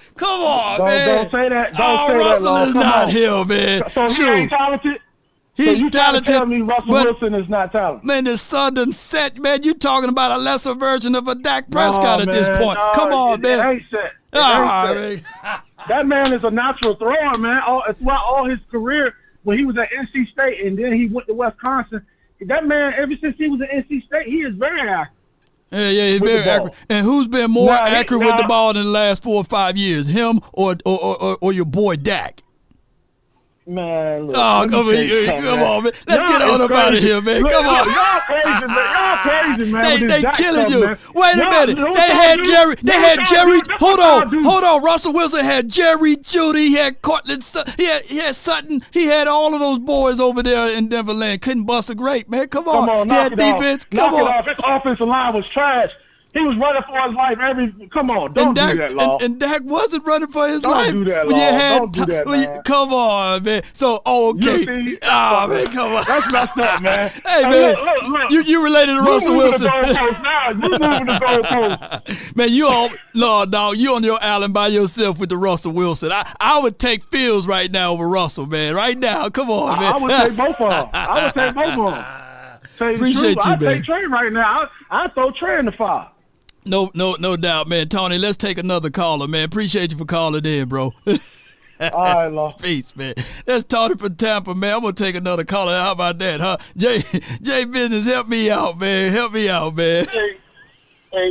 man. Don't say that. Don't say Russell that, is Come not on. him, man. So he ain't talented. He's so you talented. Tell me Russell Wilson is not talented. Man, the sun done set, man. You talking about a lesser version of a Dak Prescott at this point. No, Come on, man. It ain't set. That man is a natural thrower, man. Throughout all his career, when he was at NC State and then he went to Wisconsin, that man, ever since he was at NC State, he is very accurate. Yeah, he's very accurate. And who's been more accurate with the ball in the last 4 or 5 years, him or your boy Dak? Man, look, come on, man. Let's get on up out of here, man. Come on. Y'all crazy, man. They killing you. Man. Wait a minute. They had Jerry. Hold on. Russell Wilson had Jerry Jeudy. He had Cortland. He had Sutton. He had all of those boys over there in Denverland. Couldn't bust a grape, man. Come on. He had defense. Come on. His offensive line was trash. He was running for his life come on, don't do that, Law. And Dak wasn't running for his life. Don't do that, Law. Don't do that, man. Come on, man. So, okay. Man, come on. That's messed up, man. Hey, man. Look. You related to Russell Wilson. You moving the goalpost. Man, you on your island by yourself with the Russell Wilson. I would take Fields right now over Russell, man. Right now. Come on, man. I would take both of them. Appreciate you, man. I'd take Trey right now. I'd throw Trey in the fire. No doubt, man. Tony, let's take another caller, man. Appreciate you for calling in, bro. All right, Law. Peace, man. That's Tony from Tampa, man. I'm going to take another caller. How about that, huh? Jay Business, help me out, man. Hey,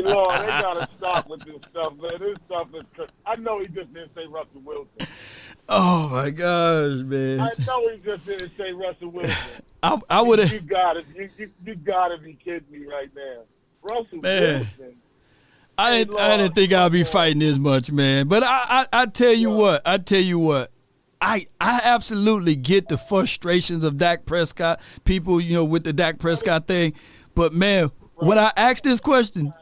Law, they got to stop with this stuff, man. This stuff is I know he just didn't say Russell Wilson. Oh, my gosh, man. I know he just didn't say Russell Wilson. I would have. You got to be kidding me right now. Russell Man. Wilson. I didn't think I'd be fighting this much, man. But I tell you what. I absolutely get the frustrations of Dak Prescott, people, with the Dak Prescott thing. But, man, when I ask this question,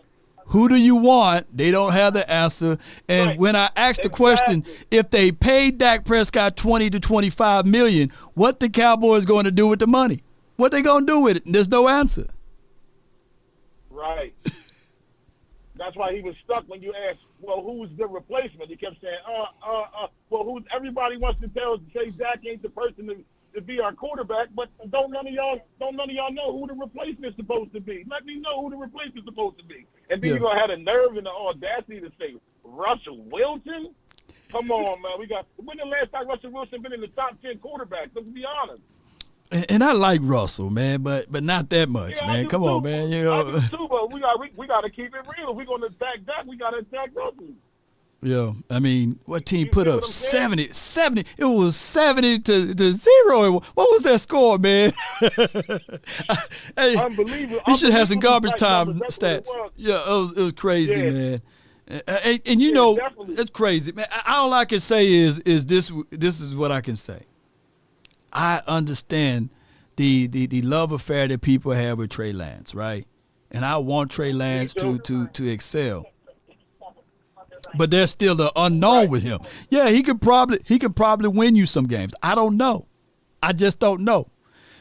who do you want? They don't have the answer. And when I ask the question, if they paid Dak Prescott $20 to $25 million, what the Cowboys going to do with the money? What they going to do with it? And there's no answer. Right. That's why he was stuck when you asked, well, who's the replacement? He kept saying, well, everybody wants to say Dak ain't the person to be our quarterback, but don't none of y'all know who the replacement's supposed to be. Let me know who the replacement's supposed to be. And then you're gonna have the nerve and the audacity to say Russell Wilson? Come on, man. When the last time Russell Wilson been in the top 10 quarterbacks? Let's be honest. And I like Russell, man, but not that much, man. Come on, man. I do too, but we got to keep it real. If we're going to attack Dak, we got to attack Russell. Yeah, I mean, what team put up 70? It was 70 to 0. What was that score, man? Hey, Unbelievable. He should have some garbage time stats. Yeah, it was crazy, man. And it's crazy, man. All I can say is this is what I can say. I understand the love affair that people have with Trey Lance, right? And I want Trey Lance to excel. But there's still the unknown with him. Yeah, he could probably win you some games. I don't know. I just don't know.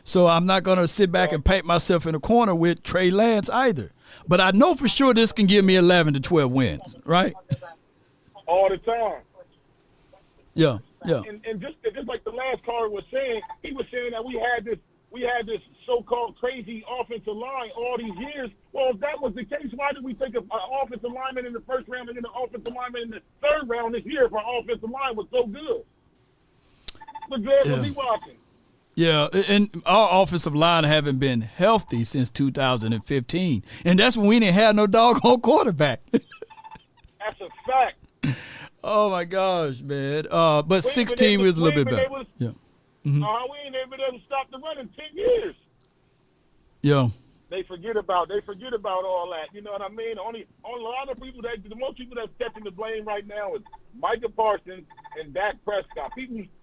So I'm not going to sit back and paint myself in a corner with Trey Lance either. But I know for sure this can give me 11 to 12 wins, right? All the time. Yeah. And just like the last caller was saying, he was saying that we had this so-called crazy offensive line all these years. Well, if that was the case, why did we take an offensive lineman in the first round and then an offensive lineman in the third round this year if our offensive line was so good? What good was he watching? Yeah, and our offensive line haven't been healthy since 2015. And that's when we didn't have no doggone quarterback. That's a fact. Oh, my gosh, man. But 16 was a little bit better. Yeah. Mm-hmm. We ain't able to stop the run in 10 years. Yeah. They forget about all that. You know what I mean? Only a lot of people the most people that's catching the blame right now is Micah Parsons and Dak Prescott.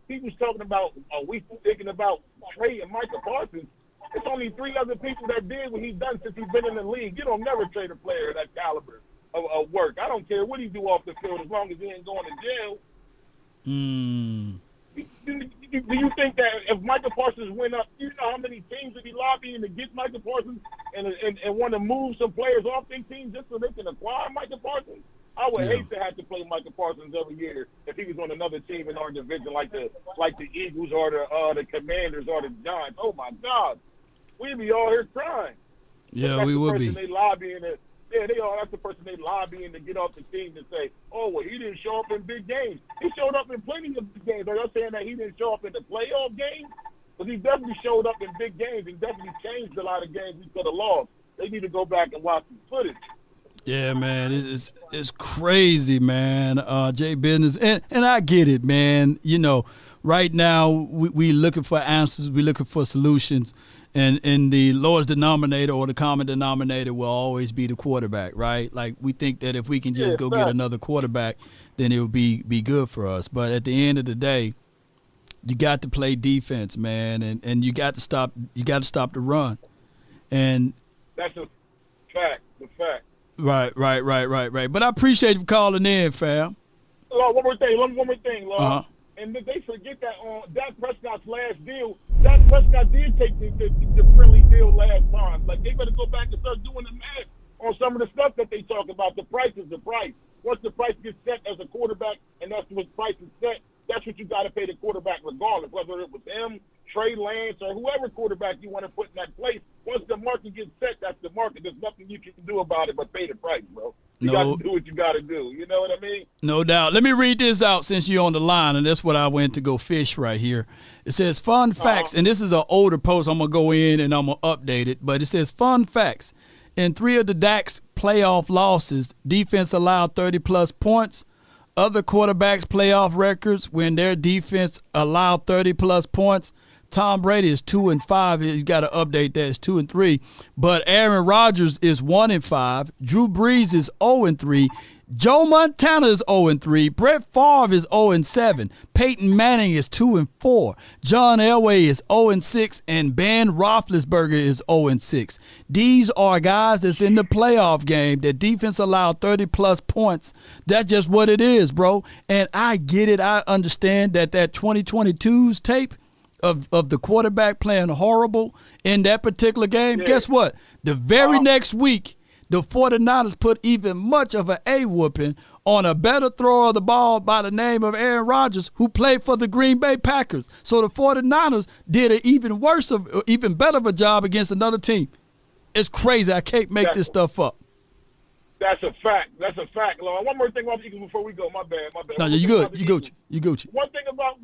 People's talking about we thinking about Trey and Micah Parsons. It's only 3 other people that did what he's done since he's been in the league. You don't never trade a player of that caliber of work. I don't care what he do off the field as long as he ain't going to jail. Do you think that if Micah Parsons went up, you know how many teams would be lobbying to get Micah Parsons and want to move some players off their team just so they can acquire Micah Parsons? I would hate to have to play Micah Parsons every year if he was on another team in our division, like the Eagles or the Commanders or the Giants. Oh my God, we'd be all here crying. Yeah, we would be. That's the person they lobbying to get off the team to say, oh, well, he didn't show up in big games. He showed up in plenty of big games. Are you saying that he didn't show up in the playoff games? Because he definitely showed up in big games. He definitely changed a lot of games we could have lost. They need to go back and watch the footage. Yeah, man, it's crazy, man. Jay Business, and I get it, man. You know, right now we looking for answers, we looking for solutions, and the lowest denominator or the common denominator will always be the quarterback, right? Like we think that if we can just go get another quarterback, then it will be good for us. But at the end of the day, you got to play defense, man, and you got to stop the run, and that's a fact. The fact. Right. But I appreciate you calling in, fam. Lord, one more thing, Lord. Uh-huh. And they forget that on Dak Prescott's last deal, Dak Prescott did take the friendly deal last time. Like, they better go back and start doing the math on some of the stuff that they talk about. The price is the price. Once the price gets set as a quarterback and that's what price is set, that's what you got to pay the quarterback regardless, whether it was him, Trey Lance, or whoever quarterback you want to put in that place. Once the market gets set, that's the market. There's nothing you can do about it but pay the price, bro. You got to do what you got to do. You know what I mean? No doubt. Let me read this out since you're on the line, and that's what I went to go fish right here. It says, fun facts, and this is an older post. I'm going to go in and I'm going to update it, but it says, fun facts. In 3 of the Dak's playoff losses, defense allowed 30-plus points. Other quarterbacks' playoff records when their defense allowed 30-plus points. Tom Brady is 2-5. He's got to update that. It's 2-3. But Aaron Rodgers is 1-5. Drew Brees is 0-3. Joe Montana is 0-3. Brett Favre is 0-7. Peyton Manning is 2-4. John Elway is 0-6, and Ben Roethlisberger is 0-6. These are guys that's in the playoff game. Their defense allowed 30-plus points. That's just what it is, bro. And I get it. I understand that 2022's tape of the quarterback playing horrible in that particular game. Yeah. Guess what? The very next week, the 49ers put even much of an A-whooping on a better thrower of the ball by the name of Aaron Rodgers, who played for the Green Bay Packers. So the 49ers did an even better of a job against another team. It's crazy. I can't make this stuff up. That's a fact. That's a fact, Lord. One more thing about the Eagles before we go. My bad. No, you good. You Gucci. One thing about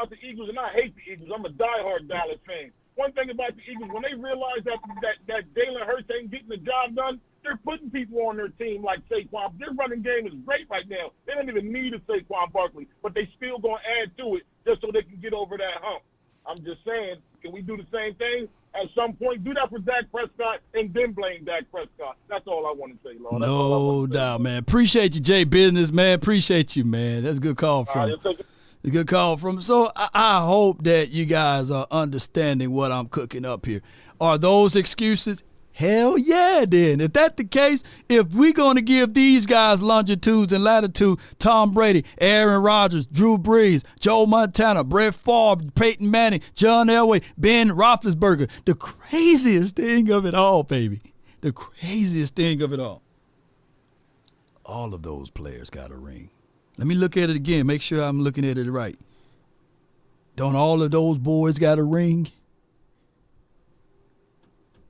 the Eagles, and I hate the Eagles. I'm a diehard Dallas fan. One thing about the Eagles, when they realize that Jalen Hurts ain't getting the job done, they're putting people on their team like Saquon. Their running game is great right now. They don't even need a Saquon Barkley, but they still going to add to it just so they can get over that hump. I'm just saying, can we do the same thing at some point? Do that for Dak Prescott and then blame Dak Prescott. That's all I want to say, Lord. No doubt, man. Appreciate you, Jay Business, man. Appreciate you, man. That's a good call from a good call from. So I hope that you guys are understanding what I'm cooking up here. Are those excuses? Hell yeah, then. If that's the case, if we're going to give these guys longitudes and latitude, Tom Brady, Aaron Rodgers, Drew Brees, Joe Montana, Brett Favre, Peyton Manning, John Elway, Ben Roethlisberger, the craziest thing of it all, baby, the craziest thing of it all of those players got a ring. Let me look at it again, make sure I'm looking at it right. Don't all of those boys got a ring?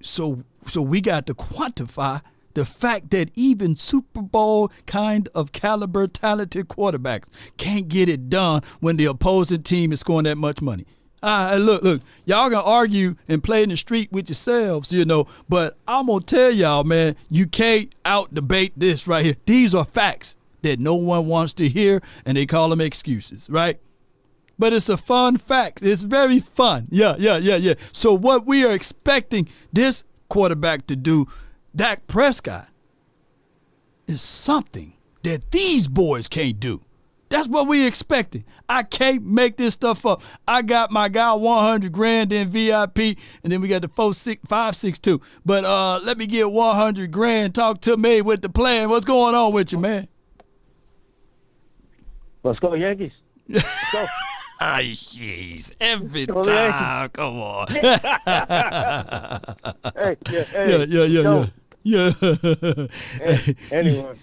So we got to quantify the fact that even Super Bowl kind of caliber talented quarterbacks can't get it done when the opposing team is scoring that much money. Look, y'all gonna argue and play in the street with yourselves, but I'm gonna tell y'all, man, you can't out-debate this right here. These are facts that no one wants to hear, and they call them excuses, right? But it's a fun fact. It's very fun. Yeah. So what we are expecting this quarterback to do, Dak Prescott, is something that these boys can't do. That's what we expecting. I can't make this stuff up. I got my guy $100,000 in VIP, and then we got the 562. But let me get $100,000. Talk to me with the plan. What's going on with you, man? Let's go Yankees. Let's go. Jeez. Every time. Come on. Hey. Yeah. Yeah. Anyway,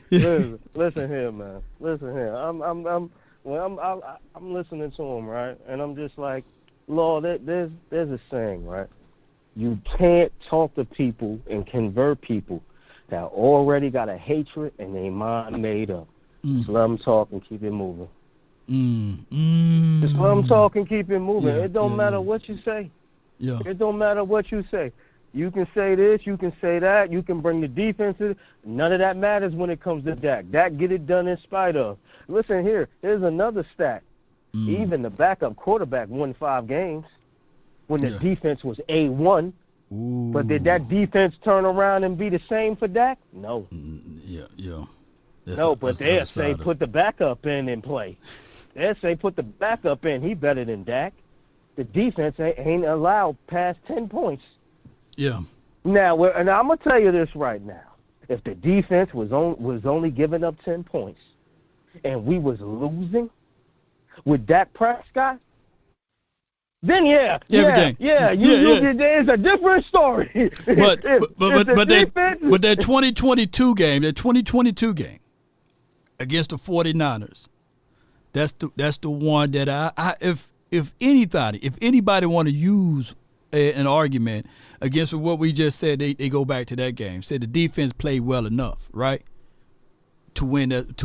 listen here, man. Listen here. I'm listening to him, right? And I'm just like, Lord, there's a saying, right? You can't talk to people and convert people that already got a hatred and their mind made up. Just let them talk and keep it moving. Just let them talk and keep it moving. It don't matter what you say. Yeah. It don't matter what you say. You can say this, you can say that, you can bring the defenses. None of that matters when it comes to Dak. Dak get it done in spite of. Listen here, here's another stat. Even the backup quarterback won 5 games when the defense was A1. But did that defense turn around and be the same for Dak? No. Yeah. But they'll say put the backup in and play. They'll say put the backup in. He better than Dak. The defense ain't allowed past 10 points. Yeah. Now, and I'm going to tell you this right now. If the defense was only giving up 10 points and we was losing with Dak Prescott, then there's a different story. But that 2022 game against the 49ers, that's the one that if anybody want to use an argument against what we just said, they go back to that game. Said the defense played well enough, right, to win that,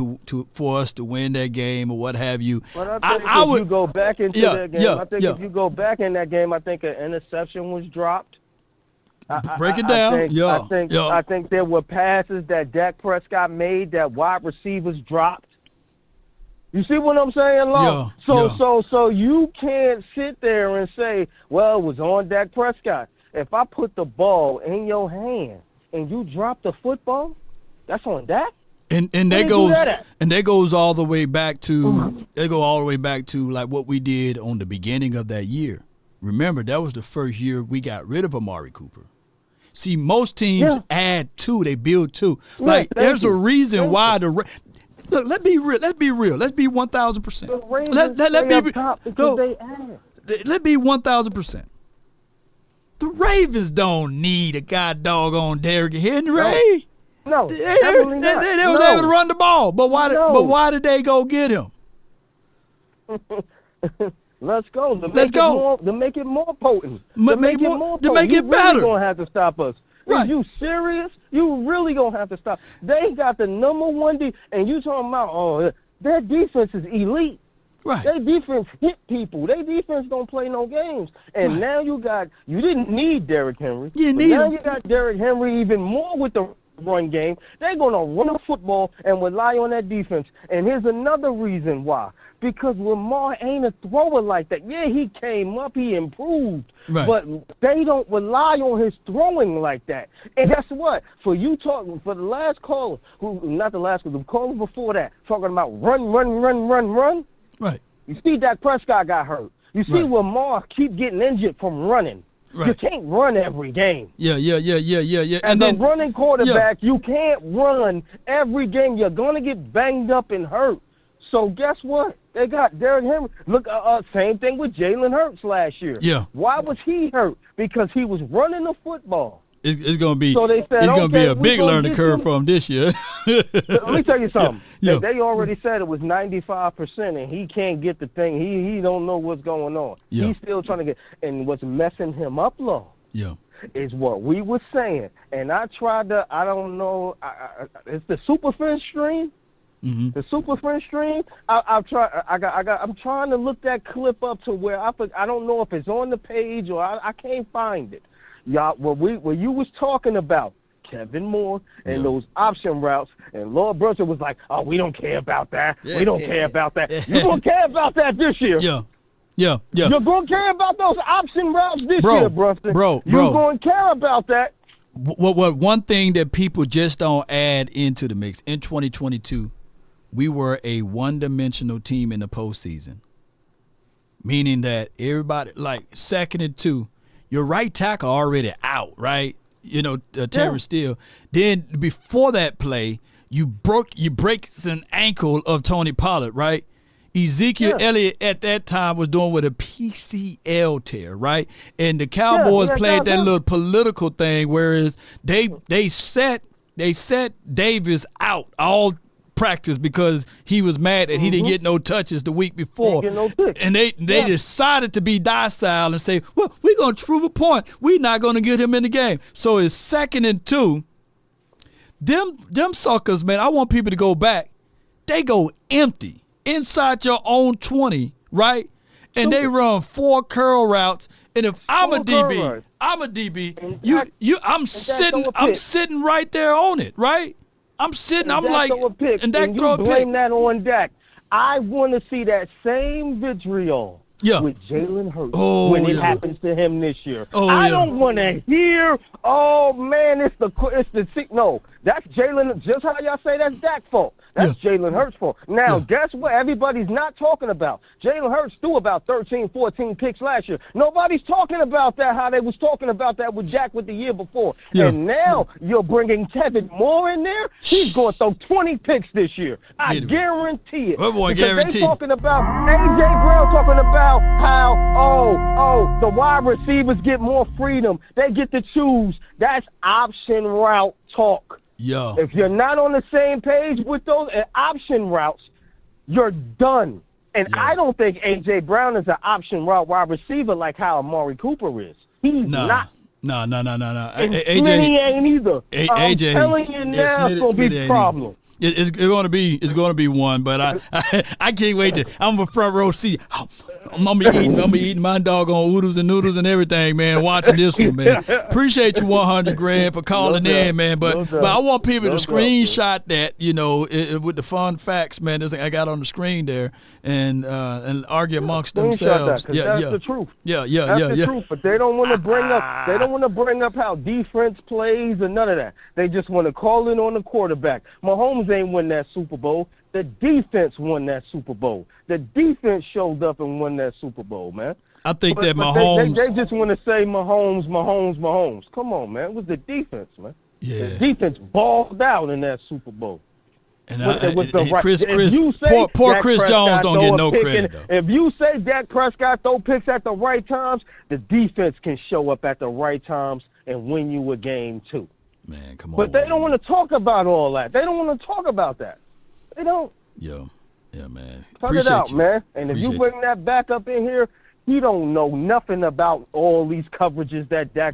for us to win that game or what have you. But I think if you go back into that game, if you go back in that game, I think an interception was dropped. Break it down. I think there were passes that Dak Prescott made that wide receivers dropped. You see what I'm saying, Lo? So you can't sit there and say, well, it was on Dak Prescott. If I put the ball in your hand and you drop the football, that's on Dak. And that goes all the way back to like what we did on the beginning of that year. Remember, that was the first year we got rid of Amari Cooper. See, most teams add 2, they build 2. Like there's a reason why look, let's be real. Let's be real. Let's be 1,000%. Let's be 1,000%. The Ravens don't need a doggone Derrick Henry. No, they was able to run the ball, but why did they go get him? Let's go. To make it more potent. To make it better. You're gonna have to stop us. Right. Are you serious? You really gonna have to stop. They got the number 1 and you talking about their defense is elite. Right. Their defense hit people. Their defense don't play no games. And now you didn't need Derrick Henry. Now you got Derrick Henry even more with the run game. They're gonna run the football and rely on that defense. And here's another reason why. Because Lamar ain't a thrower like that. Yeah, he came up, he improved. Right. But they don't rely on his throwing like that. And guess what? For the last caller, the caller before that, talking about run. Right. You see Dak Prescott got hurt. You see Lamar keep getting injured from running. Right. You can't run every game. Yeah. And then running quarterback, you can't run every game. You're going to get banged up and hurt. So guess what? They got Derrick Henry. Look, same thing with Jalen Hurts last year. Yeah. Why was he hurt? Because he was running the football. It's going to be. So they said, it's going to be a big learning curve from this year. Let me tell you something. Yeah. They already said it was 95%, and he can't get the thing. He don't know what's going on. Yeah. He's still trying to get. And what's messing him up, is what we were saying. And I tried to. I don't know. It's the Superfin stream. Mm-hmm. The Superfin stream. I'm trying to look that clip up to where I don't know if it's on the page or I can't find it. Y'all, where you was talking about Kevin Moore and those option routes, and Lord Brunson was like, "Oh, we don't care about that. We don't care about that. You're gonna care about that this year. Yeah. You're gonna care about those option routes this year, Brunson. You're gonna care about that." What one thing that people just don't add into the mix in 2022, we were a one-dimensional team in the postseason, meaning that everybody like 2nd and 2. Your right tackle already out, right? Terrence Steele. Then before that play, you break an ankle of Tony Pollard, right? Ezekiel Elliott at that time was doing with a PCL tear, right? And the Cowboys played that little political thing, whereas they set Davis out all practice because he was mad that he didn't get no touches the week before. And they decided to be docile and say, well, we're going to prove a point. We're not going to get him in the game. So it's 2nd and 2. Them suckers, man, I want people to go back. They go empty inside your own 20, right? And they run 4 curl routes. And if I'm a DB, I'm sitting right there on it, right? I'm sitting, I'm like, and Dak throw a pick. Blame that on Dak. I want to see that same vitriol with Jalen Hurts when it happens to him this year. I don't want to hear, oh man, no, that's Jalen. Just how y'all say that's Dak's fault. That's Jalen Hurts' fault. Now, guess what? Everybody's not talking about. Jalen Hurts threw about 13, 14 picks last year. Nobody's talking about that, how they was talking about that with Dak with the year before. And now you're bringing Kevin Moore in there. He's going to throw 20 picks this year. I guarantee it. They talking about A.J. Brown talking about how, the wide receivers get more freedom. They get to choose. That's option route talk. If you're not on the same page with those option routes, you're done. And I don't think A.J. Brown is an option route wide receiver like how Amari Cooper is. He's not. No. And Smitty ain't either. I'm telling you now, it's going to be a problem. It's going to be one, but I can't wait to. I'm a front row seat. I'm gonna be eating my doggone oodles and noodles and everything, man. Watching this one, man. Appreciate you $100,000 for calling in, man. But I want people to screenshot that, with the fun facts, man. I got on the screen there and argue amongst themselves. That's the truth. That's the truth. But they don't want to bring up. They don't want to bring up how defense plays and none of that. They just want to call in on the quarterback. Mahomes ain't win that Super Bowl. The defense won that Super Bowl. The defense showed up and won that Super Bowl, man. I think that Mahomes... They just want to say Mahomes. Come on, man. It was the defense, man. Yeah. The defense balled out in that Super Bowl. And poor Chris Jones don't get no credit, though. If you say Dak Prescott throw picks at the right times, the defense can show up at the right times and win you a game, too. Man, come on. But they don't want to talk about all that. They don't want to talk about that. They don't. Yeah, man. Cut it out, man. And if you bring that back up in here, he don't know nothing about all these coverages that Dak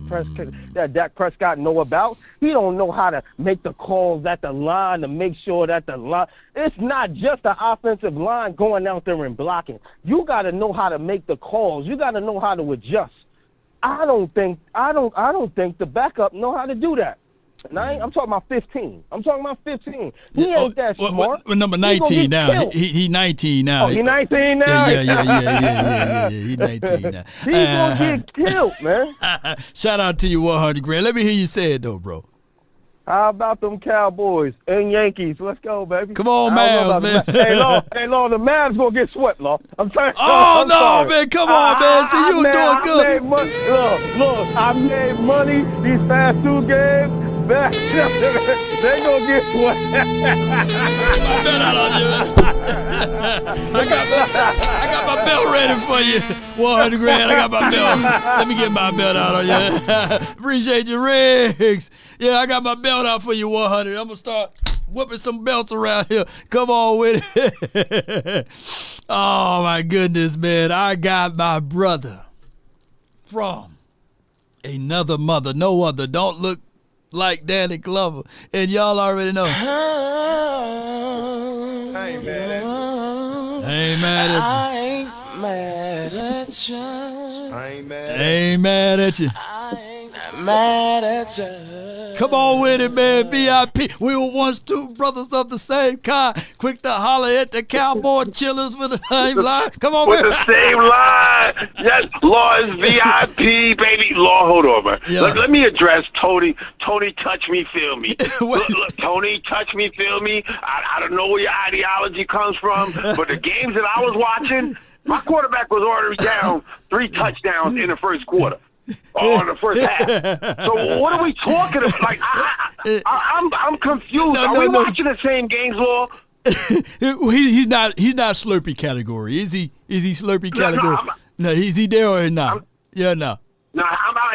Prescott know about. He don't know how to make the calls at the line to make sure that the line. It's not just the offensive line going out there and blocking. You got to know how to make the calls. You got to know how to adjust. I don't think the backup know how to do that. And I'm talking about 15. He ain't that smart. Well, number 19 now. He 19 now. Oh, he 19 now? Yeah. He 19 now. He's going to get killed, man. Shout out to you, $100,000. Let me hear you say it, though, bro. How about them Cowboys and Yankees? Let's go, baby. Come on, Mavs, man. Hey, Law, the Mavs going to get swept, Law. I'm sorry. Oh, no, man. Come on, man. See, you doing good. Look, I made money these past 2 games. They gonna get swept. I got my belt ready for you. $100,000. I got my belt. Let me get my belt out on you. Appreciate you, Riggs. Yeah, I got my belt out for you, 100. I'm gonna start whipping some belts around here. Come on with it. Oh my goodness, man. I got my brother from another mother, no other. Don't look like Danny Glover. And y'all already know. I ain't mad at you. I ain't mad at you. I ain't mad at you. I ain't mad at you. Come on with it, man. VIP. We were once 2 brothers of the same kind. Quick to holler at the Cowboy chillers with the same line. Come on, with man. the same line. Yes, Law is VIP, baby. Law, hold on, man. Yeah. Let me address Tony. Tony, touch me, feel me. look, Tony, touch me, feel me. I don't know where your ideology comes from, but the games that I was watching, my quarterback was already down 3 touchdowns in the first quarter. Or in the first half. So what are we talking about? Like, I'm confused. Are we watching the same games, Law? he's not Slurpee category. Is he Slurpee category? No, is he there or not? Yeah, no. No,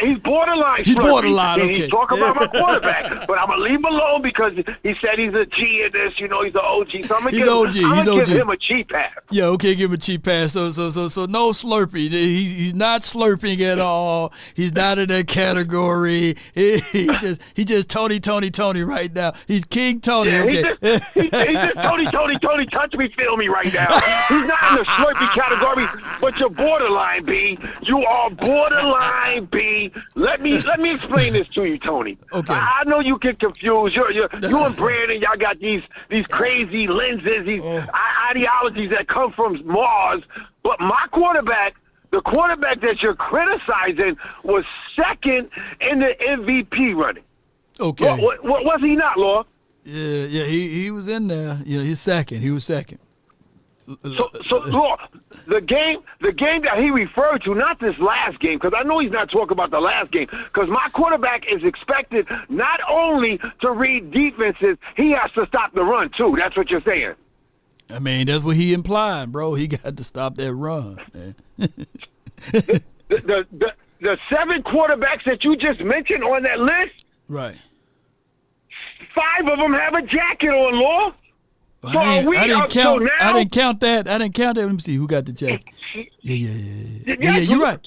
he's borderline. He's Slurpee. borderline. Okay. He's talking about my quarterback, but I'm gonna leave him alone because he said he's a G in this. You know, he's an OG. So I'm gonna give him a cheap pass. Yeah, okay, give him a cheap pass. So no Slurpee. He's not slurping at all. He's not in that category. He just Tony right now. He's King Tony. Yeah, okay. He's just Tony, touch me, feel me right now. He's not in the Slurpee category, but you're borderline, B. You are borderline, B. Let me explain this to you, Tony. Okay. I know you get confused. You and Brandon, y'all got these crazy lenses, these ideologies that come from Mars. But my quarterback, the quarterback that you're criticizing, was second in the MVP running. Okay. What was he not, Law? Yeah, he was in there. You know, he's second. He was second. So Law, the game that he referred to, not this last game, because I know he's not talking about the last game, because my quarterback is expected not only to read defenses, he has to stop the run too. That's what you're saying. I mean, that's what he implied, bro. He got to stop that run, man. the 7 quarterbacks that you just mentioned on that list, right? 5 of them have a jacket on, Law. So I didn't count that. Let me see who got the jacket. Yeah. You're right.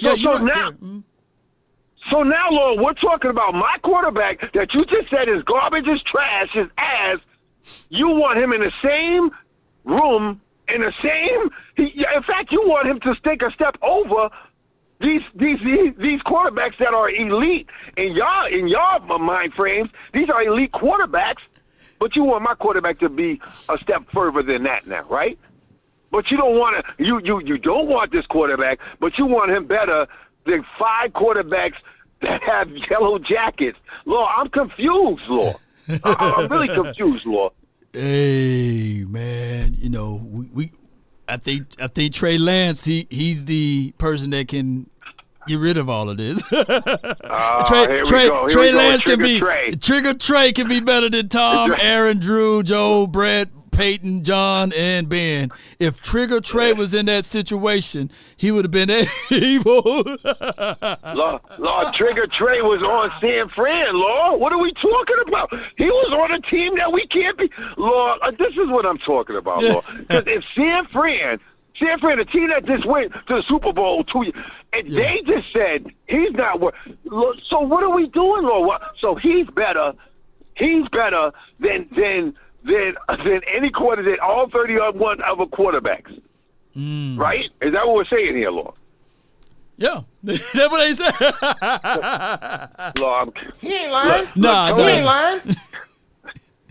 So now, Lord, we're talking about my quarterback that you just said is garbage, is trash, is ass. You want him in the same room, in fact, you want him to take a step over these quarterbacks that are elite in your mind frames. These are elite quarterbacks. But you want my quarterback to be a step further than that now, right? But you don't want to. You don't want this quarterback, but you want him better than 5 quarterbacks that have yellow jackets. Law, I'm confused, Law. I'm really confused, Law. Hey, man, you know I think Trey Lance he's the person that can get rid of all of this. Trey Lance can be Trigger Trey can be better than Tom, Aaron, Drew, Joe, Brett, Peyton, John, and Ben. If Trigger Trey was in that situation, he would have been evil. Lord, Trigger Trey was on San Fran, Lord. What are we talking about? He was on a team that we can't be. Lord, this is what I'm talking about, Lord. Because if San Fran, the team that just went to the Super Bowl 2 years, and they just said he's not worth. So what are we doing, Lord? So he's better than any quarterback, all 31 other quarterbacks. Right? Is that what we're saying here, Lord? Yeah, that's what they said. Lord, he ain't lying. He ain't lying.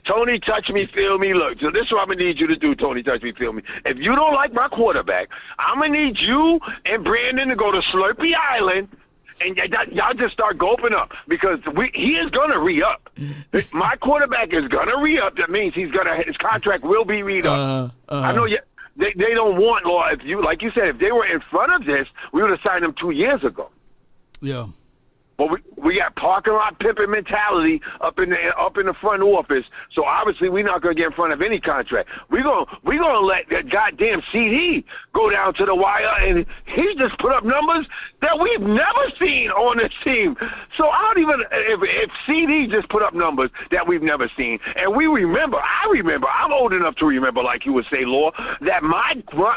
Tony, touch me, feel me. Look, so this is what I'm going to need you to do, Tony, touch me, feel me. If you don't like my quarterback, I'm going to need you and Brandon to go to Slurpee Island, and y'all just start gulping up because he is going to re-up. My quarterback is going to re-up. That means his contract will be re-up. I know they don't want, Law, if you, like you said, if they were in front of this, we would have signed him 2 years ago. Yeah. But we got parking lot pimping mentality up in the front office. So obviously we're not gonna get in front of any contract. We're gonna let that goddamn CD go down to the wire, and he just put up numbers that we've never seen on this team. So I don't even if CD just put up numbers that we've never seen, and I remember, I'm old enough to remember, like you would say, Law, that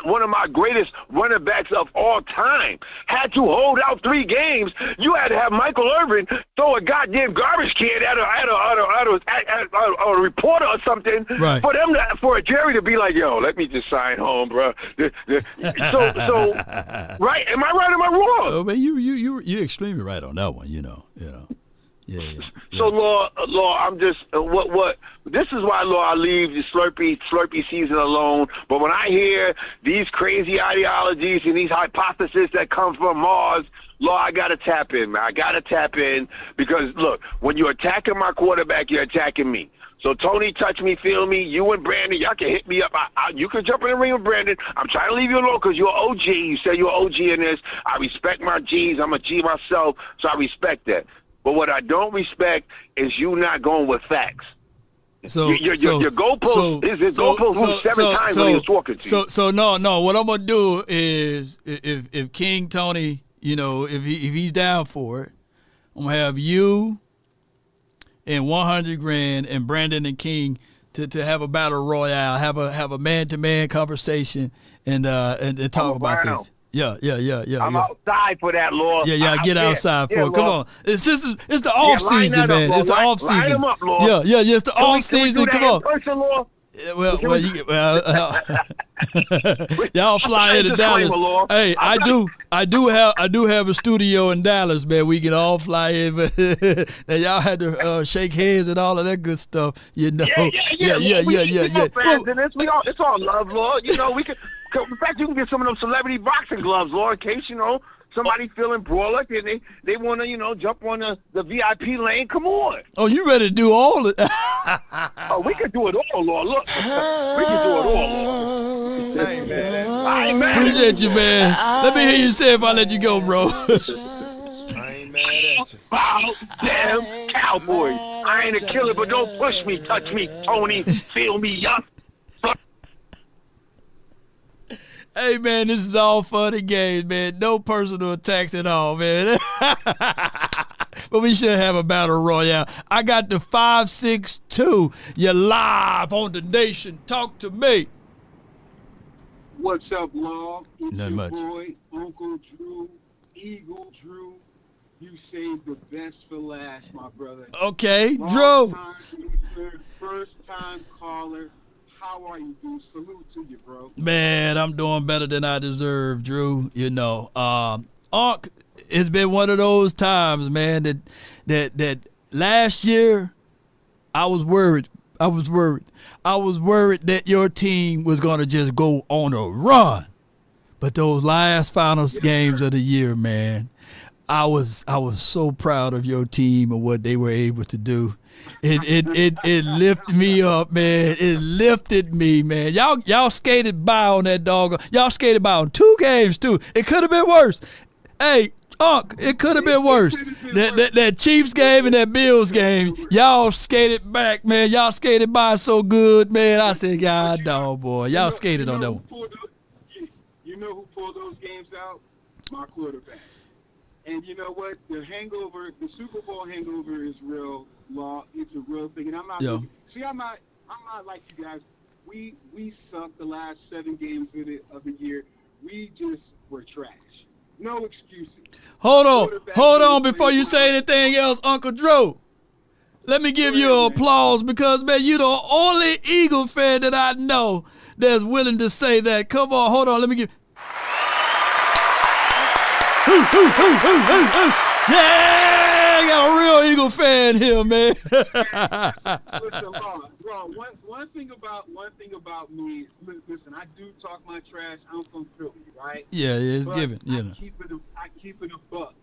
one of my greatest running backs of all time had to hold out 3 games. You had to have Michael Irvin throw a goddamn garbage can at a reporter or something, right, for Jerry to be like, yo, let me just sign home, bro. So right? Am I right or am I wrong? Oh man, you're extremely right on that one. You know. Yeah. So Law, I'm just what. This is why, Law, I leave the Slurpee season alone. But when I hear these crazy ideologies and these hypotheses that come from Mars, Law, I gotta tap in, man. I gotta tap in because look, when you're attacking my quarterback, you're attacking me. So Tony, touch me, feel me. You and Brandon, y'all can hit me up. You can jump in the ring with Brandon. I'm trying to leave you alone because you're OG. You say you're OG in this. I respect my G's. I'm a G myself, so I respect that. But what I don't respect is you not going with facts. So your goalpost his goalpost moved 7 times when he was talking to you. So no. What I'm gonna do is if King Tony, if he's down for it, I'm gonna have you and 100 grand and Brandon and King to have a battle royale, have a man-to-man conversation and talk about this. Yeah. I'm outside for that, Lord. Yeah, get outside for it. Come on. It's the off season, man. It's the off season. Line them up, Lord. Yeah, it's the off season. Come on. Well, y'all fly into Dallas. Hey, I do have a studio in Dallas, man. We can all fly in, but y'all had to shake hands and all of that good stuff, Yeah. It's all love, Lord. We can. In fact, you can get some of those celebrity boxing gloves, Lord, in case somebody feeling brawler and they want to jump on the VIP lane. Come on. Oh, you ready to do all it? Oh, we can do it all, Lord. Look, we can do it all, Lord. I ain't mad. Appreciate you, man. Let me hear you say if I let you go, bro. I ain't mad at you. About damn Cowboys. I ain't a killer, but don't push me, touch me, Tony. Feel me up. Hey, man, this is all fun and games, man. No personal attacks at all, man. But we should have a battle royale. I got the 562. You're live on the nation. Talk to me. What's up, Law? It's Not your much. boy, Uncle Drew, Eagle Drew. You saved the best for last, my brother. Okay, Long Drew. time listener, first time caller. How are you, dude? Salute to you, bro. Man, I'm doing better than I deserve, Drew. Unc, it's been one of those times, man, that last year I was worried. I was worried that your team was going to just go on a run. But those last finals games of the year, man, I was so proud of your team and what they were able to do. It lifted me up, man. It lifted me, man. Y'all skated by on that dog. Y'all skated by on 2 games too. It could have been worse. Hey, Unc, it could have been worse. That Chiefs game and that Bills game, y'all skated back, man. Y'all skated by so good, man. I said, God, dog, boy, y'all skated on that one. You know who pulled those games out? My quarterback. And you know what? The Super Bowl hangover is real, Law. It's a real thing. And I'm not. See, I'm not like you guys. We sucked the last 7 games of the year. We just were trash. No excuses. Hold on before you say anything else, Uncle Drew. Let me give you an applause because, man, you're the only Eagle fan that I know that's willing to say that. Come on, hold on. Let me give. Yeah, got a real Eagle fan here, man. Listen, Ron, one thing about me, listen, I do talk my trash. I'm from Philly, right? Yeah, it's but given. I keep it a buck.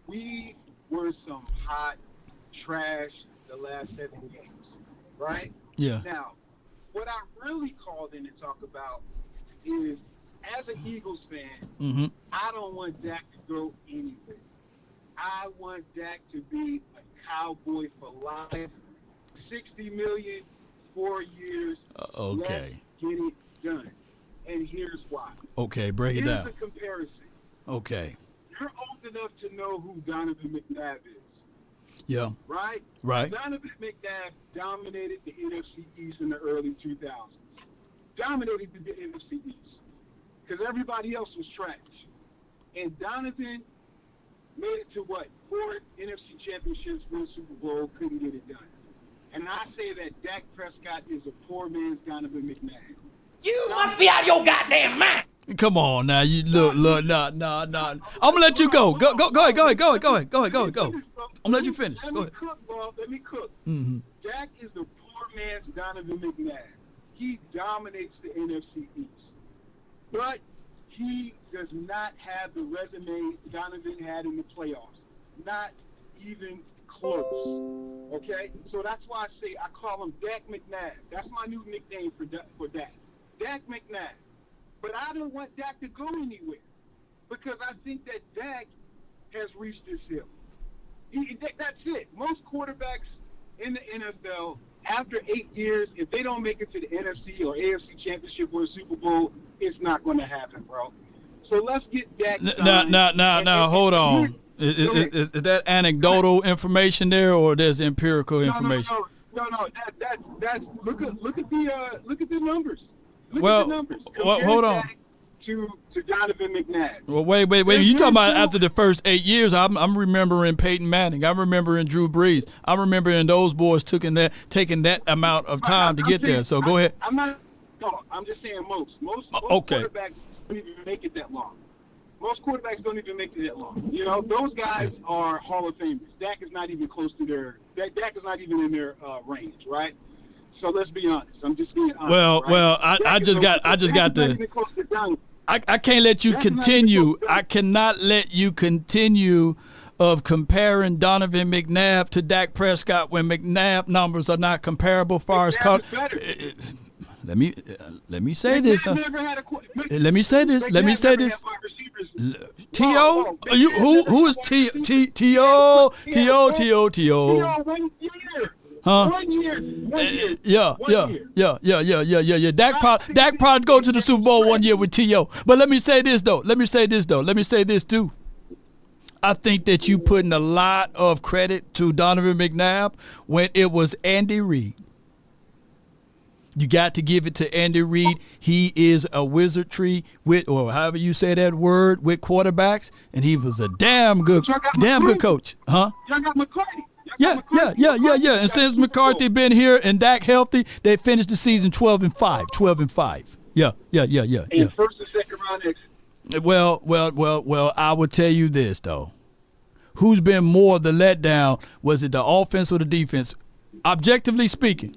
We were some hot trash the last 7 games, right? Yeah. Now, what I really called in to talk about is, as an Eagles fan, I don't want Dak to go anywhere. I want Dak to be a Cowboy for life. $60 million, 4 years. Okay. Let's get it done. And here's why. Okay, break it down. Here's a comparison. Okay. You're old enough to know who Donovan McNabb is. Yeah. Right? Right. Donovan McNabb dominated the NFC East in the early 2000s. Dominated the NFC East. Because everybody else was trash. And Donovan made it to what? 4 NFC championships, 1 Super Bowl, couldn't get it done. And I say that Dak Prescott is a poor man's Donovan McNabb. You must be out of your goddamn mind. Come on now, you look, nah. I'm gonna let you go. Go ahead. I'm gonna let you finish. Go ahead. Let me cook. Mm-hmm. Dak is the poor man's Donovan McNabb. He dominates the NFC East. But he does not have the resume Donovan had in the playoffs. Not even close. Okay? So that's why I call him Dak McNabb. That's my new nickname for Dak. Dak McNabb. But I don't want Dak to go anywhere because I think that Dak has reached his ceiling. That's it. Most quarterbacks in the NFL after 8 years, if they don't make it to the NFC or AFC Championship or Super Bowl, it's not going to happen, bro. So let's get Dak signed. Now, hold on. Is that anecdotal information there, or there's empirical information? No. That's look at the numbers. Look Well, at the numbers. hold on. Dak to Donovan McNabb. Well, wait. You talking about after the first 8 years? I'm remembering Peyton Manning. I'm remembering Drew Brees. I'm remembering those boys taking that amount of time to get there. So go ahead. I'm just saying most quarterbacks don't even make it that long. Most quarterbacks don't even make it that long. You know, those guys are Hall of Famers. Dak is not even close to Dak is not even in their range, right? So let's be honest. I'm just being honest. Well, I just got the. I can't let you continue. I cannot let you continue of comparing Donovan McNabb to Dak Prescott when McNabb numbers are not comparable as far as Let me say this. Let me say this. T.O. Who is T.O.? Huh? 1 year. Yeah. Dak probably go to the Super Bowl 1 year with T.O. But let me say this too. I think that you putting a lot of credit to Donovan McNabb when it was Andy Reid. You got to give it to Andy Reid. He is a wizardry with, or however you say that word, with quarterbacks, and he was a damn good coach. Huh? Y'all got McCarthy. Yeah. And since McCarthy been here and Dak healthy, they finished the season 12-5. Yeah. And first and second round exit. Well, I would tell you this, though. Who's been more the letdown? Was it the offense or the defense? Objectively speaking,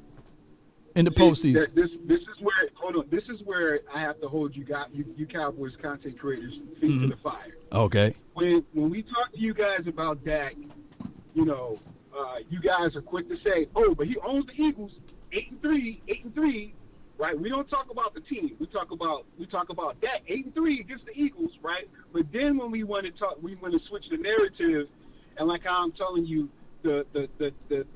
in the postseason. This is where I have to hold you Cowboys content creators feet to the fire. Okay. When we talk to you guys about Dak, you know, you guys are quick to say, "Oh, but he owns the Eagles, 8-3, right?" We don't talk about the team. We talk about Dak, 8-3 against the Eagles, right? But then when we want to switch the narrative, and like how I'm telling you the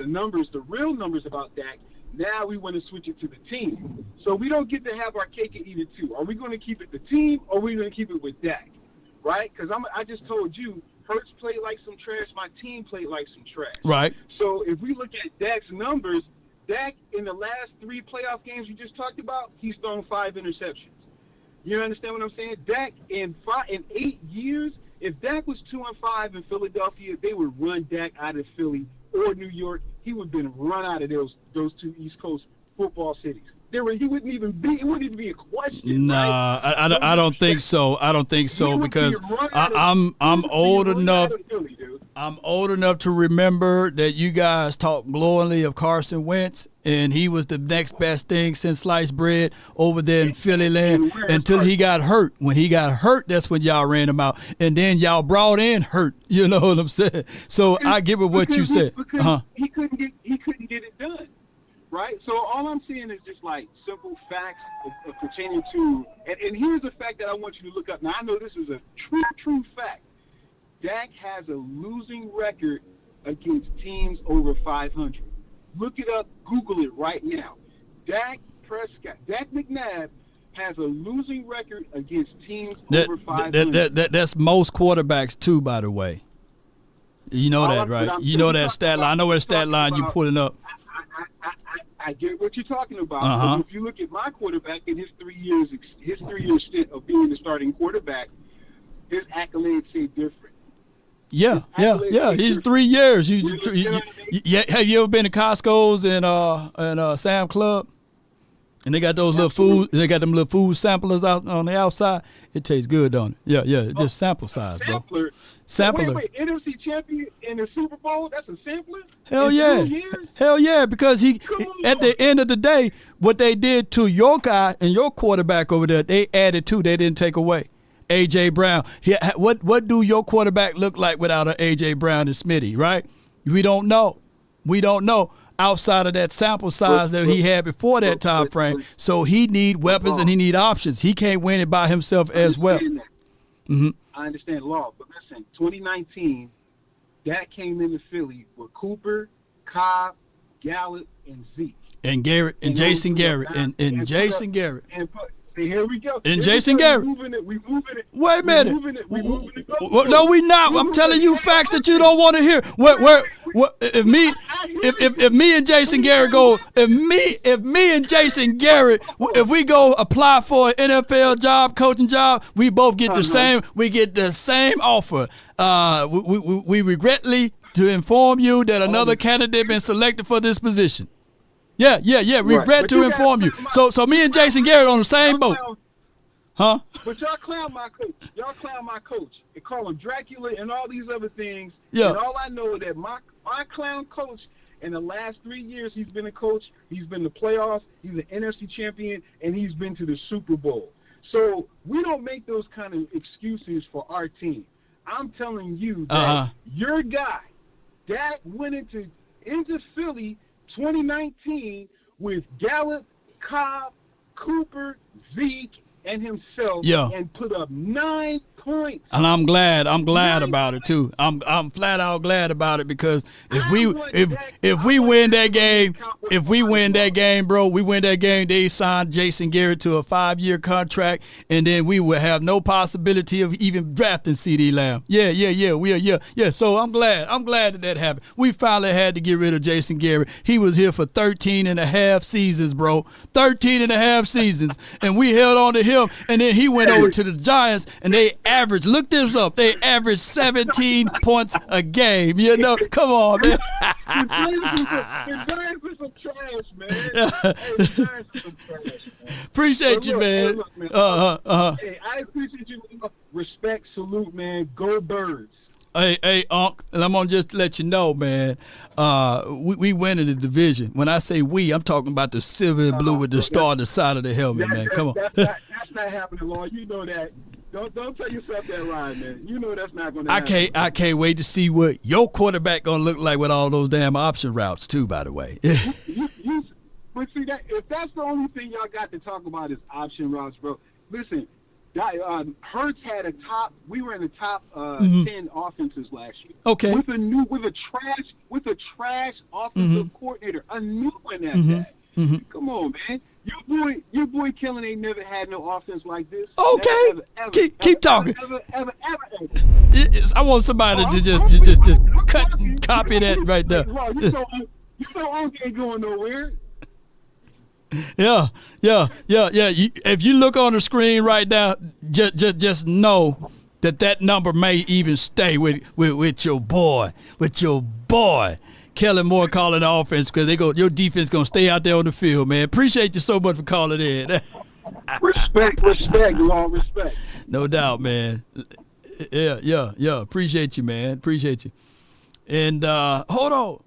numbers, the real numbers about Dak. Now we want to switch it to the team. So we don't get to have our cake and eat it too. Are we going to keep it the team, or are we going to keep it with Dak, right? Because I just told you, Hurts played like some trash. My team played like some trash. Right. So if we look at Dak's numbers, Dak in the last 3 playoff games we just talked about, he's thrown 5 interceptions. You understand what I'm saying? Dak in 8 years, if Dak was 2-5 in Philadelphia, they would run Dak out of Philly or New York. He would have been run out of those 2 East Coast football cities. It wouldn't even be a question. Nah, right? I don't think so. Because I'm old enough. I'm old enough to remember that you guys talked glowingly of Carson Wentz, and he was the next best thing since sliced bread over there in Philly land until he got hurt. When he got hurt, that's when y'all ran him out, and then y'all brought in Hurt. You know what I'm saying? So I give it what you said. He couldn't get it done. Right? So all I'm saying is just like simple facts of pertaining to, and here's a fact that I want you to look up. Now, I know this is a true fact. Dak has a losing record against teams over 500. Look it up. Google it right now. Dak McNabb has a losing record against teams over 500. That's most quarterbacks too, by the way. You know that, right? You know that stat line. I know what stat line you're pulling up. I get what you're talking about. But if you look at my quarterback in his 3 years stint of being the starting quarterback, his accolades say different. Yeah. He's 3 years. Have you ever been to Costco's and Sam Club? And they got those little food. They got them little food samplers out on the outside. It tastes good, don't it? Yeah. Just sample size, bro. Sampler. Wait, NFC champion in the Super Bowl? That's a sampler? Hell yeah, because at the end of the day, what they did to your guy and your quarterback over there, they added to, they didn't take away. A.J. Brown. What do your quarterback look like without an A.J. Brown and Smitty, right? We don't know. Outside of that sample size that he had before that time frame. So he need weapons and he need options. He can't win it by himself as well. I understand law, but listen, 2019, Dak came into Philly with Cooper, Cobb, Gallup, and Zeke. And Garrett and Jason Garrett and Jason Garrett. See, here we go. And Jason Garrett. We moving it. Wait a minute. No, we not. I'm telling you facts that you don't want to hear. If me and Jason Garrett go, if me and Jason Garrett, if we go apply for an NFL job, coaching job, we both get the same. We get the same offer. We regretfully to inform you that another candidate been selected for this position. Yeah. Regret to inform you. So me and Jason Garrett on the same boat. Huh? But y'all clown my coach. Y'all clown my coach. And call him Dracula and all these other things. Yeah. And all I know is that my clown coach, in the last 3 years he's been a coach, he's been to playoffs, he's an NFC champion, and he's been to the Super Bowl. So we don't make those kind of excuses for our team. I'm telling you that your guy that went into Philly 2019 with Gallup, Cobb, Cooper, Zeke, and himself, and put up 9 points. And I'm glad about it too. I'm flat out glad about it because if we win that game, bro, we win that game, they signed Jason Garrett to a 5-year contract, and then we would have no possibility of even drafting CeeDee Lamb. Yeah. So I'm glad that happened. We finally had to get rid of Jason Garrett. He was here for 13 and a half seasons, bro. 13 and a half seasons. And we held on to him, and then he went over to the Giants, and they averaged, look this up, they averaged 17 points a game. You know, come on, man. The Giants are some trash, man. The Giants are some trash, man. Appreciate you, man. Look, man. Hey, I appreciate you. Respect, salute, man. Go Birds. Hey, Unc, and I'm gonna just let you know, man. We win in the division. When I say we, I'm talking about the silver and blue with the star on the side of the helmet, man. Come on. That's not happening, Lord. You know that. Don't tell yourself that lie, man. You know that's not gonna happen. I can't wait to see what your quarterback gonna look like with all those damn option routes too. By the way. But see that if that's the only thing y'all got to talk about is option routes, bro. Listen. Hurts had a top. We were in the top 10 offenses last year. Okay. With a trash offensive coordinator, a new one at that. Come on, man. Your boy Kellen ain't never had no offense like this. Okay. Ever, keep talking. Ever. I want somebody to just cut and copy that right there. You know Unc ain't going nowhere. Yeah. If you look on the screen right now, just know that number may even stay with your boy, Kellen Moore calling the offense because your defense gonna stay out there on the field, man. Appreciate you so much for calling in. Respect, Lord, respect. No doubt, man. Yeah. Appreciate you, man. Appreciate you. And hold on.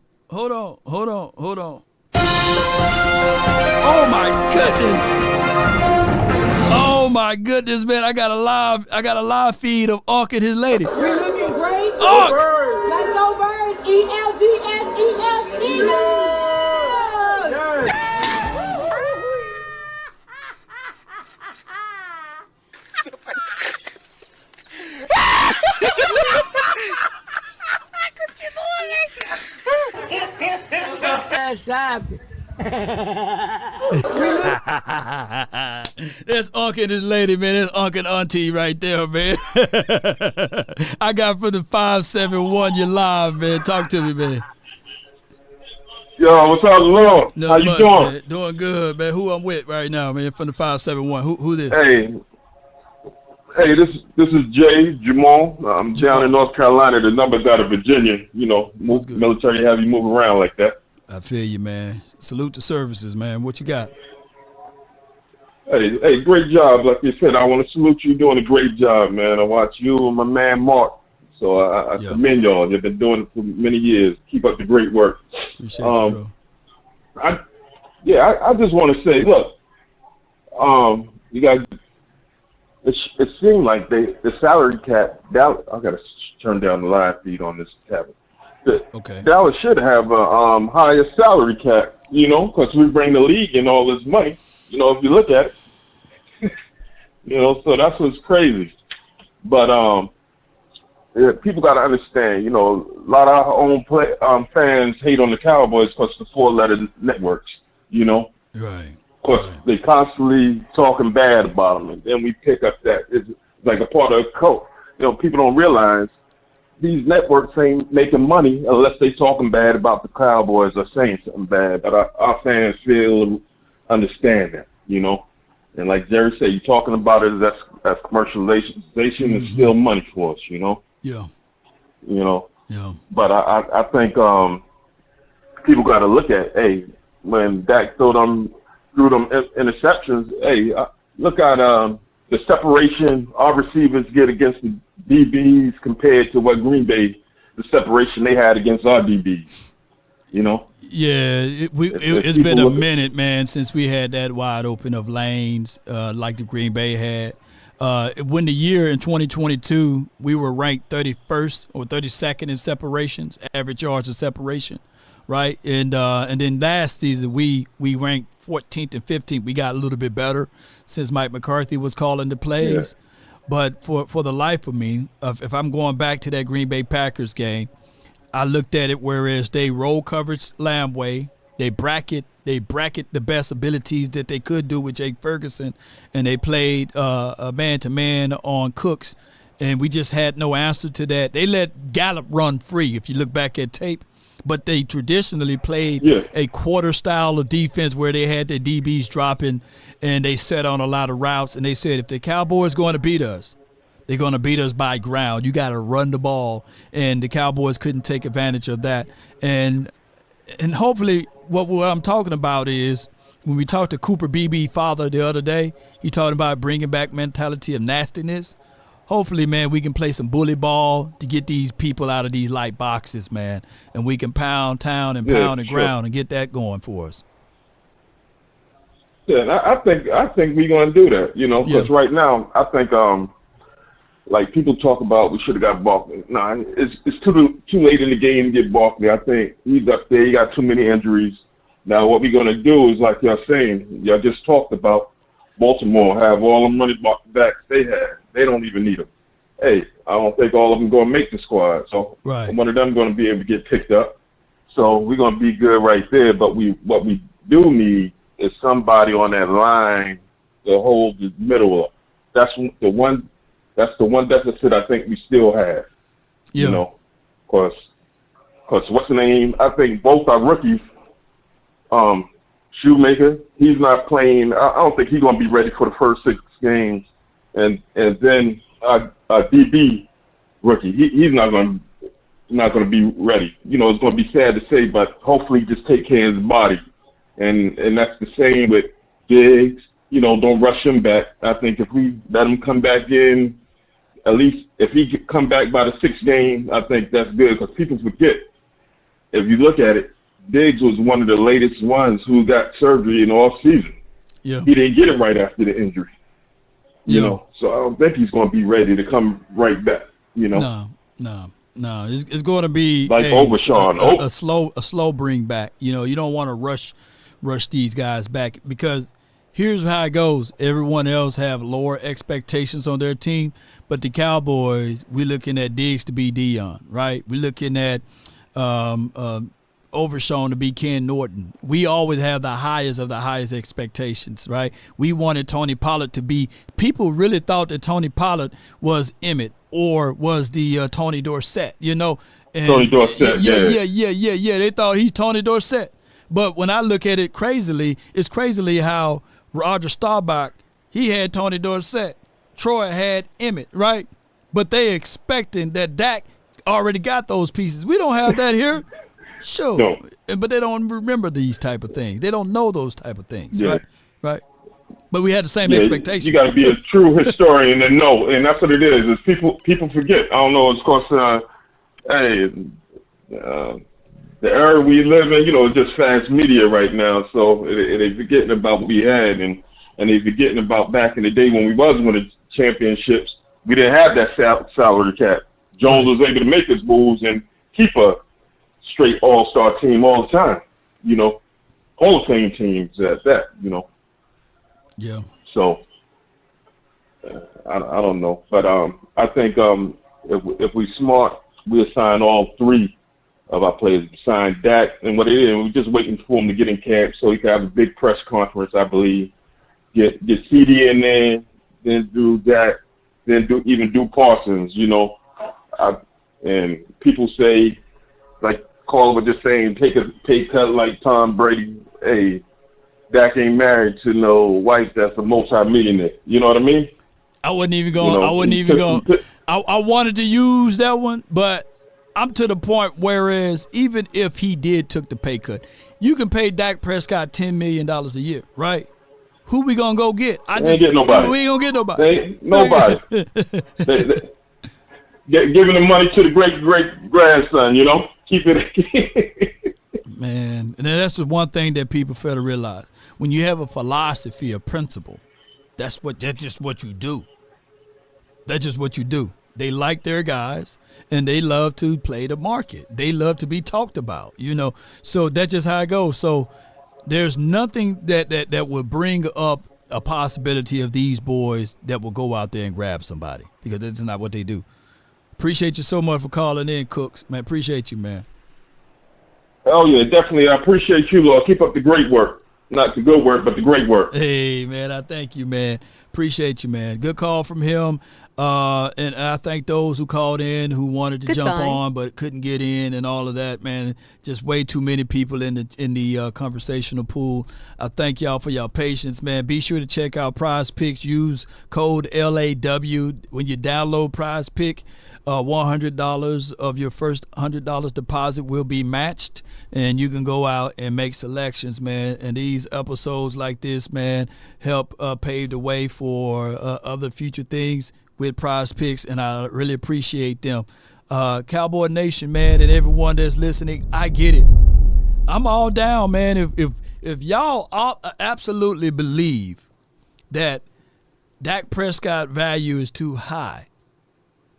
Oh my goodness, man! I got a live feed of Unc and his lady. We're looking great. Unc! Let's go Birds! ELGS. That's Unc and his lady, man. That's Unc and Auntie right there, man. I got for the 571. You live, man. Talk to me, man. Yo, what's up, Lord? How you doing? Man. Doing good, man. Who I'm with right now, man? From the 571. Who this? Hey, this is Jay Jamal. I'm down in North Carolina. The number's out of Virginia. You know, military have you move around like that. I feel you, man. Salute the services, man. What you got? Hey, great job. Like you said, I want to salute you. Doing a great job, man. I watch you and my man Mark. So I commend y'all. You've been doing it for many years. Keep up the great work. Appreciate you, bro. I just want to say, look, you guys. It seemed like the salary cap. I got to turn down the live feed on this tablet. Dallas should have a higher salary cap, you know, because we bring the league in all this money. You know, if you look at it, you know, so that's what's crazy. But people got to understand, a lot of our own fans hate on the Cowboys because the 4-letter networks, Right. Of course, they constantly talking bad about them, and then we pick up that it's like a part of a cult. People don't realize these networks ain't making money unless they talking bad about the Cowboys or saying something bad. But our fans feel and understand that, And like Jerry said, you're talking about it as commercialization. It's still money for us, Yeah. Yeah. But I think people got to look at, hey, when Dak threw them interceptions, hey, look at the separation our receivers get against the DBs compared to what Green Bay, the separation they had against our DBs, Yeah, it's been a minute, man, since we had that wide open of lanes like the Green Bay had. When the year in 2022, we were ranked 31st or 32nd in separations, average yards of separation, right? And then last season, we ranked 14th and 15th. We got a little bit better since Mike McCarthy was calling the plays. Yeah. But for the life of me, if I'm going back to that Green Bay Packers game, I looked at it whereas they roll coverage Lamway, they bracket the best abilities that they could do with Jake Ferguson, and they played a man-to-man on Cooks, and we just had no answer to that. They let Gallup run free, if you look back at tape, but they traditionally played a quarter style of defense where they had their DBs dropping, and they set on a lot of routes, and they said if the Cowboys going to beat us, they're going to beat us by ground. You got to run the ball, and the Cowboys couldn't take advantage of that. And hopefully what I'm talking about is when we talked to Cooper Beebe father the other day, he talked about bringing back mentality of nastiness. Hopefully, man, we can play some bully ball to get these people out of these light boxes, man, and we can pound town and pound the ground and get that going for us. Yeah, I think we're going to do that, because right now I think like people talk about we should have got Barkley. No, it's too late in the game to get Barkley. I think he's up there. He got too many injuries. Now what we're going to do is, like y'all saying, y'all just talked about Baltimore have all the money backs they had. They don't even need them. Hey, I don't think all of them going to make the squad. So one of them going to be able to get picked up. So we're going to be good right there. But what we do need is somebody on that line to hold the middle up. That's the one deficit I think we still have. Yeah. Because what's the name? I think both our rookies, Shoemaker, he's not playing. I don't think he's going to be ready for the first 6 games. And then DB rookie, he's not going to be ready. It's going to be sad to say, but hopefully just take care of his body. And that's the same with Diggs. Don't rush him back. I think if we let him come back in, at least if he could come back by the 6th game, I think that's good, because people forget. If you look at it, Diggs was one of the latest ones who got surgery in the off season. Yeah. He didn't get it right after the injury. So I don't think he's going to be ready to come right back. No. It's going to be like Overshawn. A slow bring back. You don't want to rush these guys back, because here's how it goes. Everyone else have lower expectations on their team, but the Cowboys, we're looking at Diggs to be Dion, right? We're looking at Overshawn to be Ken Norton. We always have the highest of the highest expectations, right? We wanted Tony Pollard to be – people really thought that Tony Pollard was Emmett or was the Tony Dorsett, And, Tony Dorsett, yeah. They thought he's Tony Dorsett. But when I look at it crazily, it's crazily how Roger Staubach, he had Tony Dorsett. Troy had Emmett, right? But they expecting that Dak already got those pieces. We don't have that here. Sure. No. But they don't remember these type of things. They don't know those type of things, right? But we had the same expectations. You got to be a true historian and know, and that's what it is. Is people forget. I don't know. It's because, the era we live in, it's just fast media right now. So they forgetting about what we had, and they forgetting about back in the day when we was winning championships. We didn't have that salary cap. Jones was able to make his moves and keep a straight all-star team all the time, Hall of Fame teams at that, Yeah. So I don't know, but I think if we smart, we'll sign all 3 of our players. Sign Dak, and what it is, we're just waiting for him to get in camp so he can have a big press conference, I believe. Get CD in there, then do that, then do Parsons, you know. And people say, like Carl was just saying, take a pay cut like Tom Brady. Hey, Dak ain't married to no wife that's a multi-millionaire. You know what I mean? I wasn't even going. I wanted to use that one, but I'm to the point whereas even if he did took the pay cut, you can pay Dak Prescott $10 million a year, right? Who we gonna go get? Ain't get nobody. We ain't gonna get nobody. Ain't nobody. Giving the money to the great grandson, you know. Keep it. Man, and that's just one thing that people fail to realize. When you have a philosophy, a principle, that's just what you do. That's just what you do. They like their guys, and they love to play the market. They love to be talked about, you know. So that's just how it goes. So there's nothing that would bring up a possibility of these boys that will go out there and grab somebody, because that's not what they do. Appreciate you so much for calling in, Cooks. Man, appreciate you, man. Oh, yeah, definitely. I appreciate you, Lord. Keep up the great work. Not the good work, but the great work. Hey, man, I thank you, man. Appreciate you, man. Good call from him. And I thank those who called in who wanted to jump on but couldn't get in and all of that, man. Just way too many people in the conversational pool. I thank y'all for y'all patience, man. Be sure to check out Prize Picks. Use code LAW when you download Prize Pick. $100 of your first $100 deposit will be matched, and you can go out and make selections, man. And these episodes like this, man, help pave the way for other future things with Prize Picks, and I really appreciate them. Cowboy Nation, man, and everyone that's listening, I get it. I'm all down, man. If y'all absolutely believe that Dak Prescott value is too high,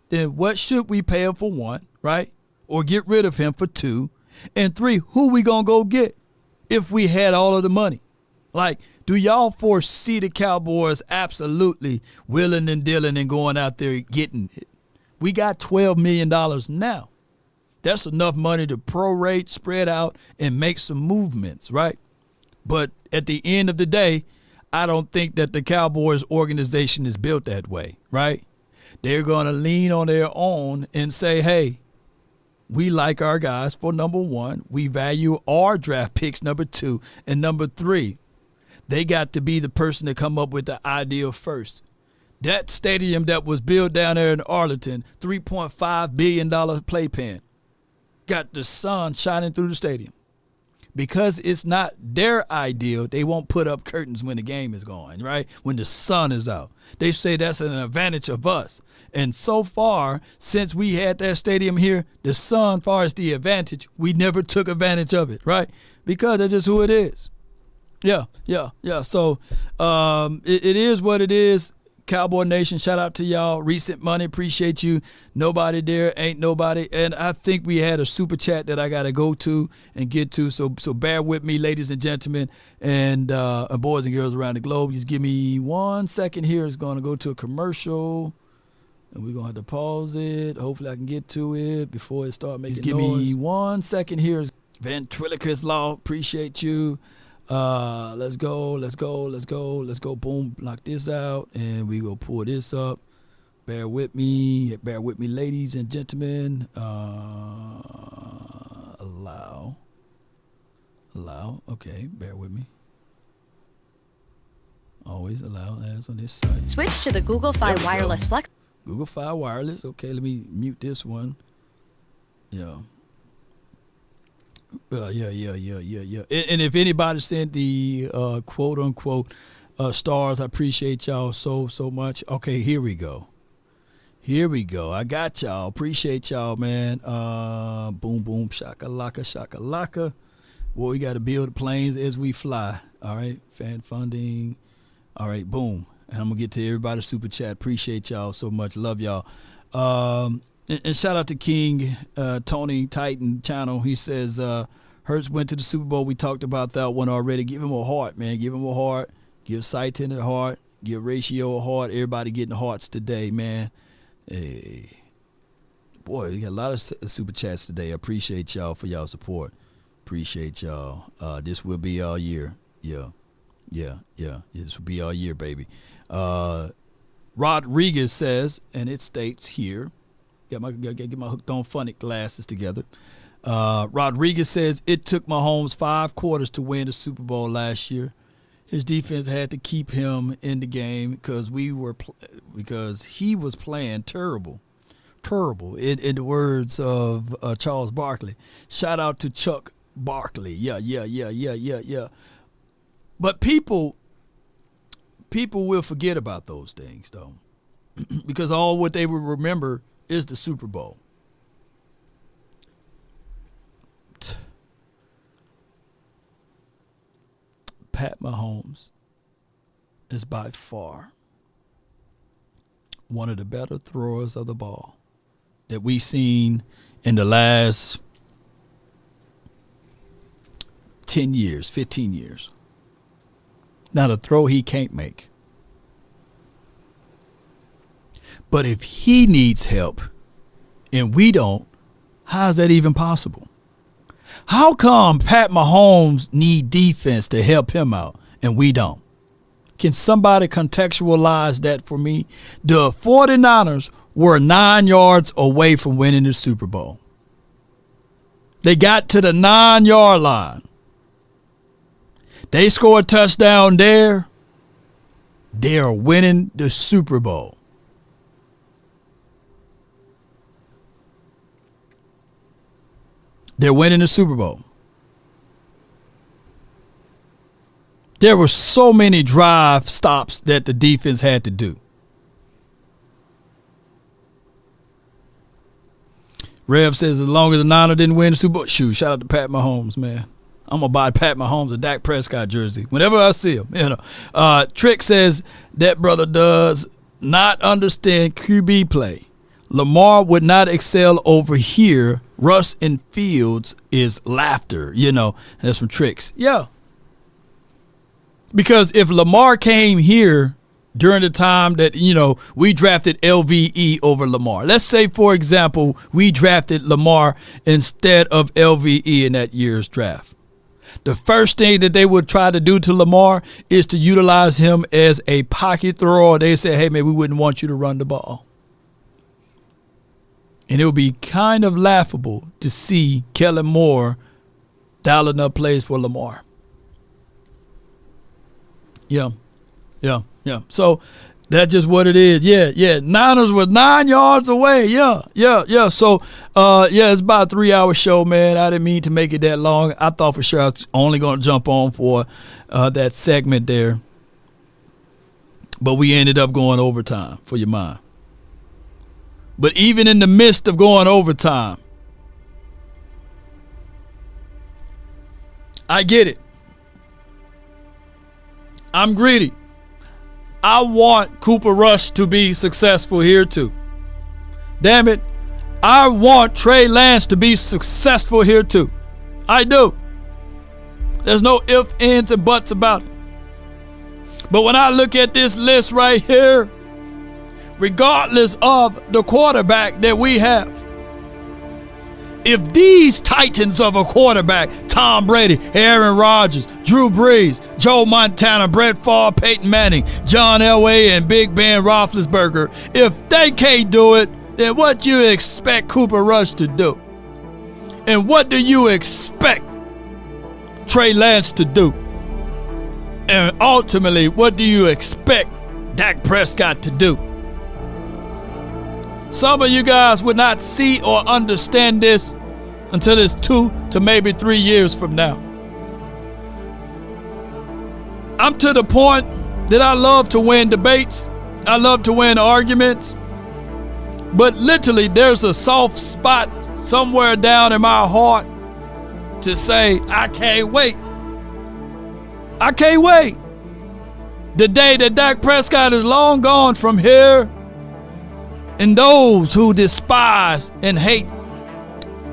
then what should we pay him for, 1, right? Or get rid of him for 2. And 3, who we going to go get if we had all of the money? Like, do y'all foresee the Cowboys absolutely willing and dealing and going out there getting it? We got $12 million now. That's enough money to prorate, spread out, and make some movements, right? But at the end of the day, I don't think that the Cowboys organization is built that way, right? They're going to lean on their own and say, hey, we like our guys for number 1. We value our draft picks, number 2. And number 3, they got to be the person to come up with the idea first. That stadium that was built down there in Arlington, $3.5 billion playpen, got the sun shining through the stadium. Because it's not their ideal, they won't put up curtains when the game is going, right? When the sun is out. They say that's an advantage of us. And so far, since we had that stadium here, the sun, far as the advantage, we never took advantage of it, right? Because that's just who it is. Yeah. So it is what it is. Cowboy Nation, shout out to y'all. Recent Money, appreciate you. Nobody there, ain't nobody. And I think we had a super chat that I got to go to and get to. So bear with me, ladies and gentlemen, and boys and girls around the globe. Just give me 1 second here. It's going to go to a commercial, and we're going to have to pause it. Hopefully I can get to it before it starts making noise. Give me 1 second here. Ventriloquist Law, appreciate you. Let's go. Boom, knock this out, and we will pull this up. Bear with me, ladies and gentlemen. Allow. Okay, bear with me. Always allow as on this site. Switch to the Google Fi Wireless Flex. Google Fi Wireless. Okay, let me mute this one. Yeah. Yeah. And if anybody sent the quote unquote stars, I appreciate y'all so much. Okay, here we go. I got y'all. Appreciate y'all, man. Boom, shakalaka. Boy, we got to build the planes as we fly. All right, fan funding. All right, boom. And I'm gonna get to everybody's super chat. Appreciate y'all so much. Love y'all. And shout out to King Tony Titan channel. He says Hurts went to the Super Bowl. We talked about that one already. Give him a heart, man. Give him a heart. Give Saitin a heart. Give Ratio a heart. Everybody getting hearts today, man. Hey. Boy, we got a lot of super chats today. I appreciate y'all for y'all support. Appreciate y'all. This will be all year. Yeah. This will be all year, baby. Rodriguez says, and it states here, get my hooked on funny glasses together. Rodriguez says it took Mahomes 5 quarters to win the Super Bowl last year. His defense had to keep him in the game because he was playing terrible. In the words of Charles Barkley. Shout out to Chuck Barkley. Yeah. But people will forget about those things though, because all what they will remember is the Super Bowl. Pat Mahomes is by far one of the better throwers of the ball that we've seen in the last 10 years, 15 years. Not a throw he can't make. But if he needs help and we don't, how is that even possible? How come Pat Mahomes need defense to help him out and we don't? Can somebody contextualize that for me? The 49ers were 9 yards away from winning the Super Bowl. They got to the 9-yard line. They score a touchdown there. They are winning the Super Bowl. They're winning the Super Bowl. There were so many drive stops that the defense had to do. Rev says as long as the Niners didn't win the Super Bowl, shoot, shout out to Pat Mahomes, man. I'm going to buy Pat Mahomes a Dak Prescott jersey whenever I see him. Trick says that brother does not understand QB play. Lamar would not excel over here. Russ in Fields is laughter. That's from Tricks. Yeah. Because if Lamar came here during the time that, we drafted LVE over Lamar. Let's say, for example, we drafted Lamar instead of LVE in that year's draft. The first thing that they would try to do to Lamar is to utilize him as a pocket thrower. They say, hey, man, we wouldn't want you to run the ball. And it would be kind of laughable to see Kellen Moore dialing up plays for Lamar. Yeah. So that's just what it is. Yeah. Niners was 9 yards away. Yeah. So, it's about a 3-hour show, man. I didn't mean to make it that long. I thought for sure I was only going to jump on for that segment there. But we ended up going overtime for your mind. But even in the midst of going overtime, I get it. I'm greedy. I want Cooper Rush to be successful here too. Damn it. I want Trey Lance to be successful here too. I do. There's no ifs, ands, and buts about it. But when I look at this list right here, regardless of the quarterback that we have, if these titans of a quarterback, Tom Brady, Aaron Rodgers, Drew Brees, Joe Montana, Brett Favre, Peyton Manning, John Elway, and Big Ben Roethlisberger, if they can't do it, then what do you expect Cooper Rush to do? And what do you expect Trey Lance to do? And ultimately, what do you expect Dak Prescott to do? Some of you guys would not see or understand this until it's 2 to maybe 3 years from now. I'm to the point that I love to win debates. I love to win arguments. But literally, there's a soft spot somewhere down in my heart to say, I can't wait. I can't wait. The day that Dak Prescott is long gone from here, and those who despise and hate,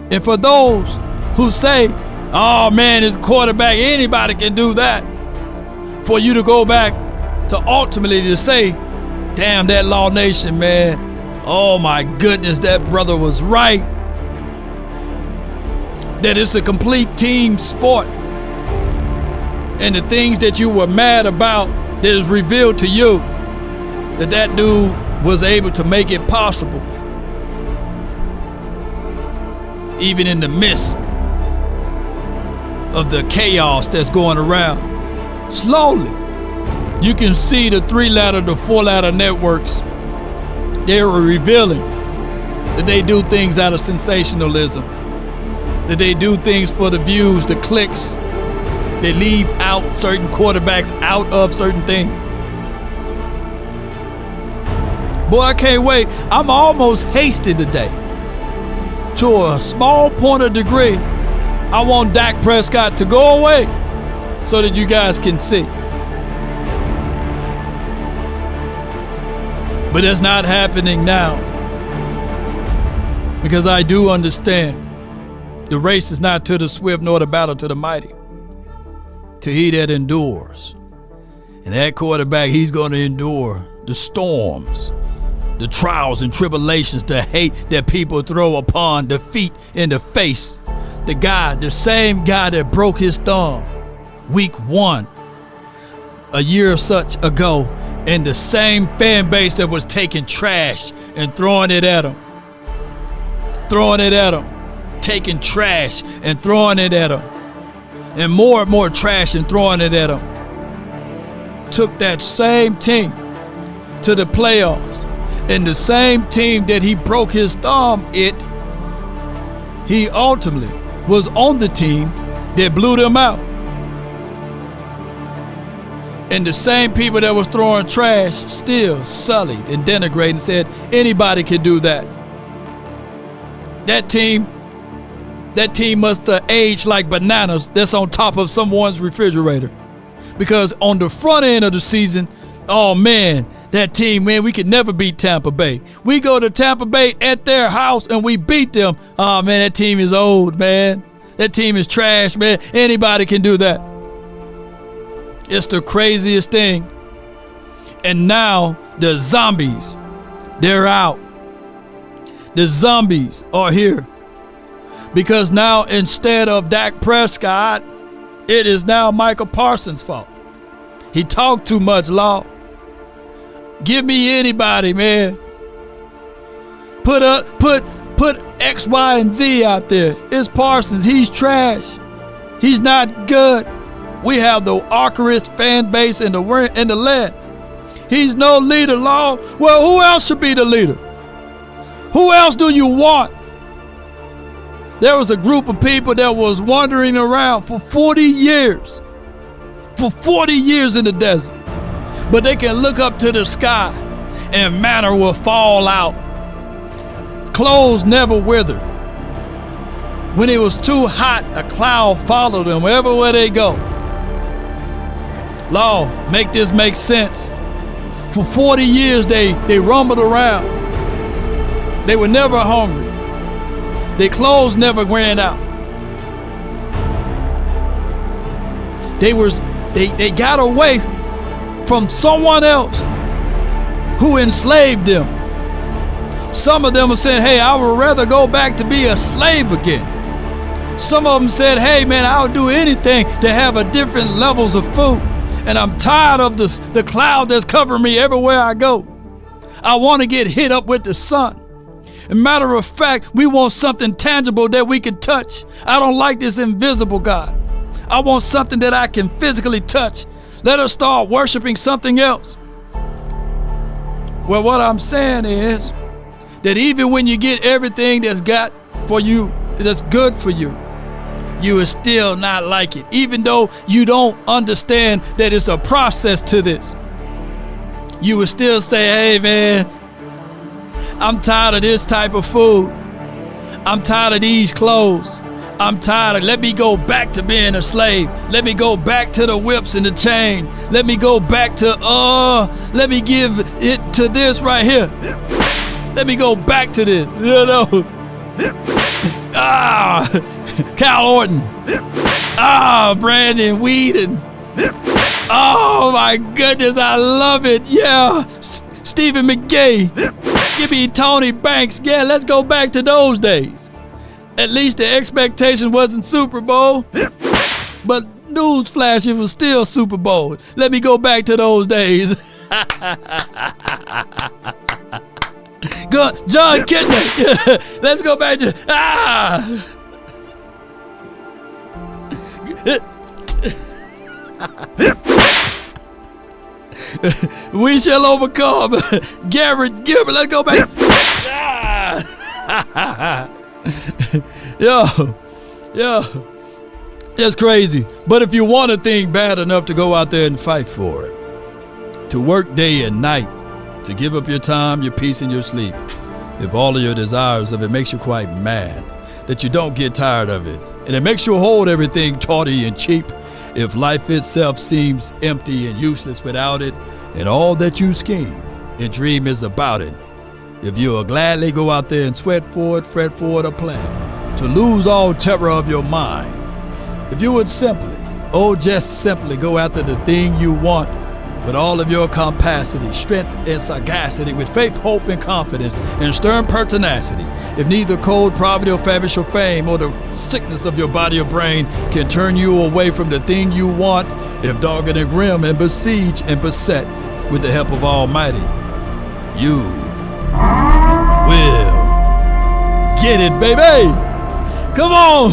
and for those who say, oh man, it's quarterback, anybody can do that, for you to go back to ultimately to say, damn, that Law Nation, man, Oh my goodness, that brother was right. That it's a complete team sport. And the things that you were mad about that is revealed to you, that dude was able to make it possible. Even in the midst of the chaos that's going around. Slowly, you can see the 3-ladder, the 4-ladder networks. They were revealing that they do things out of sensationalism. That they do things for the views, the clicks. They leave out certain quarterbacks out of certain things. Boy, I can't wait. I'm almost hasty today. To a small point of degree, I want Dak Prescott to go away so that you guys can see. But it's not happening now. Because I do understand the race is not to the swift nor the battle to the mighty. To he that endures. And that quarterback, he's going to endure the storms, the trials and tribulations, the hate that people throw upon, defeat in the face. The same guy that broke his thumb week 1 a year or such ago, and the same fan base that was taking trash and throwing it at him. Taking trash and throwing it at him. And more trash and throwing it at him. Took that same team to the playoffs. And the same team that he broke his thumb he ultimately was on the team that blew them out. And the same people that was throwing trash still sullied and denigrated and said anybody can do that. That team must have aged like bananas that's on top of someone's refrigerator. Because on the front end of the season, oh man, that team, man, we could never beat Tampa Bay. We go to Tampa Bay at their house and we beat them. Oh man, that team is old, man. That team is trash, man. Anybody can do that. It's the craziest thing. And now the zombies, they're out. The zombies are here. Because now instead of Dak Prescott, it is now Micah Parsons' fault. He talked too much, Law. Give me anybody, man. Put X, Y, and Z out there. It's Parsons. He's trash. He's not good. We have the awkwardest fan base in the land. He's no leader, Law. Well, who else should be the leader? Who else do you want? There was a group of people that was wandering around for 40 years. For 40 years in the desert. But they can look up to the sky and manna will fall out. Clothes never wither. When it was too hot, a cloud followed them everywhere they go. Law, make this make sense. For 40 years they rumbled around. They were never hungry. Their clothes never ran out. They got away from someone else who enslaved them. Some of them are saying, hey, I would rather go back to be a slave again. Some of them said, hey, man, I would do anything to have a different levels of food. And I'm tired of the cloud that's covering me everywhere I go. I want to get hit up with the sun. As a matter of fact, we want something tangible that we can touch. I don't like this invisible God. I want something that I can physically touch. Let us start worshiping something else. Well, what I'm saying is that even when you get everything that's got for you, that's good for you, you will still not like it. Even though you don't understand that it's a process to this. You will still say, hey man, I'm tired of this type of food. I'm tired of these clothes. I'm tired of, let me go back to being a slave. Let me go back to the whips and the chain. Let me go back to, let me give it to this right here. Let me go back to this, you know. Cal Orton. Brandon Whedon. Oh my goodness, I love it. Yeah, Stephen McGay. Give me Tony Banks. Yeah, let's go back to those days. At least the expectation wasn't Super Bowl. But newsflash, it was still Super Bowl. Let me go back to those days. Go, John Kidney. Let's go back to we shall overcome. Garrett Gilbert, let's go back. Yo, that's crazy. But if you want a thing bad enough to go out there and fight for it, to work day and night, to give up your time, your peace, and your sleep, if all of your desires of it makes you quite mad, that you don't get tired of it, and it makes you hold everything tawdry and cheap, if life itself seems empty and useless without it, and all that you scheme and dream is about it, if you'll gladly go out there and sweat for it, fret for it, or plan, to lose all terror of your mind, if you would simply, just simply go after the thing you want with all of your capacity, strength, and sagacity, with faith, hope, and confidence, and stern pertinacity, if neither cold poverty or famish or fame or the sickness of your body or brain can turn you away from the thing you want, if dogged and grim and besieged and beset with the help of Almighty, you will get it, baby. Come on,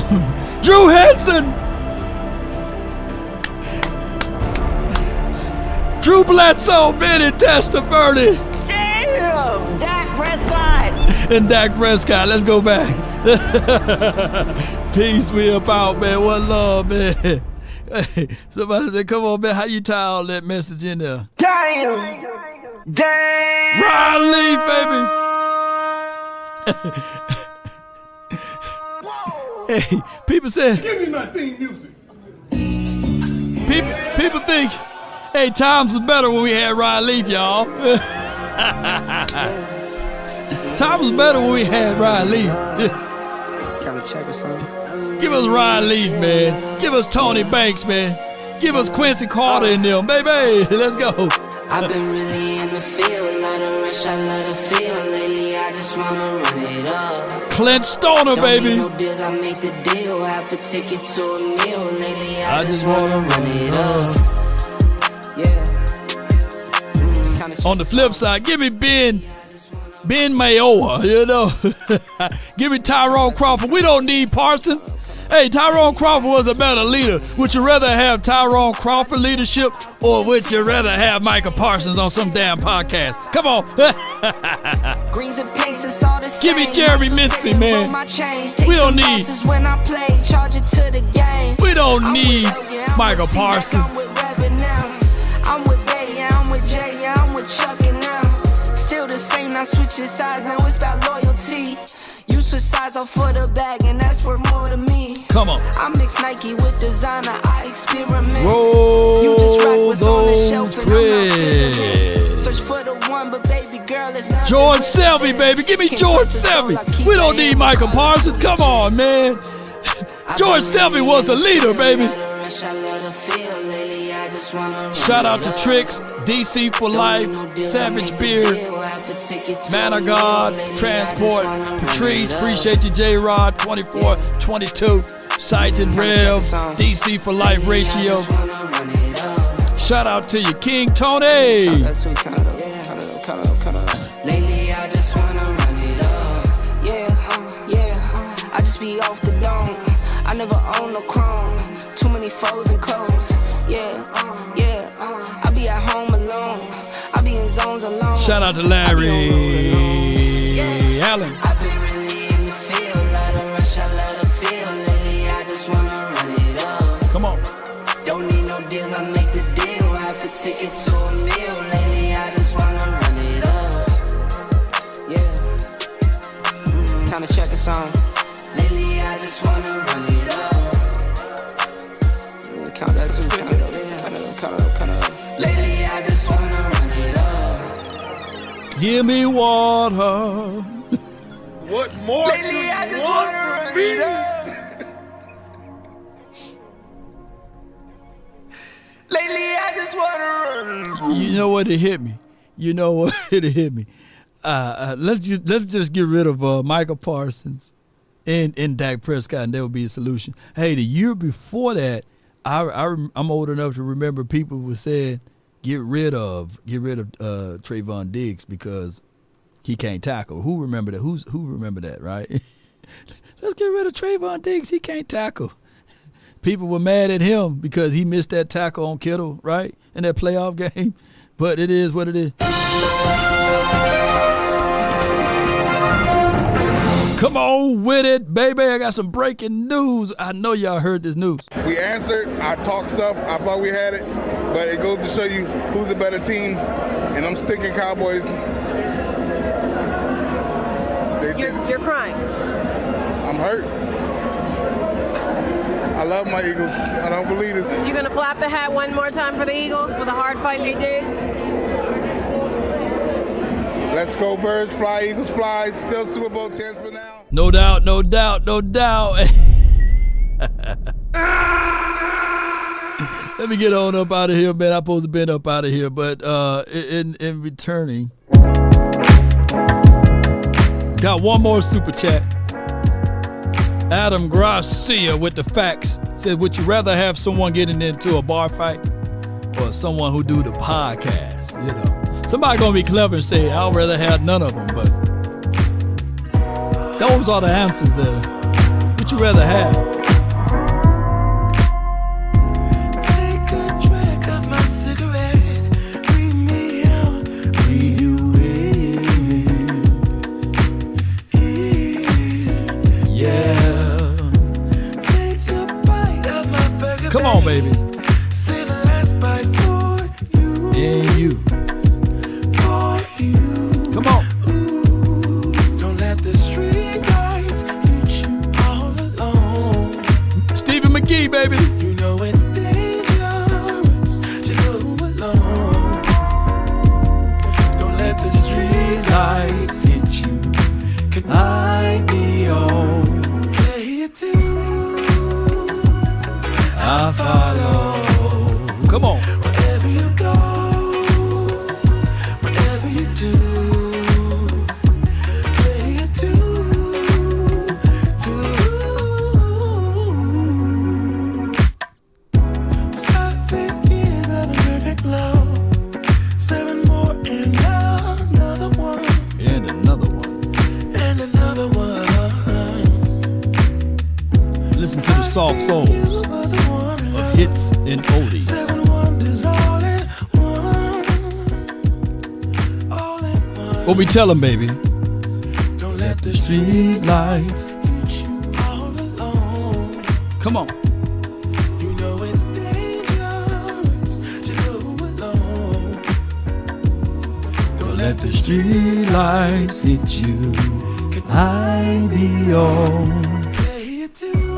Drew Henson. Drew Bledsoe, Benny Testaverde. Damn, Dak Prescott. And Dak Prescott, let's go back. Peace, we about, man. One love, man. Hey, somebody said, come on, man, how you tie all that message in there? Damn. Damn. Ryan Leaf, baby. Hey, people said, Give me my theme music. People think, hey, times was better when we had Ryan Leaf, y'all. Times was better when we had Ryan Leaf. Kind of check or something. Give us Ryan Leaf, man. Give us Tony Banks, man. Give us Quincy Carter in them, baby. Let's go. I've been really in the field, lot of rush, I love the feel. Lately, I just wanna run it up. Clint Stoner, baby. Don't need no deals, I make the deal. Have a ticket to a meal. Lately, I just wanna run it up. On the flip side, give me Ben Mayowa, you know. Give me Tyrone Crawford. We don't need Parsons. Hey, Tyrone Crawford was a better leader. Would you rather have Tyrone Crawford leadership, or would you rather have Micah Parsons on some damn podcast? Come on. Give me Jeremy Mincy, man. We don't need. We don't need Micah Parsons. I'm with Bay, yeah, I'm with Jay, yeah, I'm with Chuck and now. Still the same, not switching sides, now it's about loyalty. You switch sides off for the bag, and that's worth more to me. Come on. I mix Nike with designer, I experiment. Roll you just rock what's on the shelf, and I'm not feeling threads. it. Search for the one, but baby girl, it's not George Selby, baby. Give me George Selby. We don't need Michael Parsons. Come on, man. George Selby was a leader, baby. Shout out to Tricks, DC for Life, Savage Beard, Man of God, Transport, Patrice, appreciate you, J-Rod, 2422, Sighted Rev, DC for Life Ratio. Shout out to you, King Tony. Lately, I just wanna run it up. Yeah, I just be off the dome. I never own no chrome. Too many foes and clones. Yeah. I be at home alone. I be in zones alone. Shout out to Larry Allen. I be really in the field. Lot of rush, I love the feel. Lately, I just wanna run it up. Come on. Don't need no deals, I make the deal. Have to ticket to a meal. Lately, I just wanna run it up. Yeah. Kinda check a song. Lately, I just wanna run it up. Count that too, count it up. Lately, I just wanna run it up. Give me water. What more? Lately, I just wanna run it up. Lately, I just wanna run it up. You know what? It hit me. You know what? It hit me. let's just get rid of Micah Parsons and Dak Prescott, and that would be a solution. Hey, the year before that, I'm old enough to remember people were saying get rid of Trayvon Diggs because he can't tackle. Who remember that? Who remember that? Right? Let's get rid of Trayvon Diggs. He can't tackle. People were mad at him because he missed that tackle on Kittle, right, in that playoff game. But it is what it is. Come on with it, baby. I got some breaking news. I know y'all heard this news. We answered. I talked stuff. I thought we had it. But it goes to show you who's a better team. And I'm sticking Cowboys. You're crying. I'm hurt. I love my Eagles. I don't believe it. You gonna flap the hat one more time for the Eagles for the hard fight they did? Let's go Birds, fly Eagles, fly. Still Super Bowl chance for now. No doubt, no doubt, no doubt. Let me get on up out of here, man. I'm supposed to be up out of here, but in returning, got one more super chat. Adam Garcia with the facts said, would you rather have someone getting into a bar fight or someone who do the podcast? You know, somebody gonna be clever and say, I'd rather have none of them, but those are the answers there. What you rather have? Take a drag of my cigarette, breathe me out, breathe you in. Yeah. Come on, baby. Save the last bite for you. And you. For you. Come on. Ooh, don't let the street lights hit you all alone. Stephen McGee, baby. You know it's dangerous to go alone. Don't let the street lights hit you. Can I be on? Play it too. I follow. Come on. Wherever you go, whatever you do, play it too. 7 years of a perfect love, 7 more and another one. And another one. And another one. Listen to the soft souls of hits and oldies. What we tell them, baby? Don't let the street lights hit you all alone. Come on. You know it's dangerous to go alone. Don't let the street lights hit you. Can I be on? Play it too.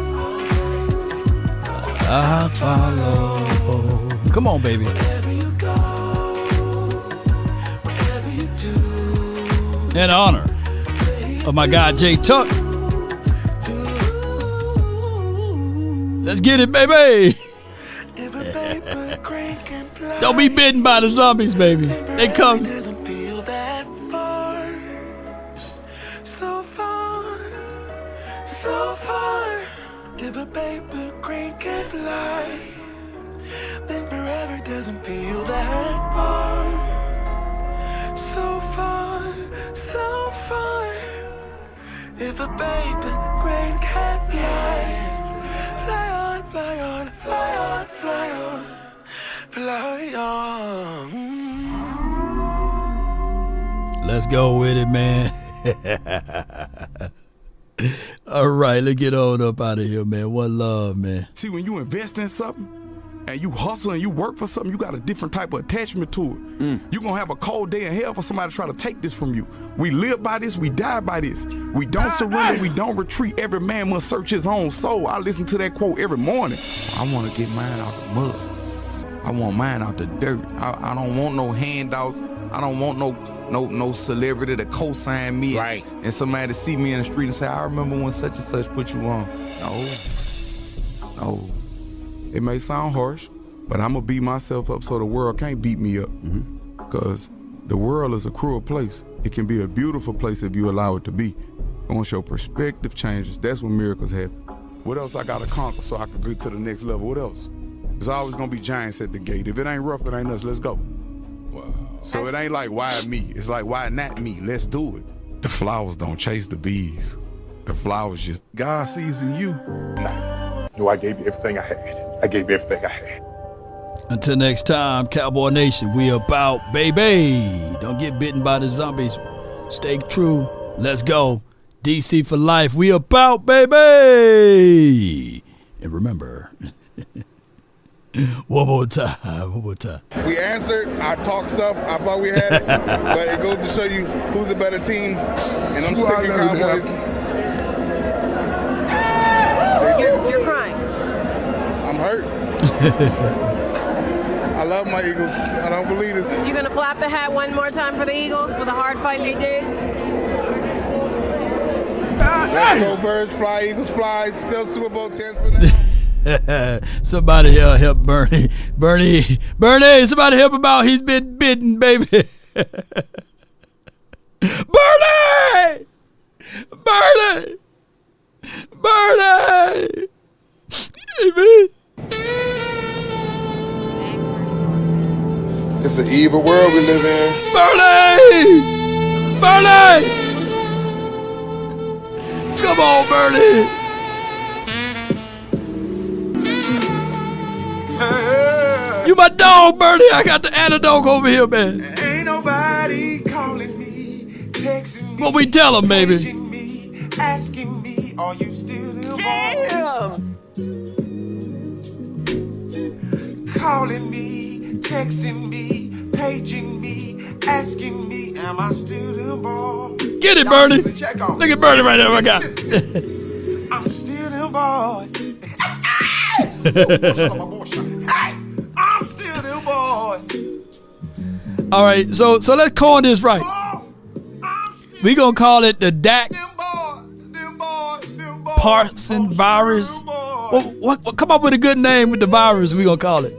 I follow. Come on, baby. Wherever you go, whatever you do. In honor of my guy Jay Tuck. Let's get it, baby. Don't be bitten by the zombies, baby. They come. So far, if a paper crane can fly, then forever doesn't feel that far. So far, so far. If a paper crane can fly, fly on, fly on, fly on, fly on, fly on. Let's go with it, man. All right, let's get on up out of here, man. One love, man. See, when you invest in something and you hustle and you work for something, you got a different type of attachment to it. You're going to have a cold day in hell for somebody to try to take this from you. We live by this, we die by this. We don't surrender, we don't retreat. Every man must search his own soul. I listen to that quote every morning. I want to get mine out the mud. I want mine out the dirt. I don't want no handouts. I don't want no celebrity to co-sign me and somebody to see me in the street and say, I remember when such and such put you on. No. It may sound harsh, but I'm going to beat myself up so the world can't beat me up. Because The world is a cruel place. It can be a beautiful place if you allow it to be. And once your perspective changes, that's when miracles happen. What else I gotta conquer so I can get to the next level? What else? There's always gonna be giants at the gate. If it ain't rough, it ain't us. Let's go. Wow. So it ain't like, why me? It's like, why not me? Let's do it. The flowers don't chase the bees. The flowers just, God sees in you. No, I gave you everything I had. I gave you everything I had. Until next time, Cowboy Nation, we about, baby. Don't get bitten by the zombies. Stay true. Let's go. DC for life. We about, baby. And remember, one more time. We answered. I talked stuff. I thought we had it. But it goes to show you who's the better team. And I'm sticking Cowboys. You're crying. I'm hurt. I love my Eagles. I don't believe it. You gonna flap the hat one more time for the Eagles for the hard fight they did? Let's go Birds fly, Eagles fly. Still Super Bowl chance for them. Somebody help Bernie. Bernie, somebody help him out. He's been bitten, baby. Bernie! Amen. It's an evil world we live in. Bernie! Come on, Bernie! You my dog, Bernie. I got the antidote over here, man. Ain't nobody calling me, texting me. What we tell him, baby? Paging me, asking me, are you still involved? Calling me, texting me, paging me, asking me, am I still involved? Get it, Bernie. Look at Bernie right there, my guy. I'm still involved. I'm still involved. All right, so let's coin this right. We gonna call it the Dak Parsons virus. What? Come up with a good name with the virus. We gonna call it.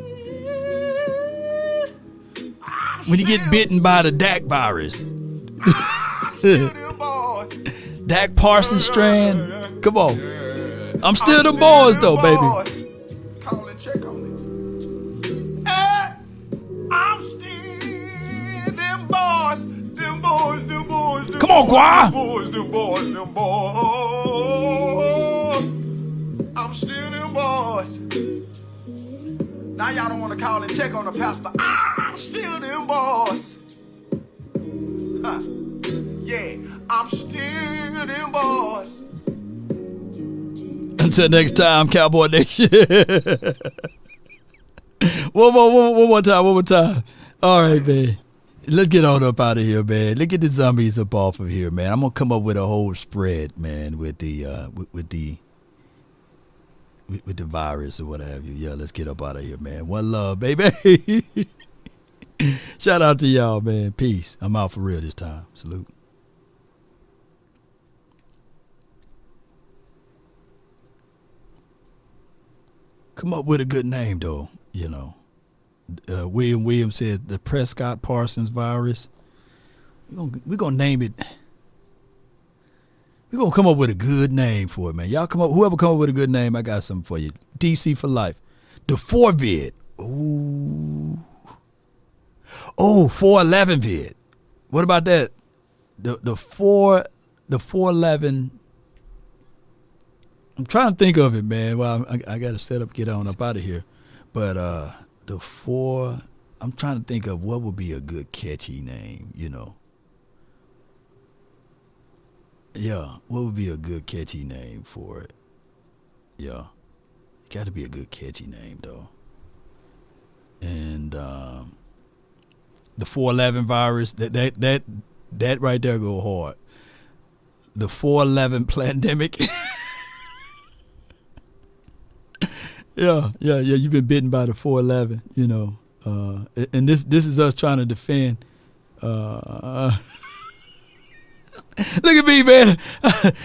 When you get bitten by the Dak virus. Dak Parsons strand. Come on. I'm still the boys though, baby. Call and check on it. I'm still them boys. Come on, Guai. Them boys. I'm still them boys. Now y'all don't want to call and check on the pastor. I'm still them boys. Huh. Yeah, I'm still them boys. Until next time, Cowboy Nation. one more time. All right, man. Let's get on up out of here, man. Let's get the zombies up off of here, man. I'm gonna come up with a whole spread, man, with the virus or what have you. Yeah, let's get up out of here, man. One love, baby. Shout out to y'all, man. Peace. I'm out for real this time. Salute. Come up with a good name, though, you know. Williams says the Prescott Parsons virus. We're gonna name it. We're gonna come up with a good name for it, man. Y'all come up. Whoever come up with a good name, I got something for you. DC for life. The 4-vid. Ooh. Oh, 411 vid. What about that? The 411. I'm trying to think of it, man. Well, I got to set up, get on up out of here. But the 4, I'm trying to think of what would be a good catchy name, you know. Yeah, what would be a good catchy name for it? Yeah, got to be a good catchy name though. And the 411 virus, that right there go hard. The 411 pandemic. Yeah. You've been bitten by the 411, you know. And this is us trying to defend. Look at me, man.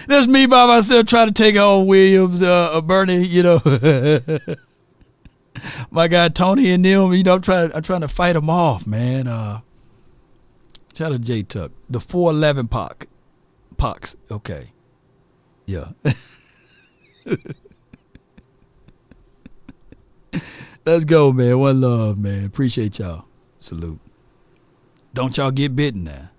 That's me by myself trying to take on Williams, Bernie, you know. My guy Tony and them, you know, I'm trying to fight them off, man. Shout out to J Tuck. The 411 Pox. Okay. Yeah. Let's go, man. One love, man. Appreciate y'all. Salute. Don't y'all get bitten now.